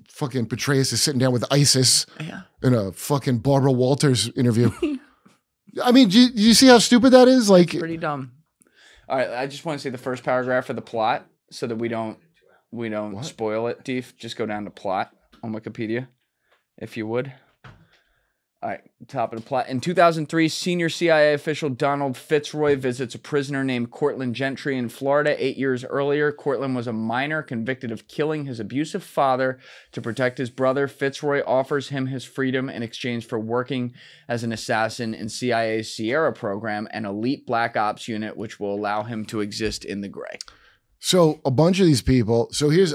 Fucking Petraeus is sitting down with ISIS in a fucking Barbara Walters interview. I mean, do you see how stupid that is? Like, it's pretty dumb. All right, I just want to see the first paragraph of the plot so that we don't spoil it. Deef, just go down to plot on Wikipedia, if you would. All right, top of the plot. In 2003, senior CIA official Donald Fitzroy visits a prisoner named Cortland Gentry in Florida. 8 years earlier, Cortland was a minor convicted of killing his abusive father to protect his brother. Fitzroy offers him his freedom in exchange for working as an assassin in CIA's Sierra program, an elite black ops unit which will allow him to exist in the gray. So a bunch of these people,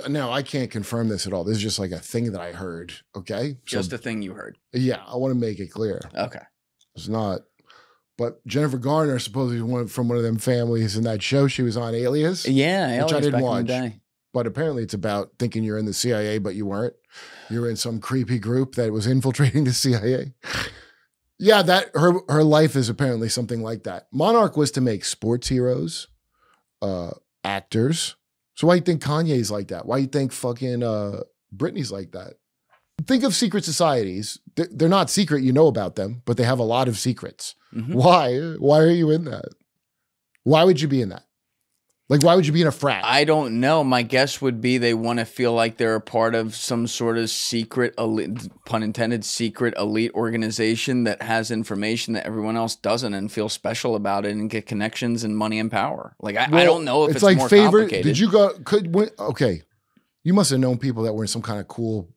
now I can't confirm this at all. This is just like a thing that I heard, okay? Just a thing you heard. Yeah, I want to make it clear. Okay. It's not. But Jennifer Garner supposedly went from one of them families in that show she was on, Alias. Yeah, which Alias I didn't back watch. in the day. But apparently it's about thinking you're in the CIA, but you weren't. You were in some creepy group that was infiltrating the CIA. Yeah, that her life is apparently something like that. Monarch was to make sports heroes, actors. So why do you think Kanye's like that? Why do you think fucking Britney's like that? Think of secret societies. They're not secret, you know about them, but they have a lot of secrets. Mm-hmm. Why? Why are you in that? Why would you be in that? Like, why would you be in a frat? I don't know. My guess would be they want to feel like they're a part of some sort of secret, elite, pun intended, secret elite organization that has information that everyone else doesn't and feel special about it and get connections and money and power. Like, I don't know if it's like more complicated. Did you go, okay. You must have known people that were in some kind of cool,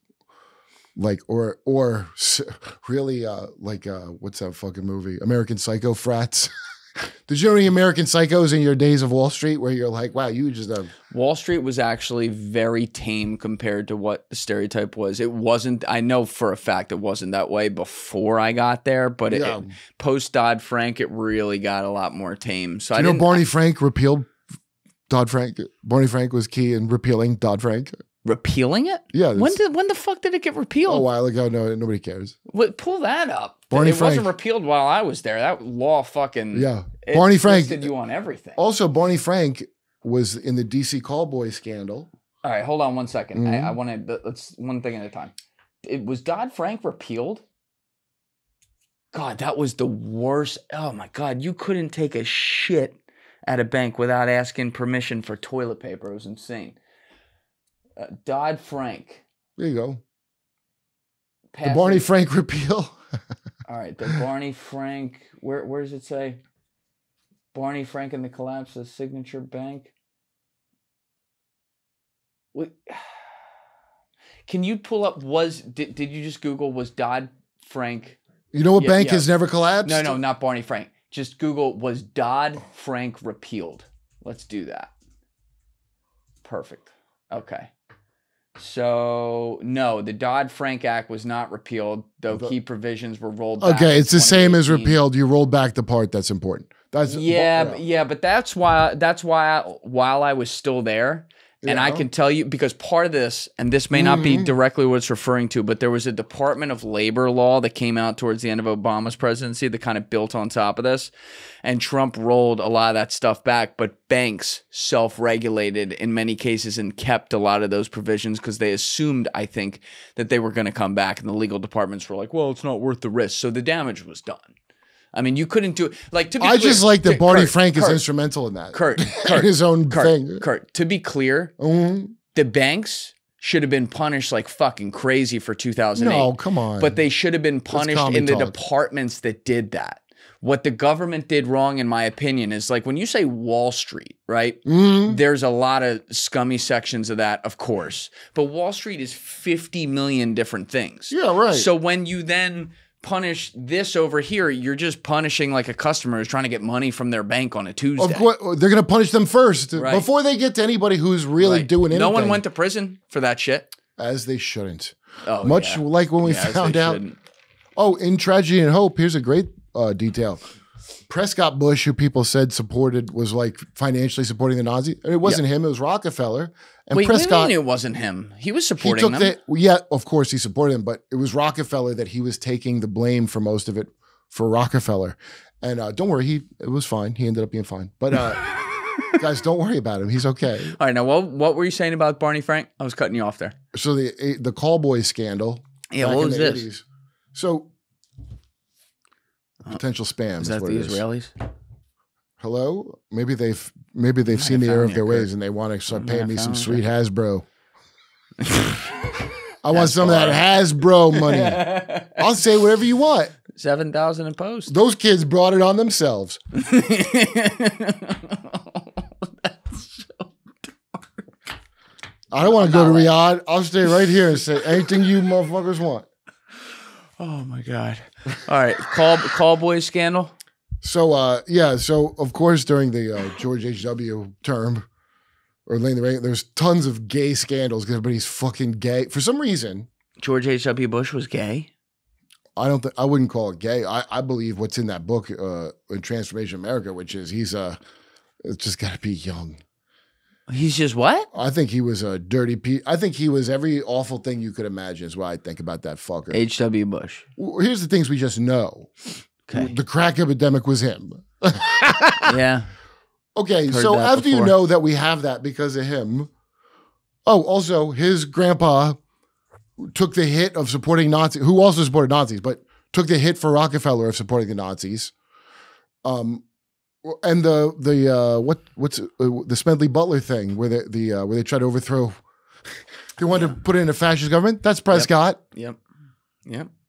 like, or really, what's that fucking movie? American Psycho frats. Did you know any American Psychos in your days of Wall Street where you're like, wow, you just Wall Street was actually very tame compared to what the stereotype was. It wasn't. I know for a fact it wasn't that way before I got there, but it, post Dodd-Frank, it really got a lot more tame. So you know Barney Frank repealed Dodd-Frank. Barney Frank was key in repealing Dodd-Frank. Repealing it? Yeah. When the fuck did it get repealed? A while ago. No, nobody cares. Pull that up. Barney it Frank wasn't repealed while I was there. That law fucking Barney Frank listed you on everything. Also, Barney Frank was in the DC Callboy scandal. All right, hold on 1 second. I want to let's one thing at a time. It was Dodd-Frank repealed. God, that was the worst. Oh my God, you couldn't take a shit at a bank without asking permission for toilet paper. It was insane. Dodd-Frank. There you go. The Barney Frank repeal. All right, the Barney Frank. Where does it say? Barney Frank and the collapse of Signature Bank. Can you pull up? Did you just Google was Dodd-Frank? You know what bank has never collapsed? No, not Barney Frank. Just Google was Dodd-Frank repealed. Let's do that. Perfect. Okay. So, no, the Dodd-Frank Act was not repealed, though key provisions were rolled back. Okay, it's the same as repealed. You rolled back the part that's important. That's but that's why while I was still there, and I can tell you, because part of this, and this may not be directly what it's referring to, but there was a Department of Labor law that came out towards the end of Obama's presidency that kind of built on top of this. And Trump rolled a lot of that stuff back, but banks self-regulated in many cases and kept a lot of those provisions because they assumed, I think, that they were going to come back. And the legal departments were like, well, it's not worth the risk. So the damage was done. I mean, you couldn't do it. Like, to be clear, just like that Barney Frank is instrumental in that. Kurt, his own thing. Kurt, to be clear, the banks should have been punished like fucking crazy for 2008. No, come on. But they should have been punished in the departments that did that. What the government did wrong, in my opinion, is like when you say Wall Street, right? There's a lot of scummy sections of that, of course. But Wall Street is 50 million different things. Yeah, right. So when you then punish this over here, you're just punishing like a customer who's trying to get money from their bank on a Tuesday. Of course, they're going to punish them first before they get to anybody who's really doing anything. No one went to prison for that shit. As they shouldn't. Oh, Much like when we found out. Oh, in Tragedy and Hope, here's a great detail. Prescott Bush, who people said was like financially supporting the Nazis. And it wasn't him, it was Rockefeller. And Wait, Prescott, what do you mean it wasn't him? He was supporting them. Yeah, of course he supported him, but it was Rockefeller that he was taking the blame for most of it for Rockefeller. And don't worry, it was fine. He ended up being fine. But guys, don't worry about him. He's okay. All right, now what were you saying about Barney Frank? I was cutting you off there. So the Callboy scandal. Yeah, what was this? 80s. So potential spam. Is that the Israelis? Hello? Maybe they've seen the error of their ways and they want to start paying me some sweet Hasbro. I want some of that Hasbro money. I'll say whatever you want. 7,000 in post. Those kids brought it on themselves. That's so dark. I don't want to go to Riyadh. I'll stay right here and say anything you motherfuckers want. Oh my God. All right. Callboy scandal. So, so of course, during the George H.W. term, or laying the rain, there's tons of gay scandals because everybody's fucking gay. For some reason, George H.W. Bush was gay? I wouldn't call it gay. I believe what's in that book, in Transformation America, which is it's just got to be young. He's just what? I think he was a dirty piece. I think he was every awful thing you could imagine is what I think about that fucker. H.W. Bush. Here's the things we just know. Okay. The crack epidemic was him. Yeah. Okay, so after you know that we have that because of him. Oh, also, his grandpa took the hit of supporting Nazis, who also supported Nazis, but took the hit for Rockefeller of supporting the Nazis. And what's the Smedley Butler thing where they tried to overthrow, they wanted to put in a fascist government? That's Prescott. Yep.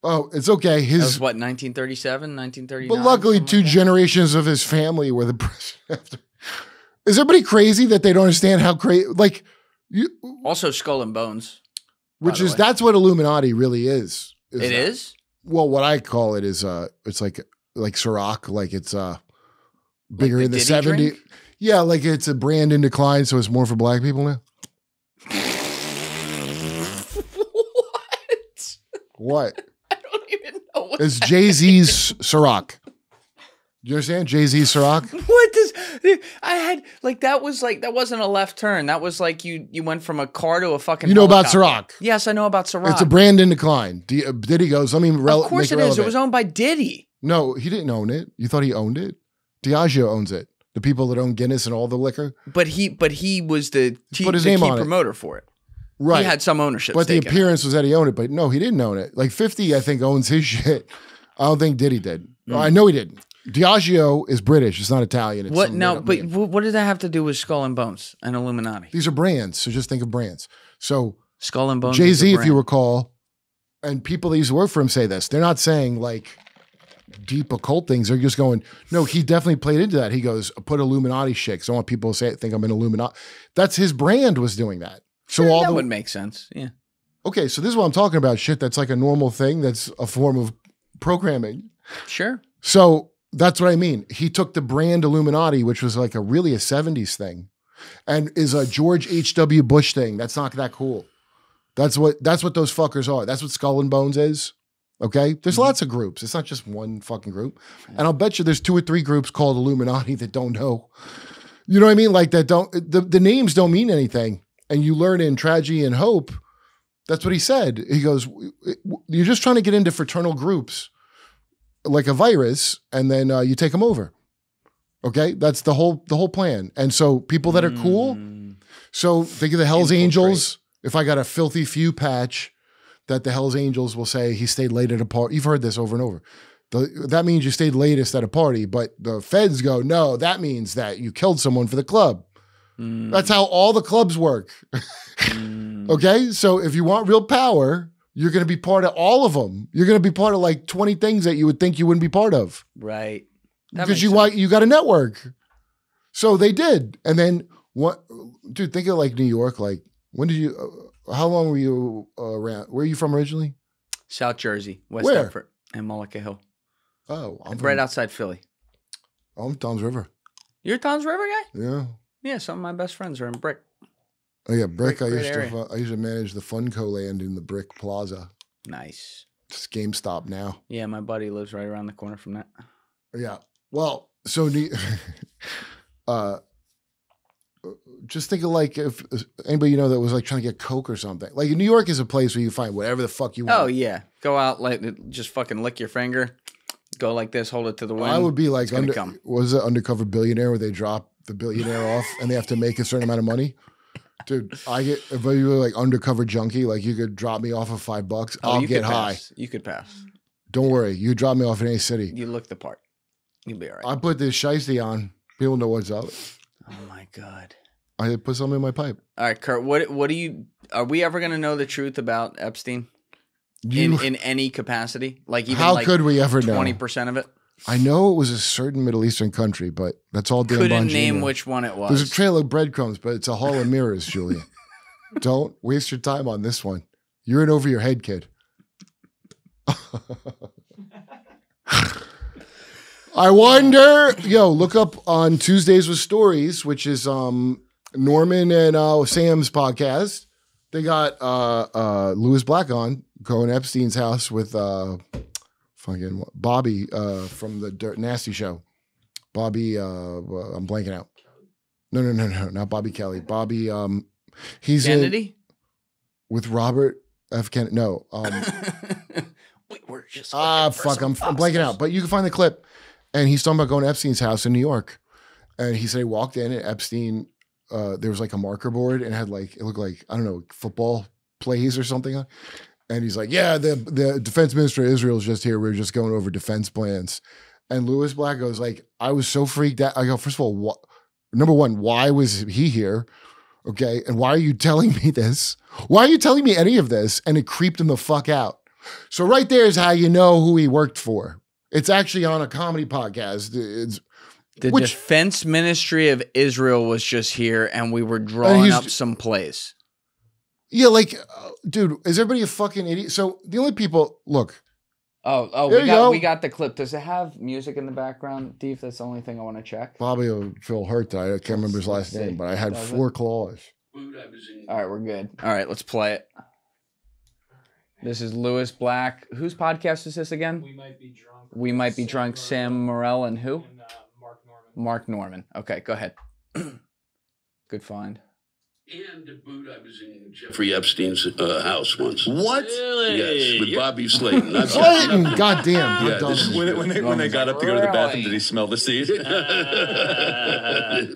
Oh, it's okay. That was what, 1937, 1939? But luckily, two generations of his family were the president. Is everybody crazy that they don't understand how crazy? Like, also Skull and Bones, that's what Illuminati really is. It is? Well, what I call it is it's like Sirach, like it's bigger in the 70s. Yeah, like it's a brand in decline, so it's more for black people now. What? I don't even know what it's Jay-Z's Ciroc. You understand? Jay-Z's Ciroc? What does I had like that wasn't a left turn. That was like you went from a car to a fucking You know helicopter. about Ciroc? Yes, I know about Ciroc. It's a brand in decline. Diddy goes, let me Of course it is. It was owned by Diddy. No, he didn't own it. You thought he owned it? Diageo owns it. The people that own Guinness and all the liquor. But he was the key promoter for it. Right. He had some ownership. But the appearance was that he owned it. But no, he didn't own it. Like 50, I think, owns his shit. I don't think Diddy did. I know he didn't. Diageo is British. It's not Italian. It's what now? But what does that have to do with Skull and Bones and Illuminati? These are brands. So just think of brands. So Skull and Bones. Jay-Z, if you recall, and people that used to work for him say this. They're not saying like deep occult things. They're just going, no, he definitely played into that. He goes, put Illuminati shit. Because I want people to think I'm an Illuminati. That's his brand was doing that. So sure, that would make sense. Yeah. Okay, so this is what I'm talking about. Shit that's like a normal thing. That's a form of programming. Sure. So that's what I mean. He took the brand Illuminati, which was like really a 70s thing, and is a George H.W. Bush thing. That's not that cool. That's what those fuckers are. That's what Skull and Bones is. Okay? There's lots of groups. It's not just one fucking group. And I'll bet you there's 2 or 3 groups called Illuminati that don't know. You know what I mean? Like that don't the names don't mean anything. And you learn in Tragedy and Hope, that's what he said. He goes, you're just trying to get into fraternal groups like a virus, and then you take them over. Okay? That's the whole plan. And so people that are cool, so think of the Hells Angels. If I got a filthy few patch, that the Hells Angels will say he stayed late at a party. You've heard this over and over. That means you stayed latest at a party, but the feds go, no, that means that you killed someone for the club. That's how all the clubs work. Okay? So if you want real power, you're going to be part of all of them. You're going to be part of like 20 things that you would think you wouldn't be part of. Right. Because you got a network. So they did. And then what, dude, think of like New York. Like when did you, how long were you around? Where are you from originally? South Jersey, West Where? Effort, and Mullica Hill. Oh. Right outside Philly. I'm Tom's River. You're a Tom's River guy? Yeah. Yeah, some of my best friends are in Brick. Oh yeah, Brick. I used to manage the Funco land in the Brick Plaza. Nice. It's GameStop now. Yeah, my buddy lives right around the corner from that. Yeah. Well, so just think of like if anybody you know that was like trying to get coke or something. Like New York is a place where you find whatever the fuck you want. Oh yeah, go out like just fucking lick your finger, go like this, hold it to the wind. I would be like was it Undercover Billionaire where they drop the billionaire off and they have to make a certain amount of money? Dude, if you were like undercover junkie, like you could drop me off of $5. I'll get high. You could pass. Don't worry. You drop me off in any city. You look the part. You'll be all right. I put this shiesty on. People know what's up. Oh my God. I put something in my pipe. All right, Kurt, are we ever going to know the truth about Epstein in any capacity? Like even how could we ever know? 20% of it? I know it was a certain Middle Eastern country, but that's all Dan Couldn't Bongino. name which one it was. There's a trail of breadcrumbs, but it's a hall of mirrors, Julian. Don't waste your time on this one. You're in over your head, kid. I wonder, look up on Tuesdays with Stories, which is Norman and Sam's podcast. They got Louis Black on, going to Epstein's house with fucking Bobby from the Nasty Show. Bobby, I'm blanking out. No, not Bobby Kelly. Bobby, he's Kennedy? With Robert F. Kennedy. No. We're just fuck, I'm blanking out. But you can find the clip. And he's talking about going to Epstein's house in New York. And he said he walked in and Epstein, there was like a marker board and had like, it looked like, I don't know, football plays or something. And he's like, yeah, the defense minister of Israel is just here. We're just going over defense plans. And Louis Black goes like, I was so freaked out. I go, first of all, number one, why was he here? Okay. And why are you telling me this? Why are you telling me any of this? And it creeped him the fuck out. So right there is how you know who he worked for. It's actually on a comedy podcast. The Defense Ministry of Israel was just here, and we were drawing up some plays. Yeah, like, dude, is everybody a fucking idiot? So the only people, look, We got the clip. Does it have music in the background, Deef? That's the only thing I want to check. Bobby will feel hurt that I can't remember his last name, but I had 4 claws. All right, we're good. All right, let's play it. This is Lewis Black. Whose podcast is this again? We Might Be Drunk. We Might Be Drunk. Sam Morrell and who? And, Mark Norman. Mark Norman. Okay, go ahead. Good find. And to boot, I was in Jeffrey Epstein's house once. What? Really? Yes, with Bobby Slayton. Slayton, goddamn. Yeah, when they got up to go to the bathroom, did he smell the seed?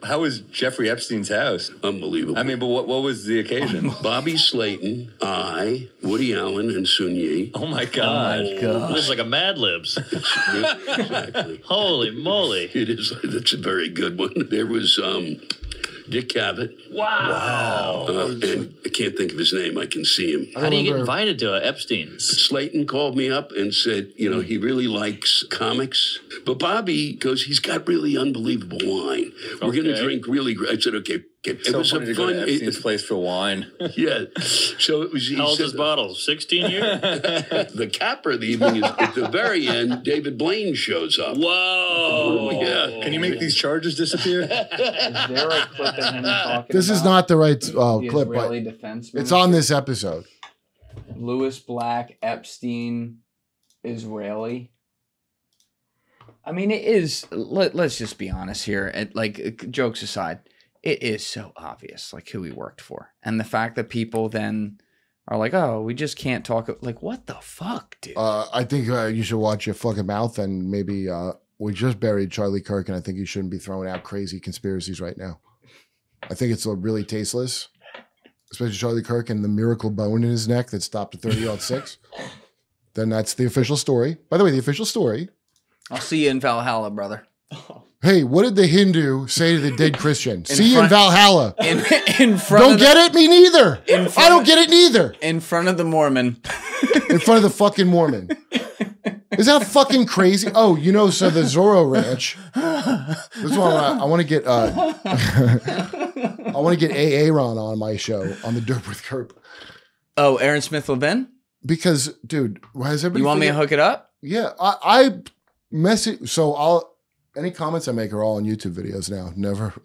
How was Jeffrey Epstein's house? Unbelievable. I mean, but what was the occasion? Bobby Slayton, I, Woody Allen, and Sun Yi. Oh my God! It was like a Mad Libs. Exactly. Holy moly! It is. That's a very good one. There was Dick Cavett. Wow. And I can't think of his name. I can see him. How do you get invited to Epstein? Slayton called me up and said, he really likes comics. But Bobby goes, he's got really unbelievable wine. We're going to drink really great. I said, okay. It so was funny to go to Epstein's place for wine. Yeah. So it was. How old is bottles? 16 years? The capper of the evening is at the very end, David Blaine shows up. Whoa. Oh, yeah. Can you make these charges disappear? Is there a clip of him talking This is not the right clip, but defense it's on this episode. Lewis Black, Epstein, Israeli. I mean, it is. Let's just be honest here. Jokes aside, it is so obvious, who he worked for, and the fact that people then are like, "Oh, we just can't talk." Like, what the fuck, dude? I think you should watch your fucking mouth, and maybe we just buried Charlie Kirk, and I think you shouldn't be throwing out crazy conspiracies right now. I think it's really tasteless, especially Charlie Kirk and the miracle bone in his neck that stopped a 30-yard 6. Then that's the official story. By the way, the official story. I'll see you in Valhalla, brother. Hey, what did the Hindu say to the dead Christian? See you in Valhalla. In front don't get it? Me neither. I don't get it neither. In front of the Mormon. In front of the fucking Mormon. Is that fucking crazy? Oh, so the Zorro Ranch. This is why I want to get I want to get Aaron on my show on the Derp with Kirk. Oh, Aaron Smith Levin? Because, dude, has everybody? You want me to hook it up? Yeah, I message. So any comments I make are all on YouTube videos now.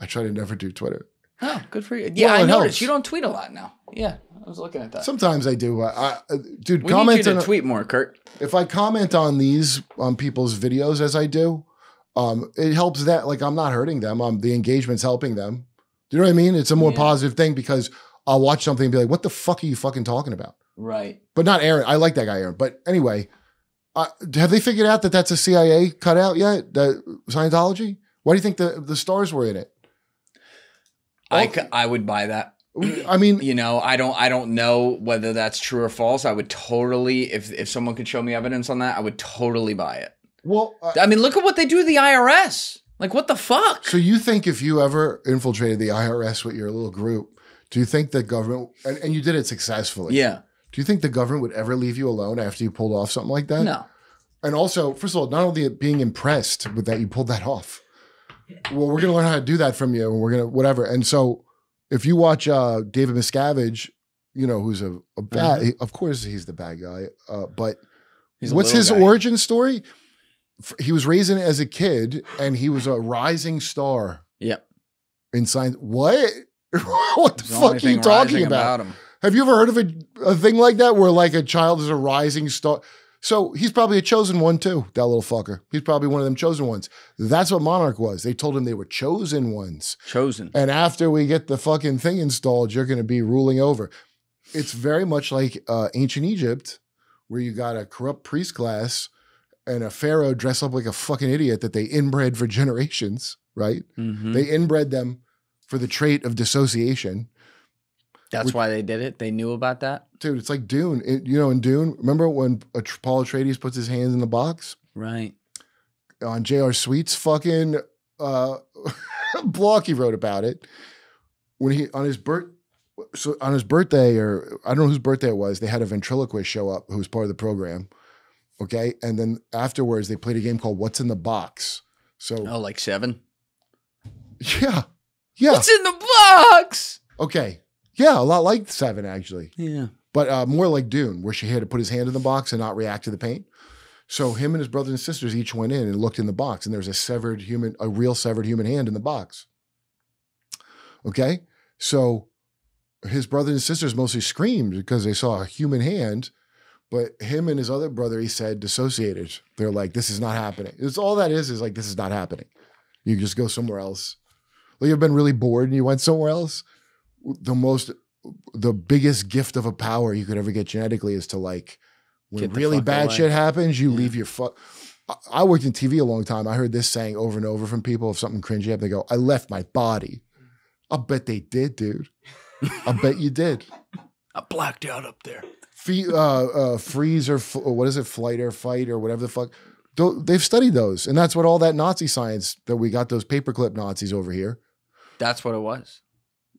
I try to never do Twitter. Oh, good for you. Yeah, I noticed you don't tweet a lot now. Yeah, I was looking at that. Sometimes I do. Dude, we comment need you to tweet more, Kurt. If I comment on people's videos as I do, it helps that. I'm not hurting them. The engagement's helping them. Do you know what I mean? It's a more positive thing because I'll watch something and be like, "What the fuck are you fucking talking about?" Right. But not Aaron. I like that guy, Aaron. But anyway. Have they figured out that that's a CIA cutout yet? Scientology? Why do you think the stars were in it? I would buy that. I mean, I don't know whether that's true or false. I would totally, if someone could show me evidence on that, I would totally buy it. Well, I mean, look at what they do to the IRS. What the fuck? So you think if you ever infiltrated the IRS with your little group, do you think the government, and you did it successfully? Yeah. Do you think the government would ever leave you alone after you pulled off something like that? No. And also, first of all, not only being impressed with that you pulled that off. Well, we're going to learn how to do that from you, and we're going to whatever. And so, if you watch David Miscavige, who's a bad, of course he's the bad guy. But what's his origin story? He was raised in it as a kid, and he was a rising star. Yep. In science, what? What the fuck are you talking about? Him. Have you ever heard of a thing like that where a child is a rising star? So he's probably a chosen one too, that little fucker. He's probably one of them chosen ones. That's what Monarch was. They told him they were chosen ones. Chosen. And after we get the fucking thing installed, you're going to be ruling over. It's very much like ancient Egypt, where you got a corrupt priest class and a pharaoh dressed up like a fucking idiot that they inbred for generations, right? Mm-hmm. They inbred them for the trait of dissociation. That's why they did it? They knew about that? Dude, it's like Dune. In Dune, remember when Paul Atreides puts his hands in the box? Right. On J.R. Sweet's fucking blog, he wrote about it. When on his birthday, or I don't know whose birthday it was, they had a ventriloquist show up who was part of the program. Okay. And then afterwards, they played a game called What's in the Box. So, like 7? Yeah. Yeah. What's in the box? Okay. Yeah, a lot like 7, actually. Yeah. But more like Dune, where she had to put his hand in the box and not react to the paint. So him and his brothers and sisters each went in and looked in the box, and there's a real severed human hand in the box. Okay? So his brothers and sisters mostly screamed because they saw a human hand, but him and his other brother, he said, dissociated. They're like, this is not happening. It's all that is like, this is not happening. You just go somewhere else. Like, you've been really bored and you went somewhere else. The biggest gift of a power you could ever get genetically is to, like, when really bad shit happens, you leave your I worked in TV a long time. I heard this saying over and over from people. If something cringy happened, they go, I left my body. I bet they did, dude. I bet you did. I blacked out up there. Freeze or what is it? Flight or fight or whatever the fuck. They've studied those. And that's what all that Nazi science that we got, those paperclip Nazis over here. That's what it was.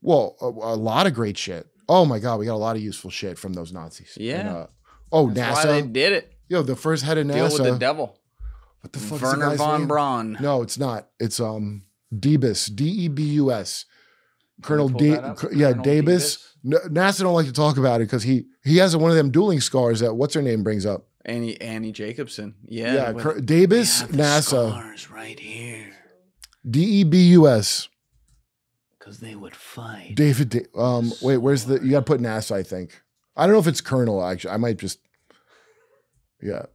Well, a lot of great shit. Oh my God, we got a lot of useful shit from those Nazis. Yeah. And, That's NASA. why they did it. Yo, the first head of NASA. Deal with the devil. What the fuck Werner is the guy's von name? Braun. No, it's not. It's Debus, D-E-B-U-S. Colonel Colonel Debus. NASA don't like to talk about it because he has one of them dueling scars that what's her name brings up. Annie Jacobson. Yeah. Debus, NASA. Scars right here. D-E-B-U-S. Because they would fight. David. Wait, where's the? You got to put NASA, I think. I don't know if it's Colonel. Actually, I might just. Yeah.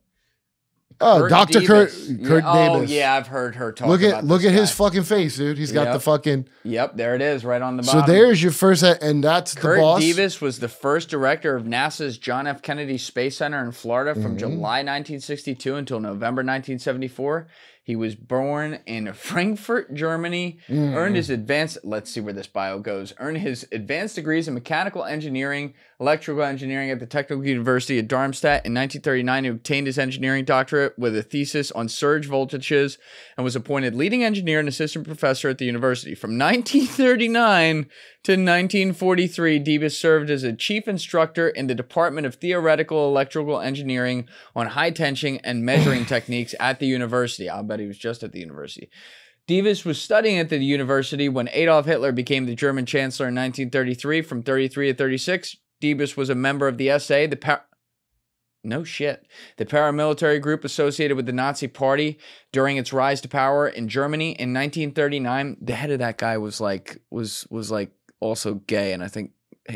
Oh, Dr. Kurt Davis. Oh, yeah, I've heard her talk about Look at his fucking face, dude. He's got the fucking... Yep, there it is, right on the bottom. So there's your first... And that's the boss. Kurt Davis was the first director of NASA's John F. Kennedy Space Center in Florida from July 1962 until November 1974. He was born in Frankfurt, Germany, earned his advanced... Let's see where this bio goes. Earned his advanced degrees in mechanical engineering, electrical engineering at the Technical University of Darmstadt. In 1939, he obtained his engineering doctorate with a thesis on surge voltages and was appointed leading engineer and assistant professor at the university. From 1939 to 1943, Debus served as a chief instructor in the Department of Theoretical Electrical Engineering on high tension and measuring techniques at the university. I'll bet he was just at the university. Debus was studying at the university when Adolf Hitler became the German chancellor in 1933. From 33 to 36, Debus was a member of the SA, the paramilitary group associated with the Nazi Party during its rise to power in Germany. In 1939, the head of that guy was like also gay, and I think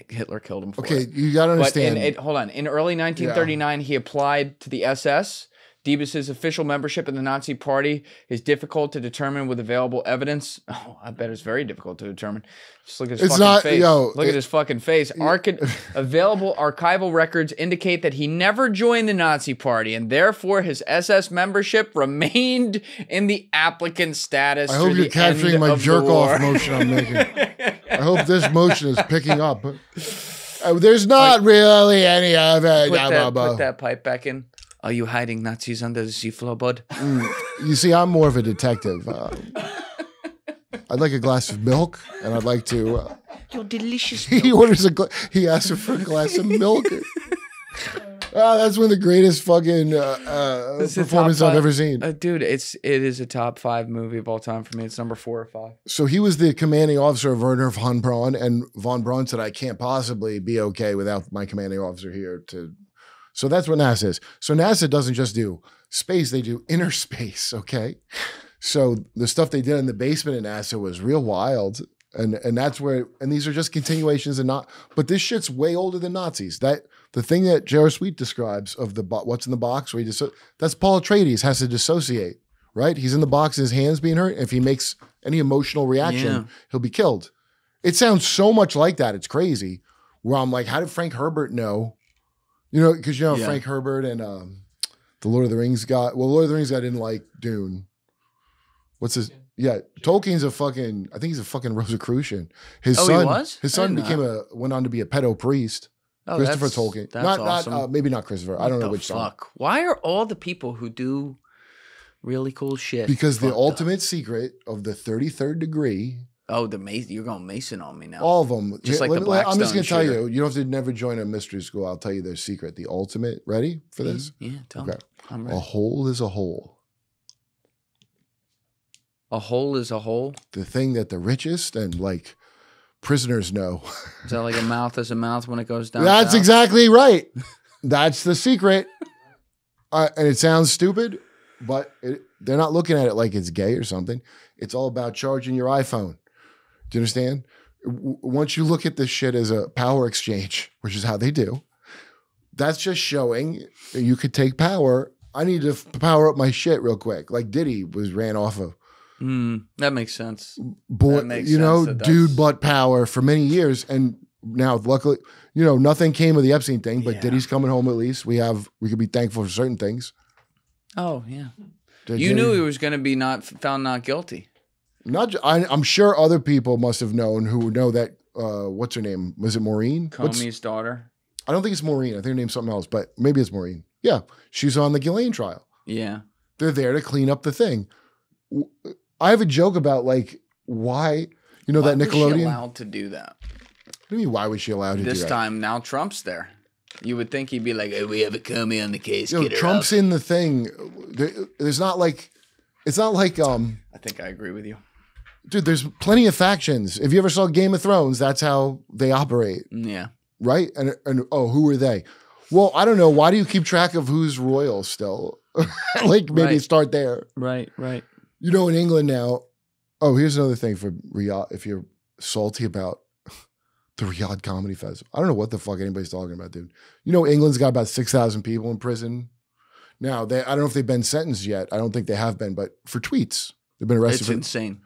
Hitler killed him for it. Okay, you got to understand. Hold on. In early 1939, he applied to the SS. Debus's official membership in the Nazi Party is difficult to determine with available evidence. Oh, I bet it's very difficult to determine. Just look at his fucking face. Look at his fucking face. Available archival records indicate that he never joined the Nazi Party, and therefore his SS membership remained in the applicant status. I hope you're capturing my jerk-off motion I'm making. I hope this motion is picking up. There's not really any of it. Put that pipe back in. Are you hiding Nazis under the seafloor, bud? You see, I'm more of a detective. I'd like a glass of milk, and I'd like to... Your delicious milk. He asks for a glass of milk. That's one of the greatest fucking performances I've ever seen. Dude, it is a top 5 movie of all time for me. It's number 4 or 5. So he was the commanding officer of Werner von Braun, and von Braun said, I can't possibly be okay without my commanding officer here to... So that's what NASA is. So NASA doesn't just do space, they do inner space, okay? So the stuff they did in the basement at NASA was real wild. And that's where, and these are just continuations and not, but this shit's way older than Nazis. The thing that J.R. Sweet describes of the what's in the box, where that's Paul Atreides has to dissociate, right? He's in the box, his hand's being hurt. If he makes any emotional reaction, he'll be killed. It sounds so much like that. It's crazy. Where I'm like, how did Frank Herbert know? You know, because Frank Herbert and the Lord of the Rings guy. Well, Lord of the Rings guy didn't like Dune. What's his? Yeah, Tolkien's I think he's a fucking Rosicrucian. His son went on to be a pedo priest. Oh, Christopher Tolkien. That's awesome. Maybe not Christopher. I don't know which son. Why are all the people who do really cool shit? Because the ultimate secret of the 33rd degree. Oh, you're going Mason on me now. All of them. Just like the Blackstone I'm just going to tell shooter. you. You don't have to never join a mystery school. I'll tell you their secret. The ultimate. Ready for this? Yeah, tell me. I'm ready. A hole is a hole. A hole is a hole? The thing that the richest and like prisoners know. Is that like a mouth is a mouth when it goes down? That's south? Exactly right. That's the secret. And it sounds stupid, but they're not looking at it like it's gay or something. It's all about charging your iPhone. Do you understand? Once you look at this shit as a power exchange, which is how they do, that's just showing that you could take power. I need to power up my shit real quick. Like Diddy ran off of. That makes sense. Dude butt power for many years. And now luckily, nothing came of the Epstein thing, but Diddy's coming home at least. We could be thankful for certain things. Oh, yeah. You knew he was going to be found not guilty. I'm sure other people must have known who know that, what's her name? Was it Maureen? Comey's daughter. I don't think it's Maureen. I think her name's something else, but maybe it's Maureen. Yeah. She's on the Ghislaine trial. Yeah. They're there to clean up the thing. I have a joke about why, that Nickelodeon. Why was she allowed to do that? What do you mean, why was she allowed to do that? This time, now Trump's there. You would think he'd be like, hey, we have a Comey on the case. Trump's in the thing. There's not like, it's not like, I think I agree with you. Dude, there's plenty of factions. If you ever saw Game of Thrones, that's how they operate. Yeah. Right? And who are they? Well, I don't know. Why do you keep track of who's royal still? Maybe start there. Right. In England now, here's another thing for Riyadh. If you're salty about the Riyadh Comedy Festival, I don't know what the fuck anybody's talking about, dude. England's got about 6,000 people in prison. Now, I don't know if they've been sentenced yet. I don't think they have been, but for tweets, they've been arrested. It's insane.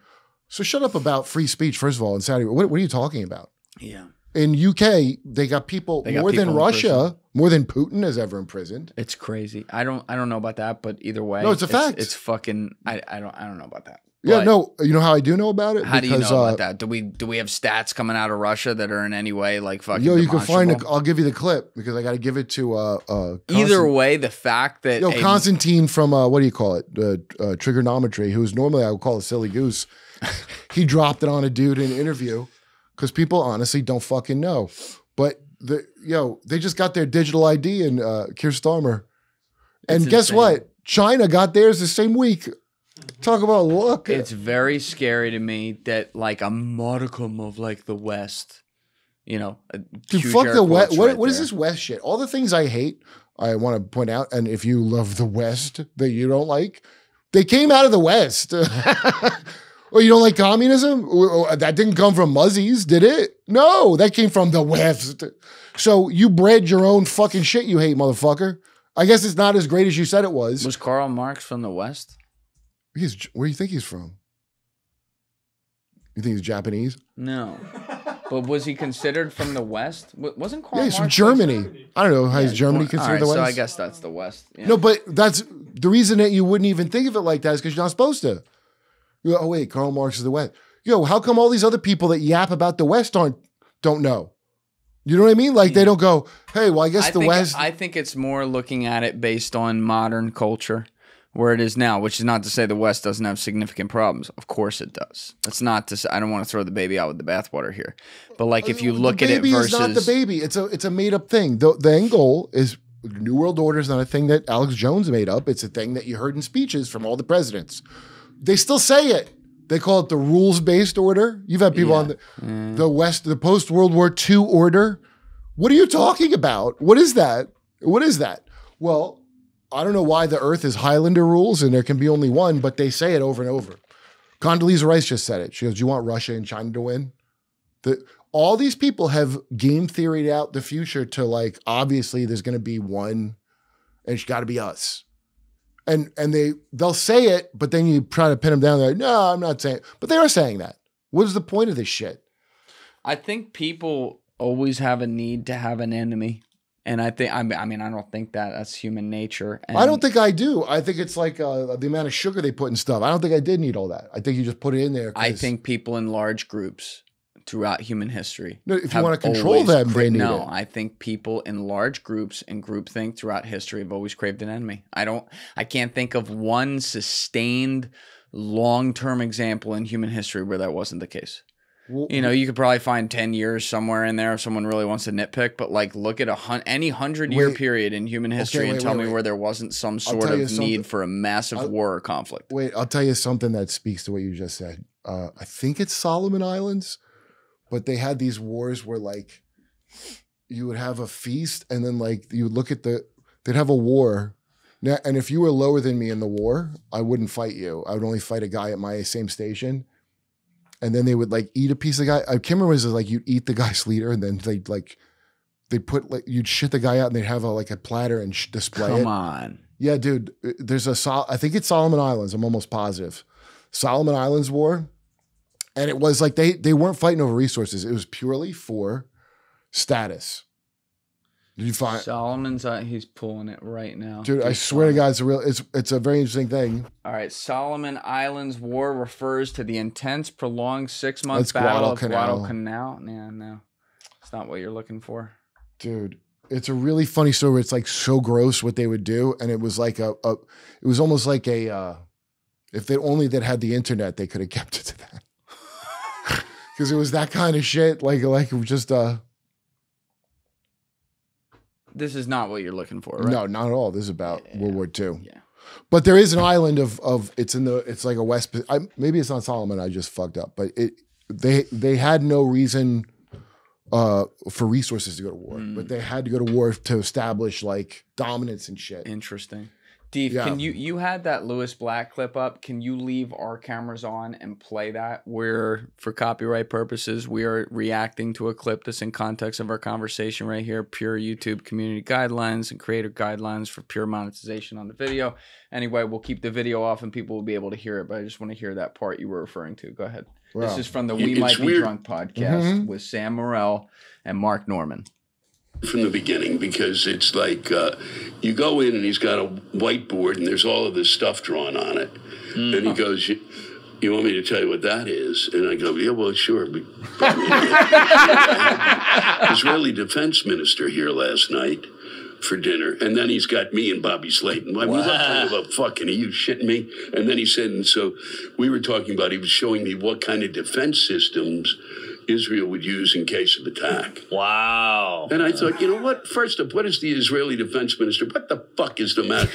So shut up about free speech, first of all, in Saudi. What are you talking about? Yeah. In UK, they got people more than Russia, more than Putin has ever imprisoned. It's crazy. I don't know about that, but either way, no, it's a fact. It's fucking. I don't know about that. Yeah, no. You know how I do know about it? How do you know about that? Do we have stats coming out of Russia that are in any way fucking? You can find it. I'll give you the clip because I got to give it to. Either way, the fact that Constantine from what do you call it? Trigonometry, who's normally I would call a silly goose. He dropped it on a dude in an interview because people honestly don't fucking know. But they just got their digital ID in Keir Starmer. And guess what? China got theirs the same week. Talk about luck. It's very scary to me that a modicum of the West, Dude, fuck the West. What is this West shit? All the things I hate, I want to point out. And if you love the West that you don't like, they came out of the West. Oh, you don't like communism? That didn't come from Muzzies, did it? No, that came from the West. So you bred your own fucking shit you hate, motherfucker. I guess it's not as great as you said it was. Was Karl Marx from the West? Where do you think he's from? You think he's Japanese? No. But was he considered from the West? Wasn't Karl Marx? Yeah, he's from Germany. I don't know. How is Germany considered the West? So I guess that's the West. Yeah. No, but that's the reason that you wouldn't even think of it like that is because you're not supposed to. Oh, wait, Karl Marx is the West. How come all these other people that yap about the West don't know? You know what I mean? They don't go, hey, well, I guess the West. I think it's more looking at it based on modern culture, where it is now, which is not to say the West doesn't have significant problems. Of course it does. That's not to say, I don't want to throw the baby out with the bathwater here. But if you look at it versus. The baby is not the baby. It's a made up thing. The end goal is New World Order is not a thing that Alex Jones made up. It's a thing that you heard in speeches from all the presidents. They still say it. They call it the rules-based order. You've had people on the West, the post-World War II order. What are you talking about? What is that? What is that? Well, I don't know why the Earth is Highlander rules and there can be only one, but they say it over and over. Condoleezza Rice just said it. She goes, do you want Russia and China to win? All these people have game theoried out the future to obviously there's going to be one and it's got to be us. And they'll say it, but then you try to pin them down. They're like, no, I'm not saying it. But they are saying that. What is the point of this shit? I think people always have a need to have an enemy. And I don't think that's human nature. And I don't think I do. I think it's the amount of sugar they put in stuff. I don't think I did need all that. I think you just put it in there. I think people in large groups throughout human history. No, if you want to control them, they need it. I think people in large groups and groupthink throughout history have always craved an enemy. I can't think of one sustained long-term example in human history where that wasn't the case. Well, you could probably find 10 years somewhere in there if someone really wants to nitpick, but look at any 100-year period in human history and tell me where there wasn't some sort of need for a massive war or conflict. Wait, I'll tell you something that speaks to what you just said. I think it's Solomon Islands. But they had these wars where you would have a feast and then you would look at they'd have a war Now, and if you were lower than me in the war, I wouldn't fight you. I would only fight a guy at my same station. And then they would like eat a piece of the guy. I can't remember, it was like you'd eat the guy's leader and then they put like, you'd shit the guy out and they'd have a platter and display it. Come on. Yeah, dude. There's I think it's Solomon Islands. I'm almost positive. Solomon Islands War. And it was like they weren't fighting over resources. It was purely for status. Did you find Solomon's? He's pulling it right now, dude. I swear to God, it's a very interesting thing. All right, Solomon Islands War refers to the intense, prolonged 6-month battle of Guadalcanal. Yeah, no, it's not what you're looking for, dude. It's a really funny story. It's like so gross what they would do, and it was like it was almost like a if they only that had the internet, they could have kept it to that because it was that kind of shit. Like just This is not what you're looking for, right? No, not at all. This is about World War II. Yeah. But there is an island of it's like a West. Maybe it's not Solomon. I just fucked up. But they had no reason for resources to go to war, but they had to go to war to establish like dominance and shit. Interesting. Dave, can you had that Lewis Black clip up? Can you leave our cameras on and play that? Where, for copyright purposes, we are reacting to a clip that's in context of our conversation right here. Pure YouTube community guidelines and creator guidelines for pure monetization on the video. Anyway, we'll keep the video off and people will be able to hear it, but I just want to hear that part you were referring to. Go ahead. Wow. This is from the We Might Be Drunk podcast with Sam Morrell and Mark Norman. From the beginning, because it's like you go in and he's got a whiteboard and there's all of this stuff drawn on it. And he goes, you want me to tell you what that is? And I go, yeah, well, sure. Israeli defense minister here last night for dinner. And then he's got me and Bobby Slayton. Wow. We were talking about fucking, are you shitting me? And then he said, and so we were talking about, he was showing me what kind of defense systems Israel would use in case of attack. Wow. And I thought, you know what? First up, what is the Israeli defense minister? What the fuck is the matter?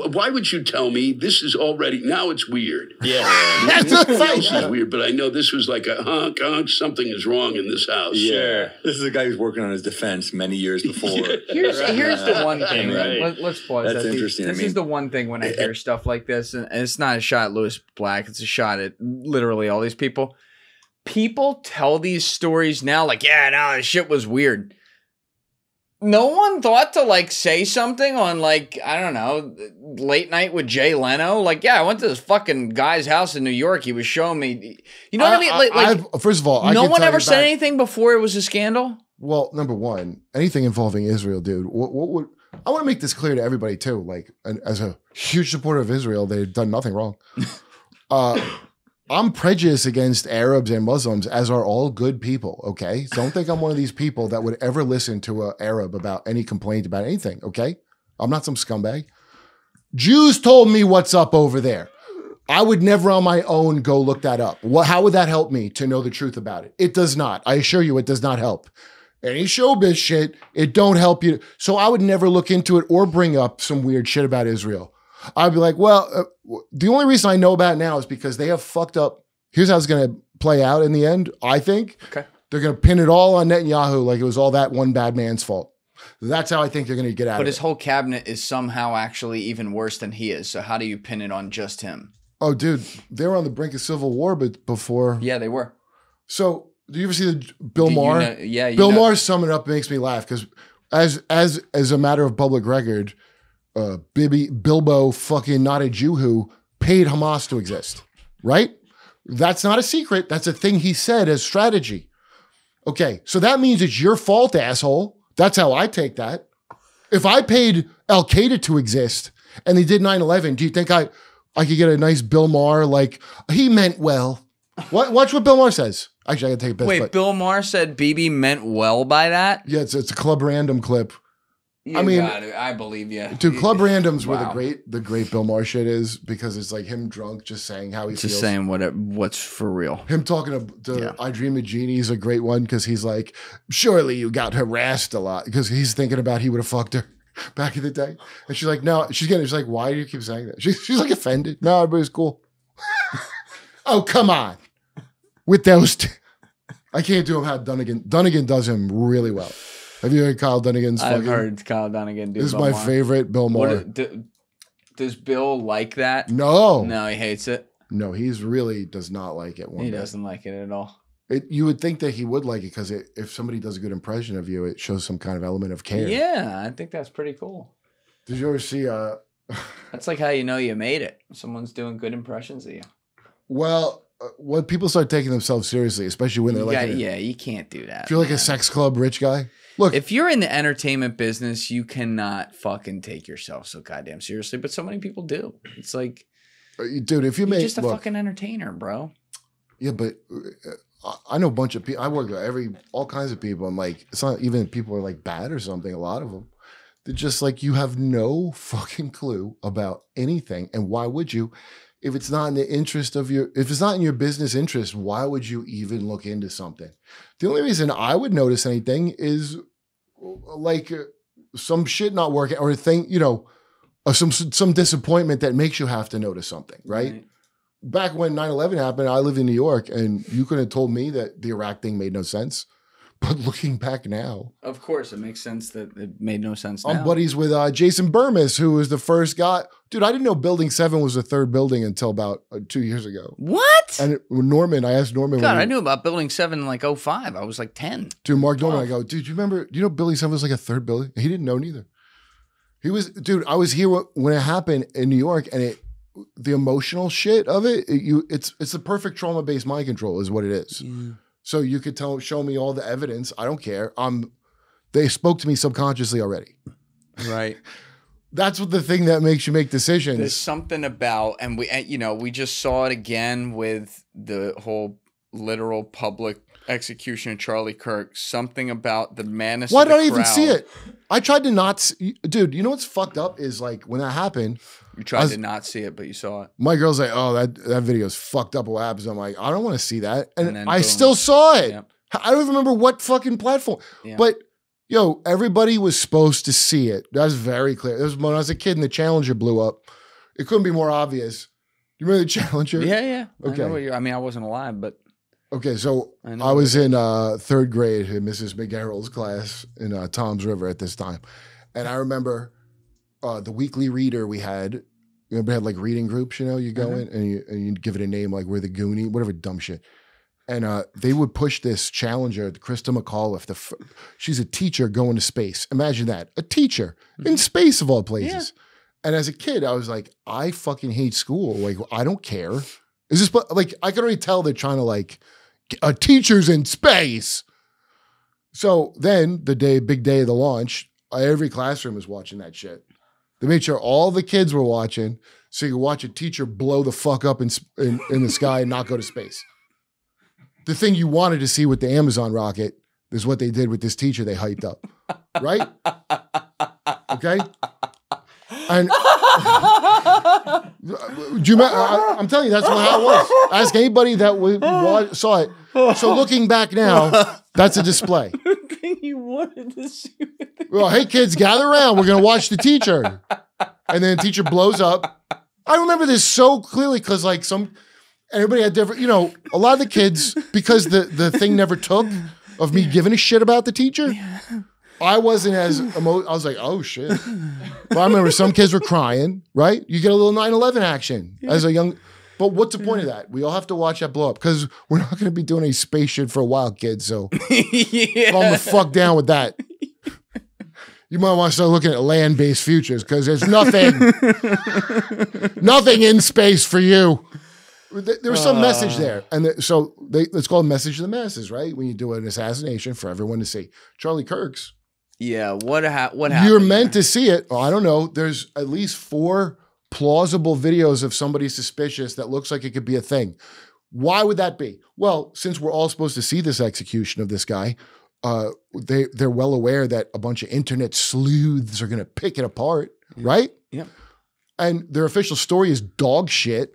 Why would you tell me this is already, now it's weird. Yeah. Nothing else is weird, but I know this was like a honk, something is wrong in this house. Yeah. This is a guy who's working on his defense many years before. Here's the one thing. Right. Let's pause. That's interesting. This is the one thing when I hear stuff like this, and it's not a shot at Lewis Black, it's a shot at literally all these people. People tell these stories now like, yeah, no, this shit was weird. No one thought to like say something on like, I don't know, Late Night with Jay Leno. Like, yeah, I went to this fucking guy's house in New York. He was showing me, you know what I mean? Like, first of all, no one ever said anything before it was a scandal. Well, number one, anything involving Israel, dude. What would I want to make this clear to everybody too? Like, as a huge supporter of Israel, they've done nothing wrong. I'm prejudiced against Arabs and Muslims, as are all good people, okay? Don't think I'm one of these people that would ever listen to an Arab about any complaint about anything, okay? I'm not some scumbag. Jews told me what's up over there. I would never on my own go look that up. How would that help me to know the truth about it? It does not. I assure you it does not help. Any showbiz shit, it don't help you. So I would never look into it or bring up some weird shit about Israel. I'd be like, well, the only reason I know about it now is because they have fucked up. Here's how it's going to play out in the end, I think. Okay. They're going to pin it all on Netanyahu like it was all that one bad man's fault. That's how I think they're going to get out of it. But his whole cabinet is somehow actually even worse than he is. So how do you pin it on just him? Oh, dude, they were on the brink of civil war but before. Yeah, they were. So do you ever see the Bill Maher? Bill Maher summing up makes me laugh because as a matter of public record, Bilbo fucking not a Jew who paid Hamas to exist, right? That's not a secret. That's a thing he said as strategy. Okay, so that means it's your fault, asshole. That's how I take that. If I paid Al-Qaeda to exist and they did 9/11, do you think I could get a nice Bill Maher like, he meant well? Watch what Bill Maher says. Actually, I gotta take a piss. Wait, Bill Maher said Bibi meant well by that? Yeah, it's a Club Random clip. I believe you. Dude, Club Random's where the great Bill Maher shit is because it's like him drunk just saying how he feels. Just saying what's for real. Him talking to I Dream of Jeannie is a great one because he's like, surely you got harassed a lot because he's thinking about he would have fucked her back in the day. And she's like, no, she's like, why do you keep saying that? She's like offended. No, everybody's cool. Oh, come on. With those two. I can't do him how Dunnigan does him really well. Have you heard Kyle Dunnigan's? I've heard Kyle Dunnigan do. This is my favorite Bill Maher. Does Bill like that? No. No, he hates it. No, he's really does not like it. He doesn't like it at all. You would think that he would like it because if somebody does a good impression of you, it shows some kind of element of care. Yeah, I think that's pretty cool. Did you ever see? That's like how you know you made it. Someone's doing good impressions of you. Well, when people start taking themselves seriously, especially when they're you can't do that. If you're like a sex club rich guy, look. If you're in the entertainment business, you cannot fucking take yourself so goddamn seriously. But so many people do. It's like, dude, if you're just a fucking entertainer, bro. Yeah, but. I know a bunch of people. I work with all kinds of people. I'm like, it's not even people are like bad or something. A lot of them, they're just like, you have no fucking clue about anything. And why would you? If it's not in the interest of if it's not in your business interest, why would you even look into something? The only reason I would notice anything is like some shit not working or a thing, some disappointment that makes you have to notice something, right? Back when 9/11 happened, I lived in New York, and you could have told me that the Iraq thing made no sense. But looking back now, of course, it makes sense that it made no sense. I'm buddies with Jason Burmis, who was the first guy. Dude, I didn't know Building 7 was the third building until about 2 years ago. What? And Norman, I asked Norman. God, I knew about Building 7 in like 05. I was like 10. Dude, Mark Norman, I go, dude, do you know Building 7 was like a third building? He didn't know neither. I was here when it happened in New York, and the emotional shit of it's the perfect trauma-based mind control is what it is. Yeah. So you could show me all the evidence. I don't care. They spoke to me subconsciously already. Right. That's what the thing that makes you make decisions. There's something about, and we just saw it again with the whole literal public execution of Charlie Kirk. Something about the madness. Why did I even see it? I tried to not dude, you know what's fucked up is like when that happened. You tried to not see it, but you saw it. My girl's like, oh, that video is fucked up. What happens? I'm like, I don't want to see that. And I still saw it. Yep. I don't even remember what fucking platform. Yeah. But, everybody was supposed to see it. That's very clear. It was when I was a kid and the Challenger blew up. It couldn't be more obvious. You remember the Challenger? Yeah. Okay. I wasn't alive, but. Okay, so I was in third grade in Mrs. McGarrell's class in Toms River at this time. And I remember the weekly reader we had, we had like reading groups, you go in and you give it a name like We're the Goonie, whatever dumb shit. And they would push this Challenger, Krista McAuliffe. She's a teacher going to space. Imagine that. A teacher in space of all places. Yeah. And as a kid, I was like, I fucking hate school. Like, I don't care. Is this like, I can already tell they're trying to like, a teacher's in space. So then the big day of the launch, every classroom was watching that shit. They made sure all the kids were watching so you could watch a teacher blow the fuck up in the sky and not go to space. The thing you wanted to see with the Amazon rocket is what they did with this teacher they hyped up. Right? Okay? And I'm telling you, that's how it was. Ask anybody that saw it. So looking back now, that's a display. The thing you wanted to see. Well, hey kids, gather around. We're gonna watch the teacher. And then the teacher blows up. I remember this so clearly because like everybody had different, a lot of the kids, because the thing never took of me giving a shit about the teacher. I wasn't as I was like, oh shit. But I remember some kids were crying, right? You get a little 9/11 action as a young. But what's the point of that? We all have to watch that blow up because we're not going to be doing any space shit for a while, kids. So calm the fuck down with that. You might want to start looking at land-based futures because there's nothing in space for you. There was some message there. And let's call it message to the masses, right? When you do an assassination for everyone to see. Charlie Kirk's. Yeah, what happened? You're meant to see it. I don't know. There's at least 4 plausible videos of somebody suspicious that looks like it could be a thing. Why would that be? Well, since we're all supposed to see this execution of this guy, they're well aware that a bunch of internet sleuths are going to pick it apart, right? Yeah. And their official story is dog shit.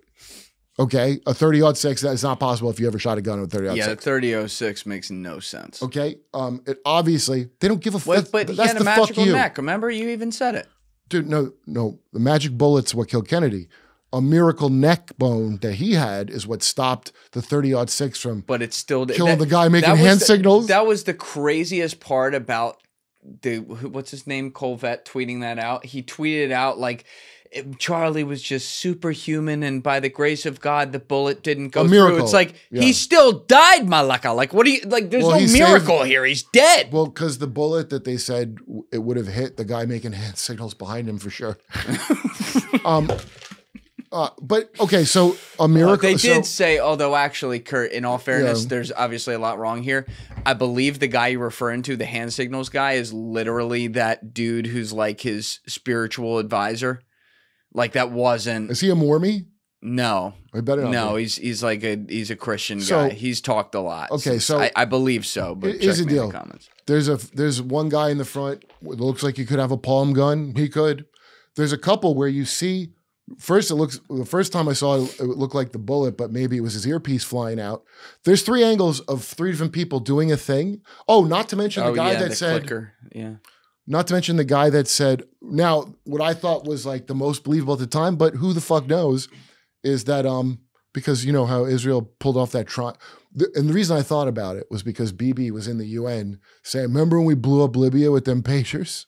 Okay, a 30-06, that is not possible if you ever shot a gun with 30-06. Yeah, the 30-06 makes no sense. Okay, it obviously, they don't give a fuck. But he had a magical neck, remember? You even said it. Dude, no, the magic bullet's what killed Kennedy. A miracle neck bone that he had is what stopped the 30-06 from but it's still killing the guy making hand signals. That was the craziest part about what's his name, Colvette, tweeting that out. He tweeted out like Charlie was just superhuman, and by the grace of God, the bullet didn't go miracle. through. It's like, he still died, malaka. Like, what do you, like, there's no miracle here. He's dead. Well, because the bullet that they said it would have hit the guy making hand signals behind him for sure. But okay, so a miracle. They did say, although actually, Kurt, in all fairness, there's obviously a lot wrong here. I believe the guy you're referring to, the hand signals guy, is literally that dude who's like his spiritual advisor. Like that wasn't. Is he a Mormon? No, I better not. No, he's like he's a Christian guy. He's talked a lot. Okay, so I believe so. But here's check the me deal. in the comments. There's one guy in the front. It looks like he could have a palm gun. He could. There's a couple where you see. First, the first time I saw it, it looked like the bullet, but maybe it was his earpiece flying out. There's 3 angles of 3 different people doing a thing. Oh, not to mention the guy that said, clicker. Not to mention the guy that said, now what I thought was like the most believable at the time, but who the fuck knows, is that because you know how Israel pulled off that and the reason I thought about it was because Bibi was in the UN saying, remember when we blew up Libya with them pagers?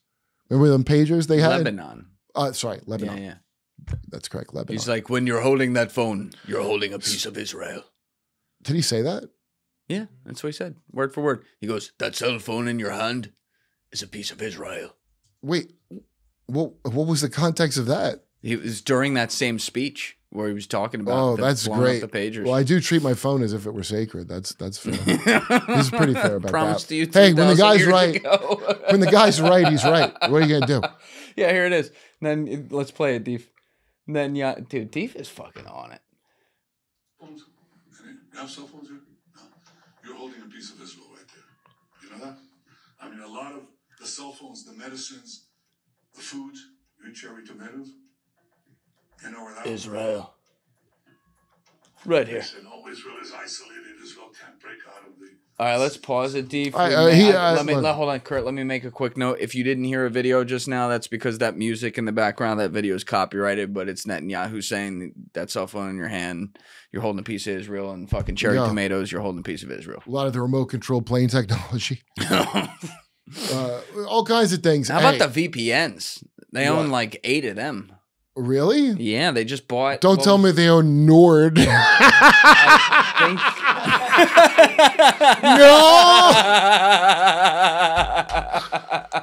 Remember them pagers they had? Lebanon. Sorry, Lebanon. Yeah. That's correct, Lebanon. He's like, when you're holding that phone, you're holding a piece of Israel. Did he say that? Yeah, that's what he said, word for word. He goes, that cell phone in your hand is a piece of Israel. Wait, what was the context of that? It was during that same speech where he was talking about that's great. the pagers. Well, I do treat my phone as if it were sacred. That's fair. He's pretty fair about Promised that. You hey, when the guy's right, when the guy's right, he's right. What are you gonna do? Yeah, here it is. And then let's play it, Deef. And then dude, Deef is fucking on it. You have cell phones here? No. You're holding a piece of Israel right there. You know that? I mean, a lot of the cell phones, the medicines, the food, you eat cherry tomatoes. You know where that Israel. Right here. They say, no, Israel is isolated. Israel can't break out of the... All right, let's pause it, Deef. Hold on, Kurt. Let me make a quick note. If you didn't hear a video just now, that's because that music in the background, that video is copyrighted, but it's Netanyahu saying that cell phone in your hand, you're holding a piece of Israel, and fucking cherry tomatoes, you're holding a piece of Israel. A lot of the remote control plane technology. All kinds of things. How about the VPNs? They own like 8 of them. Really? Yeah, they just bought. Don't tell me they own Nord. I think.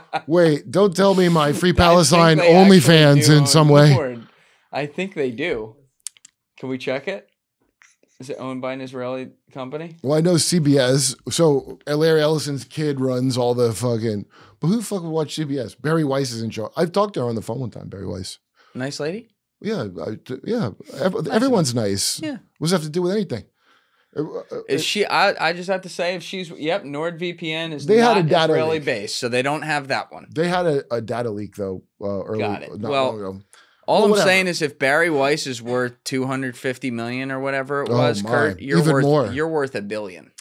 No. Wait, don't tell me my Free Palestine OnlyFans in some way. Nord. I think they do. Can we check it? Is it owned by an Israeli company? Well, I know CBS. So Larry Ellison's kid runs all the fucking. But who the fuck would watch CBS? Barry Weiss is in charge. I've talked to her on the phone one time. Barry Weiss. Nice lady? Yeah. Everyone's nice. Yeah. What does that have to do with anything? Is she? I just have to say, if she's, NordVPN is not Israeli based, so they don't have that one. They had a data leak though. Early, got it. Long ago. All I'm saying is, if Barry Weiss is worth $250 million or whatever it was, Kurt, you're worth $1 billion.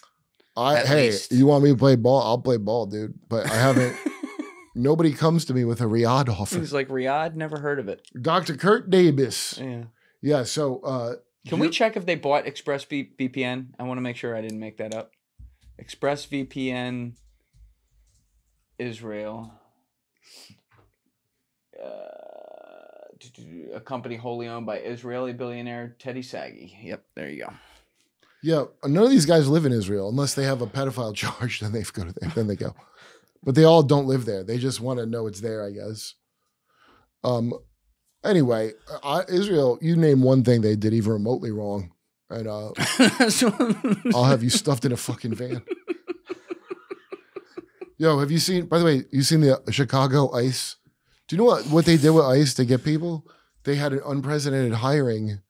You want me to play ball? I'll play ball, dude. But I haven't. Nobody comes to me with a Riyadh offer. He's like, Riyadh? Never heard of it. Dr. Kurt Davis. Yeah. Yeah, so... Can we check if they bought ExpressVPN? I want to make sure I didn't make that up. ExpressVPN Israel. A company wholly owned by Israeli billionaire Teddy Sagi. Yep, there you go. Yeah, none of these guys live in Israel unless they have a pedophile charge. Then they go to there. Then they go. But they all don't live there. They just want to know it's there, I guess. Anyway, Israel, you name one thing they did even remotely wrong, and I'll have you stuffed in a fucking van. Yo, have you seen, by the way, you seen the Chicago ICE? Do you know what they did with ICE to get people? They had an unprecedented hiring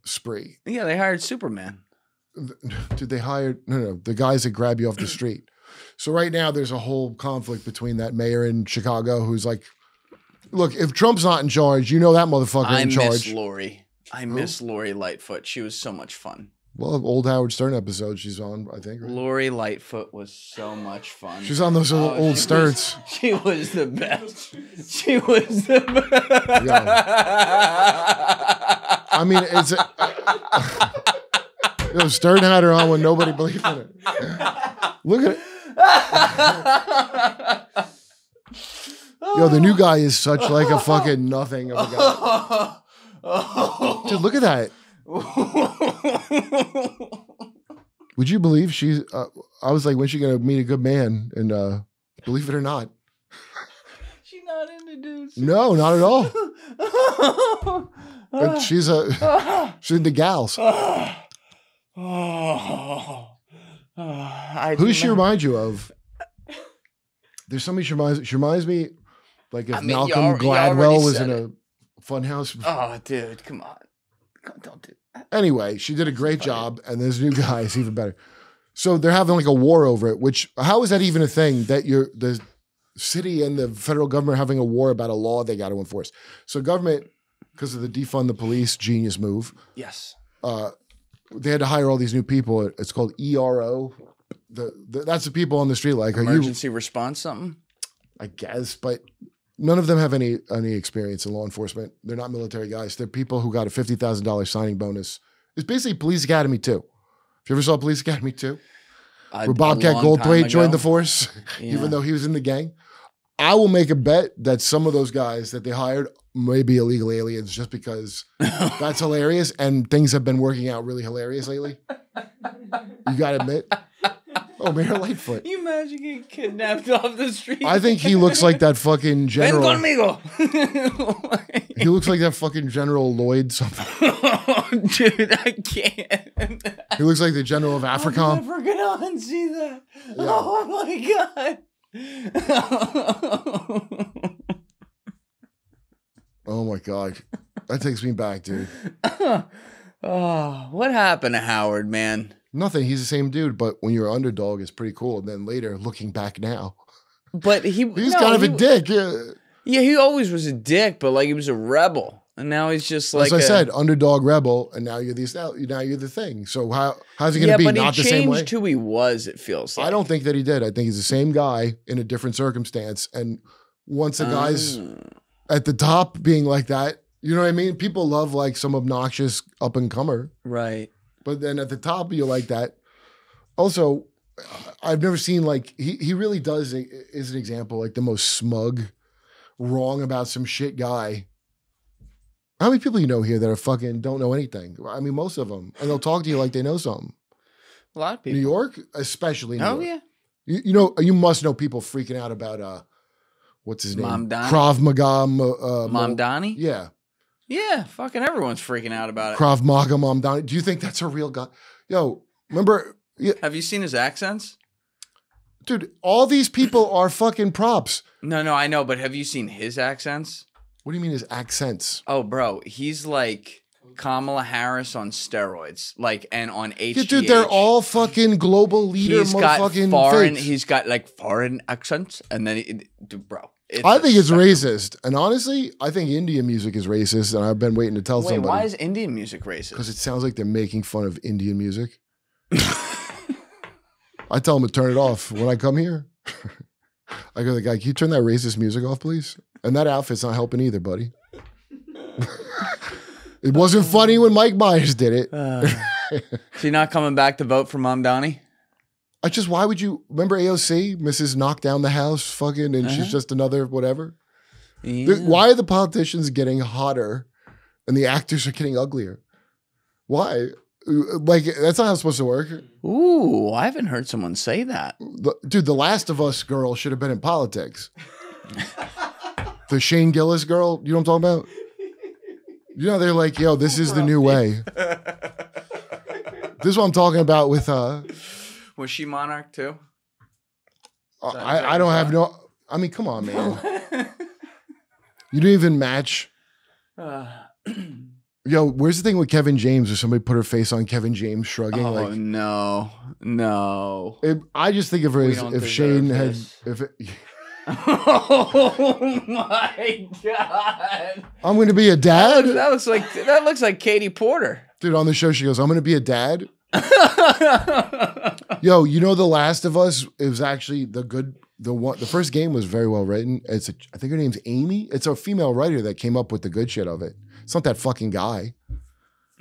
spree. Yeah, they hired Superman. Did they hire, no, the guys that grab you off the street. So right now there's a whole conflict between that mayor in Chicago who's like, look, if Trump's not in charge, you know that motherfucker in charge. I miss Lori. I miss Lori Lightfoot. She was so much fun. Well, old Howard Stern episode she's on, I think. Right? Lori Lightfoot was so much fun. She's on those old Sterns. She was the best. She was the best. Yeah. I mean, it's Stern had her on when nobody believed in it. Look at it. Yo, the new guy is such like a fucking nothing of a guy. Dude, look at that. Would you believe she's, I was like, when's she going to meet a good man? And believe it or not. She's not into dudes. No, not at all. But she's into gals. Who does she remind you of? There's somebody she reminds me, like if Malcolm Gladwell was in a funhouse. Oh, dude, come on. Don't do that. Anyway, she did a great job, and this new guy is even better. So they're having like a war over it, which, how is that even a thing that the city and the federal government are having a war about a law they got to enforce? So government, because of the defund the police genius move. Yes. They had to hire all these new people. It's called ERO. That's the people on the street. Like, emergency response something? I guess, but none of them have any experience in law enforcement. They're not military guys. They're people who got a $50,000 signing bonus. It's basically Police Academy 2. If you ever saw Police Academy 2? Where Bobcat Goldthwait joined the force, even though he was in the gang. I will make a bet that some of those guys that they hired may be illegal aliens just because that's hilarious, and things have been working out really hilarious lately. You got to admit. Oh, Mayor Lightfoot. You imagine getting kidnapped off the street? I think he looks like that fucking general. Ven conmigo. He looks like that fucking General Lloyd something. Oh, dude, I can't. He looks like the General of AFRICOM. I'm never gonna unsee that. Yeah. Oh my god. Oh my god. That takes me back, dude. Oh, what happened to Howard, man? Nothing. He's the same dude, but when you're an underdog, it's pretty cool. And then later, looking back now. But he's kind of a dick. Yeah. Yeah, he always was a dick, but like he was a rebel. And now he's just like as I said, underdog rebel, and now you're the thing. So how's he gonna be not the same way? Yeah, but he changed who he was, it feels like. I don't think that he did. I think he's the same guy in a different circumstance. And once a guy's at the top being like that, you know what I mean? People love like some obnoxious up and comer. Right. But then at the top, you're like that. Also, I've never seen like, he really is an example, like the most smug, wrong about some shit guy. How many people you know here that are fucking don't know anything? I mean, most of them. And they'll talk to you like they know something. A lot of people. New York, especially New York. Yeah. You know, you must know people freaking out about, what's his name? Mamdani? Krav Maga. Mamdani? Yeah. Yeah, fucking everyone's freaking out about it. Krav Maga Mamdani. Do you think that's a real guy? Yo, remember? Yeah. Have you seen his accents? Dude, all these people are fucking props. No, I know, but have you seen his accents? What do you mean his accents? Oh, bro, he's like Kamala Harris on steroids, like, and on HGH. Yeah, dude, they're all fucking global leader motherfucking He's got like foreign accents, and then, bro. I think it's racist. And honestly, I think Indian music is racist, and I've been waiting to tell somebody. Why is Indian music racist? Because it sounds like they're making fun of Indian music. I tell them to turn it off when I come here. I go to the guy, can you turn that racist music off, please? And that outfit's not helping either, buddy. It wasn't funny when Mike Myers did it. Is he not coming back to vote for Mamdani? Why would you remember AOC, Mrs. Knock Down the House, fucking, and she's just another whatever? Yeah. Why are the politicians getting hotter and the actors are getting uglier? Why? Like, that's not how it's supposed to work. Ooh, I haven't heard someone say that. Dude, the Last of Us girl should have been in politics. The Shane Gillis girl, you know what I'm talking about? You know, they're like, yo, this is the new way. This is what I'm talking about with... Was she Monarch too? I don't have no... I mean, come on, man. You didn't even match. Yo, where's the thing with Kevin James? Or somebody put her face on Kevin James shrugging? Oh, like, no. I just think of her as if Shane had... Oh my god! I'm going to be a dad. That looks like Katie Porter. Dude, on the show she goes, "I'm going to be a dad." Yo, you know, The Last of Us is actually the first game was very well written. I think her name's Amy. It's a female writer that came up with the good shit of it. It's not that fucking guy.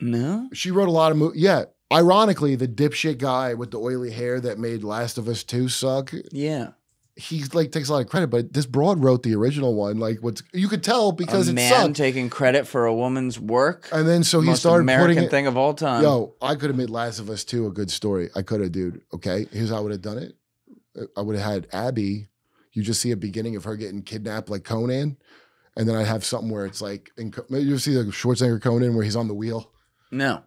No, she wrote a lot of movies. Yeah, ironically, the dipshit guy with the oily hair that made Last of Us 2 suck. Yeah. he like takes a lot of credit, but this broad wrote the original one. Like what you could tell because a man taking credit for a woman's work. And then so he Most started American putting it, thing of all time. Yo, I could have made Last of Us 2 a good story. I could have, dude. Okay, here's how I would have done it. I would have had Abby. You just see a beginning of her getting kidnapped like Conan, and then I'd have something where it's like you see the Schwarzenegger Conan where he's on the wheel. No.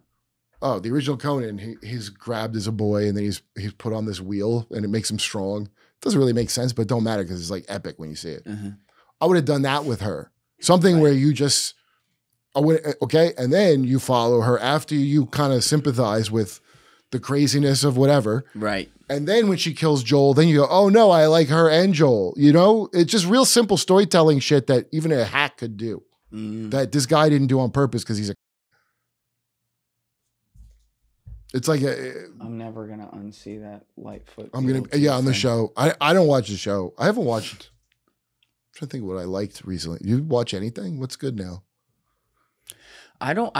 Oh, the original Conan, he's grabbed as a boy and then he's put on this wheel and it makes him strong. It doesn't really make sense, but it don't matter because it's like epic when you see it. I would have done that with her. Something where you just, okay, and then you follow her after you kind of sympathize with the craziness of whatever. Right. And then when she kills Joel, then you go, oh no, I like her and Joel. You know, it's just real simple storytelling shit that even a hack could do. That this guy didn't do on purpose because he's a. It's like I'm never gonna unsee that Lightfoot. I'm gonna on the show. I don't watch the show. I haven't watched. I'm trying to think of what I liked recently. You watch anything? What's good now? I don't.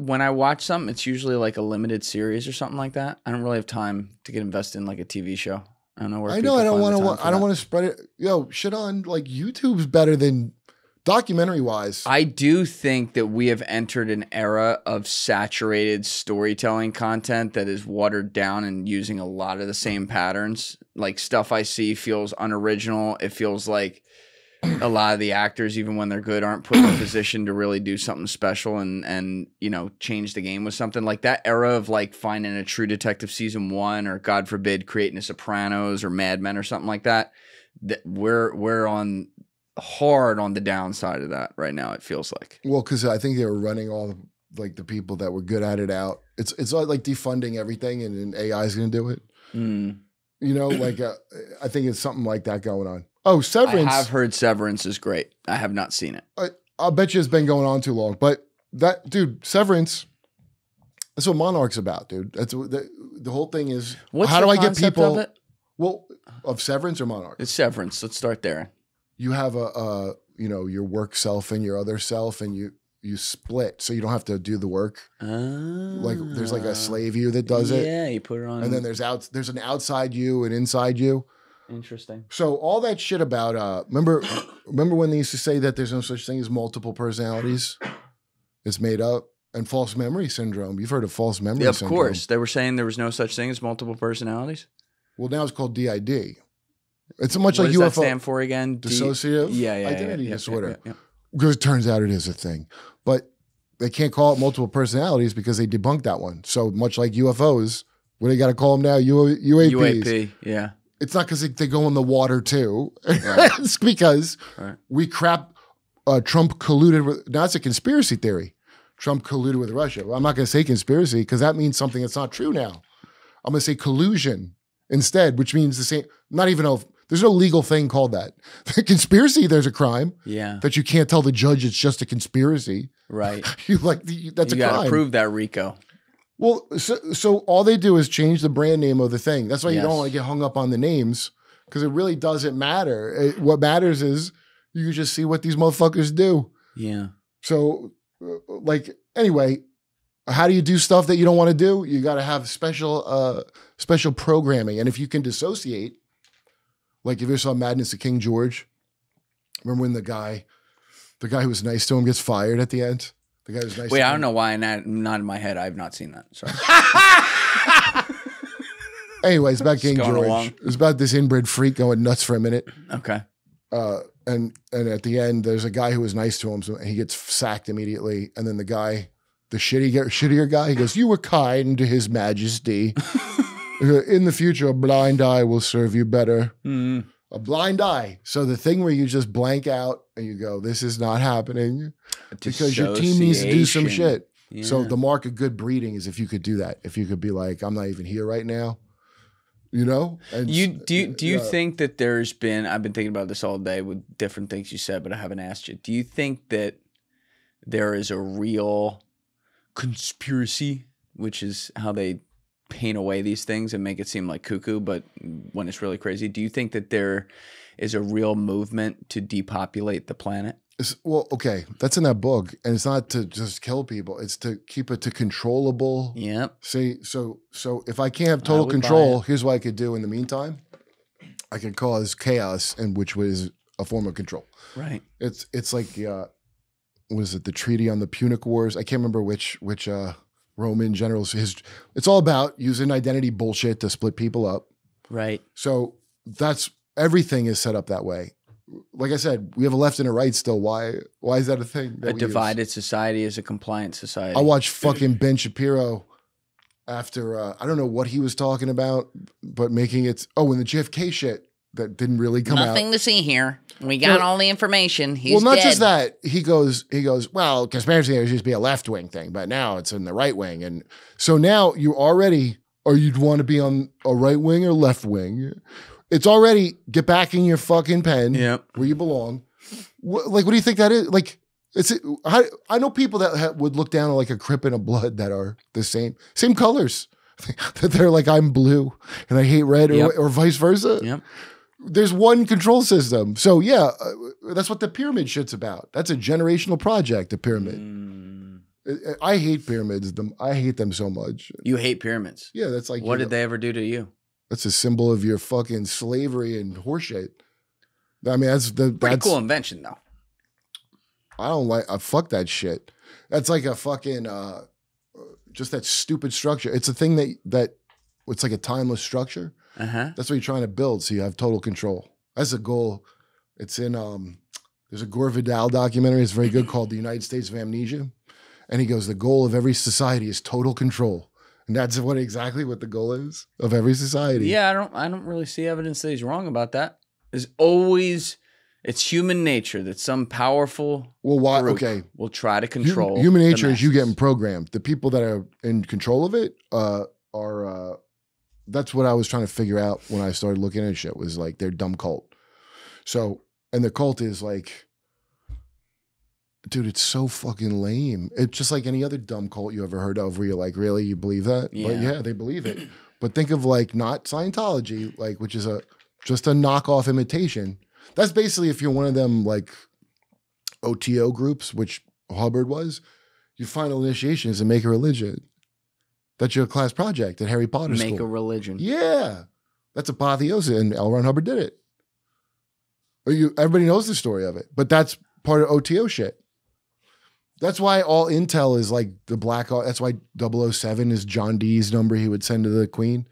When I watch something, it's usually like a limited series or something like that. I don't really have time to get invested in like a TV show. I don't know where. I know. I don't want to spread it. Yo, shit on like YouTube's better than. Documentary wise, I do think that we have entered an era of saturated storytelling content that is watered down and using a lot of the same patterns. Like stuff I see feels unoriginal. It feels like a lot of the actors, even when they're good, aren't put in a position to really do something special and you know, change the game with something. Like that era of like finding a True Detective season 1 or God forbid creating a Sopranos or Mad Men or something like that. That we're on hard on the downside of that right now. It feels like. Well, because I think they were running all like the people that were good at it out. It's like defunding everything, and then AI is going to do it. You know, like I think it's something like that going on. Oh, Severance. I have heard Severance is great. I have not seen it. I'll bet you it's been going on too long. But that dude, Severance. That's what Monarch's about, dude. That's the whole thing is. How do I get people? Of it? Well, of Severance or Monarch? It's Severance. Let's start there. You have you know, your work self and your other self, and you split, so you don't have to do the work. Like there's like a slave you that does it. Yeah, you put it on. And then there's an outside you and inside you. Interesting. So all that shit about remember when they used to say that there's no such thing as multiple personalities? It's made up. And false memory syndrome. You've heard of false memory syndrome. Of course. They were saying there was no such thing as multiple personalities. Well, now it's called D.I.D. It's much what like does UFO. that stand for again? Dissociative identity disorder. Because it turns out it is a thing. But they can't call it multiple personalities because they debunked that one. So much like UFOs, what do they got to call them now? UAPs. UAP, yeah. It's not because they go in the water too. Right. It's because we Trump colluded with, now it's a conspiracy theory. Trump colluded with Russia. Well, I'm not going to say conspiracy because that means something that's not true now. I'm going to say collusion instead, which means the same, not even know if, there's no legal thing called that. Conspiracy, there's a crime. Yeah. That you can't tell the judge it's just a conspiracy. Right. That's a crime. You got to prove that, Rico. Well, so all they do is change the brand name of the thing. That's why you don't want to get hung up on the names because it really doesn't matter. What matters is you can just see what these motherfuckers do. Yeah. So, like, anyway, how do you do stuff that you don't want to do? You got to have special programming. And if you can dissociate, like if you saw Madness of King George, remember when the guy who was nice to him gets fired at the end? The guy who's nice. Wait, I don't know why. Not in my head. I have not seen that. Sorry. Anyways, about King George. It was about this inbred freak going nuts for a minute. Okay. And at the end, there's a guy who was nice to him, so he gets sacked immediately. And then the guy, the shittier guy, he goes, "You were kind to His Majesty. In the future, a blind eye will serve you better." Mm. A blind eye. So the thing where you just blank out and you go, "This is not happening," because your team needs to do some shit. Yeah. So the mark of good breeding is if you could do that. If you could be like, "I'm not even here right now," you know. And do you think that there's been? I've been thinking about this all day with different things you said, but I haven't asked you. Do you think that there is a real conspiracy, which is how they paint away these things and make it seem like cuckoo, but when it's really crazy? Do you think that there is a real movement to depopulate the planet? Well, okay, that's in that book, and it's not to just kill people; it's to keep it to controllable. Yeah. See, so if I can't have total control, here's what I could do in the meantime. I can cause chaos, and which was a form of control. Right. It's like was it the Treaty on the Punic Wars? I can't remember which Roman generals. It's all about using identity bullshit to split people up. Right. So that's everything is set up that way. Like I said, we have a left and a right still. Why is that a thing? A divided society is a compliant society. I watched fucking Ben Shapiro after I don't know what he was talking about, but making it when the JFK shit that didn't really come out. Nothing to see here. We got all the information. He's not dead. just that. He goes, well, conspiracy theories used to be a left-wing thing, but now it's in the right wing. And so now you already, or you'd want to be on a right wing or left wing. It's already, get back in your fucking pen where you belong. What do you think that is? Like, I know people that would look down on like a Crip and a Blood that are the same colors. That they're like, I'm blue and I hate red or vice versa. Yep. There's one control system. So yeah, that's what the pyramid shit's about. That's a generational project, the pyramid. I hate pyramids. I hate them so much. You hate pyramids? Yeah, that's like... What did they ever do to you? That's a symbol of your fucking slavery and horseshit. I mean, that's pretty cool invention, though. I don't like... fuck that shit. That's like a fucking... just that stupid structure. It's a thing that it's like a timeless structure. That's what you're trying to build, so you have total control. That's a goal. It's in there's a Gore Vidal documentary. It's very good called "The United States of Amnesia," and he goes, "The goal of every society is total control," and that's exactly what the goal is of every society. Yeah, I don't really see evidence that he's wrong about that. There's always it's human nature that some powerful group will try to control. Human nature is you getting programmed. The people that are in control of it are. That's what I was trying to figure out when I started looking at shit, was like their dumb cult. So, and the cult is like, dude, it's so fucking lame. It's just like any other dumb cult you ever heard of where you're like, really, you believe that? Yeah. But yeah, they believe it. But think of like not Scientology, like, which is just a knockoff imitation. That's basically if you're one of them like OTO groups, which Hubbard was, your final initiation is to make a religion. That's your class project at Harry Potter School. Make a religion. Yeah. That's apotheosis, and L. Ron Hubbard did it. Everybody knows the story of it, but that's part of OTO shit. That's why all intel is like the black. That's why 007 is John Dee's number he would send to the Queen.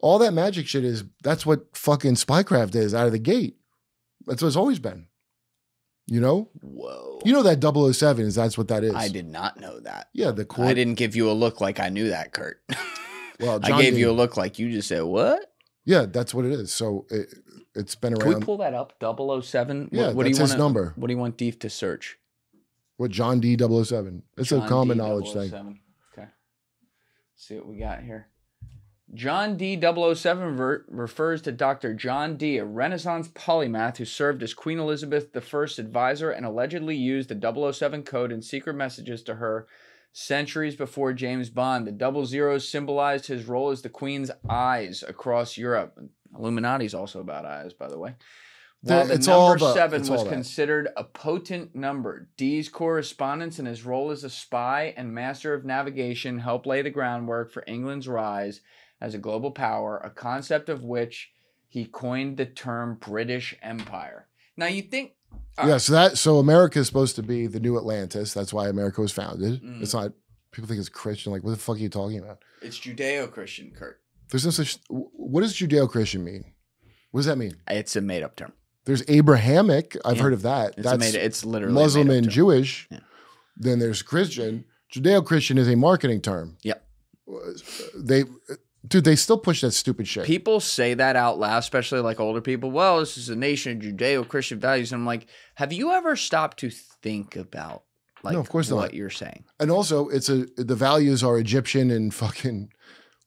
All that magic shit that's what fucking spycraft is out of the gate. That's what it's always been. You know? Whoa. You know that 007 that's what that is. I did not know that. Yeah, the court. I didn't give you a look like I knew that, Kurt. Well, I gave you a look like you just said, what? Yeah, that's what it is. So it's been around. Can we pull that up? 007? Yeah, that's his number. What do you want Deef to search? What, John D. 007? It's a common knowledge thing. Okay. Let's see what we got here. John D. 007 refers to Dr. John D., a Renaissance polymath who served as Queen Elizabeth I's advisor and allegedly used the 007 code in secret messages to her centuries before James Bond. The 00s symbolized his role as the Queen's eyes across Europe. Illuminati's also about eyes, by the way. While the number 7 was considered a potent number, D's correspondence and his role as a spy and master of navigation helped lay the groundwork for England's rise as a global power, a concept of which he coined the term British Empire. Now you think... Yeah, so America is supposed to be the new Atlantis. That's why America was founded. It's not... People think it's Christian. Like, what the fuck are you talking about? It's Judeo-Christian, Kurt. There's no such... What does Judeo-Christian mean? What does that mean? It's a made-up term. There's Abrahamic. I've heard of that. It's literally Muslim and Jewish. Yeah. Then there's Christian. Judeo-Christian is a marketing term. Yep. Dude, they still push that stupid shit. People say that out loud, especially like older people. Well, this is a nation of Judeo-Christian values. And I'm like, have you ever stopped to think about like no, of course what not. You're saying? And also, the values are Egyptian and fucking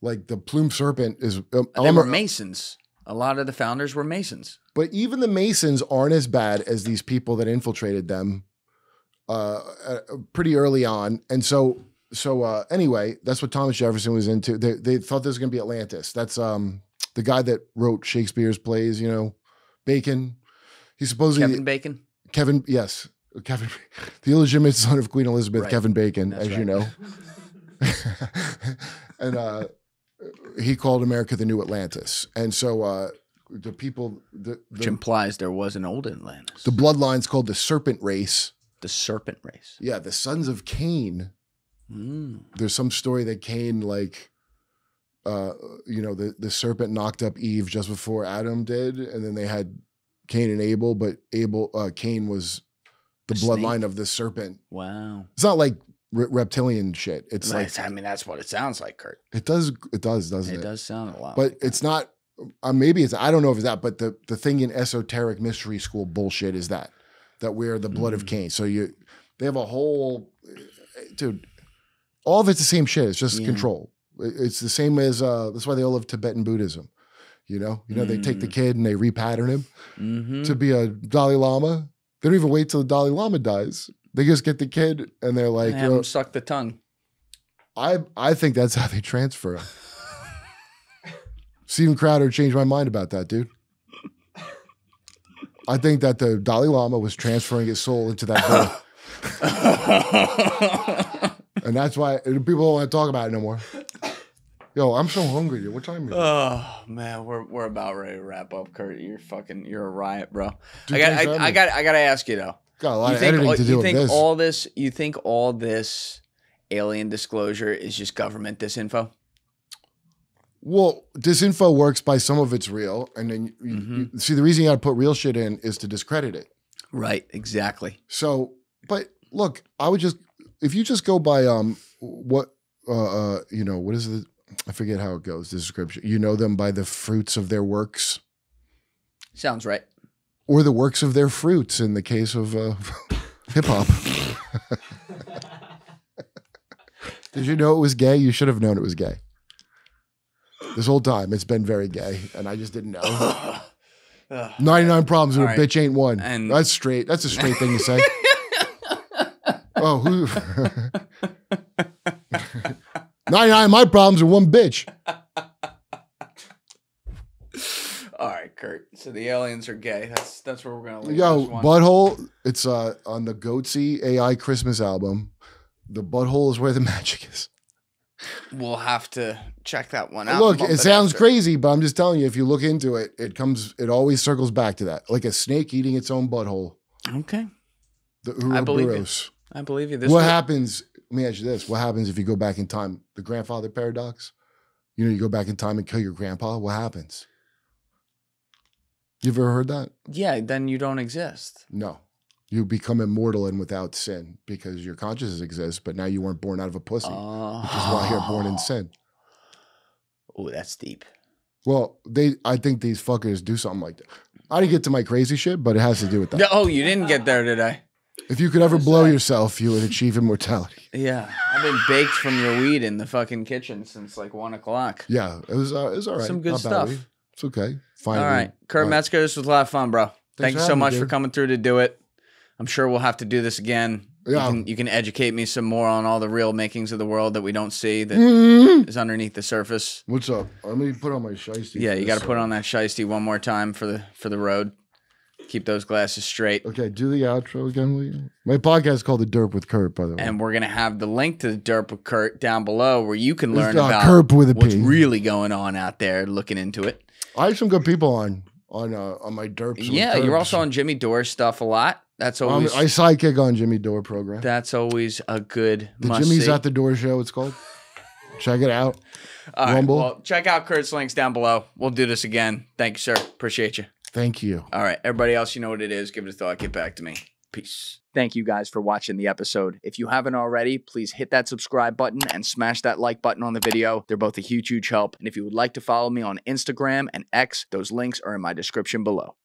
like the plumed serpent is. They were Masons. A lot of the founders were Masons. But even the Masons aren't as bad as these people that infiltrated them pretty early on. And so anyway, that's what Thomas Jefferson was into. They thought this was going to be Atlantis. That's the guy that wrote Shakespeare's plays, you know, Bacon. He's supposedly Kevin Bacon. Kevin, yes. Kevin, the illegitimate son of Queen Elizabeth, right. Kevin Bacon, that's as right. You know. And he called America the new Atlantis. And so the people, which implies there was an old Atlantis. The bloodline's called the serpent race. The serpent race. Yeah, the sons of Cain. There's some story that Cain, like, you know, the serpent knocked up Eve just before Adam did, and then they had Cain and Abel, but Cain was the bloodline of the serpent. Wow. It's not like reptilian shit. It's like, I mean, that's what it sounds like, Kurt. It does, doesn't it? It does sound a lot. But it's not, maybe it's, I don't know if it's that, but the thing in esoteric mystery school bullshit is that we're the blood of Cain. So they have a whole, dude, all of it's the same shit. It's just control. It's the same as, that's why they all love Tibetan Buddhism. You know, they take the kid and they repattern him to be a Dalai Lama. They don't even wait till the Dalai Lama dies. They just get the kid and they're like, have him suck the tongue. I think that's how they transfer him. Steven Crowder changed my mind about that, dude. I think that the Dalai Lama was transferring his soul into that boy. And that's why people don't want to talk about it no more. Yo, I'm so hungry, dude. What time is it? Oh man, we're about ready to wrap up, Kurt. You're a riot, bro. Dude, I gotta ask you though. Got a lot of editing to do with this. You think all this alien disclosure is just government disinfo? Well, disinfo works by some of it's real, and then you see the reason you got to put real shit in is to discredit it. Right, exactly. So, but look, I would just, if you just go by what you know, what is it? I forget how it goes. The description. You know them by the fruits of their works. Sounds right. Or the works of their fruits in the case of hip hop. Did you know it was gay? You should have known it was gay. This whole time, it's been very gay, and I just didn't know. 99 problems with a bitch ain't one. And that's straight. That's a straight thing to say. Oh, who? 99 of my problems are one bitch. All right, Kurt. So the aliens are gay. That's where we're gonna leave. Yo, this one. Butthole. It's on the Goatsy AI Christmas album. The butthole is where the magic is. We'll have to check that one out. Look, it sounds crazy, but I'm just telling you, if you look into it, it always circles back to that. Like a snake eating its own butthole. Okay. I believe you. I believe you. What happens? Let me ask you this. What happens if you go back in time? The grandfather paradox? You know, you go back in time and kill your grandpa. What happens? You ever heard that? Yeah, then you don't exist. No. You become immortal and without sin because your consciousness exists, but now you weren't born out of a pussy, which is why you're born in sin. Oh, that's deep. Well, I think these fuckers do something like that. I didn't get to my crazy shit, but it has to do with that. Oh, you didn't get there today. If you could ever blow yourself, you would achieve immortality. Yeah. I've been baked from your weed in the fucking kitchen since like 1 o'clock. Yeah, it was all right. Some good stuff. It's okay. Finally. All right. Kurt Metzger, this was a lot of fun, bro. Thank you so much for coming through to do it. I'm sure we'll have to do this again. Yeah. You can educate me some more on all the real makings of the world that we don't see that is underneath the surface. What's up? Let me put on my shiesty. Yeah, you got to put on that shiesty one more time for the road. Keep those glasses straight. Okay, do the outro again, will you? My podcast is called The Derp with Kurt, by the way. And we're going to have the link to The Derp with Kurt down below where you can learn about Kurt with what's really going on out there, looking into it. I have some good people on my derps. Yeah, you're also on Jimmy Dore stuff a lot. That's always I sidekick on Jimmy Dore program. That's always a good The Jimmy's at the Door show, it's called. Check it out. All Rumble. Right, well, check out Kurt's links down below. We'll do this again. Thank you, sir. Appreciate you. Thank you. All right, everybody else, you know what it is. Give it a thought. Get back to me. Peace. Thank you guys for watching the episode. If you haven't already, please hit that subscribe button and smash that like button on the video. They're both a huge, huge help. And if you would like to follow me on Instagram and X, those links are in my description below.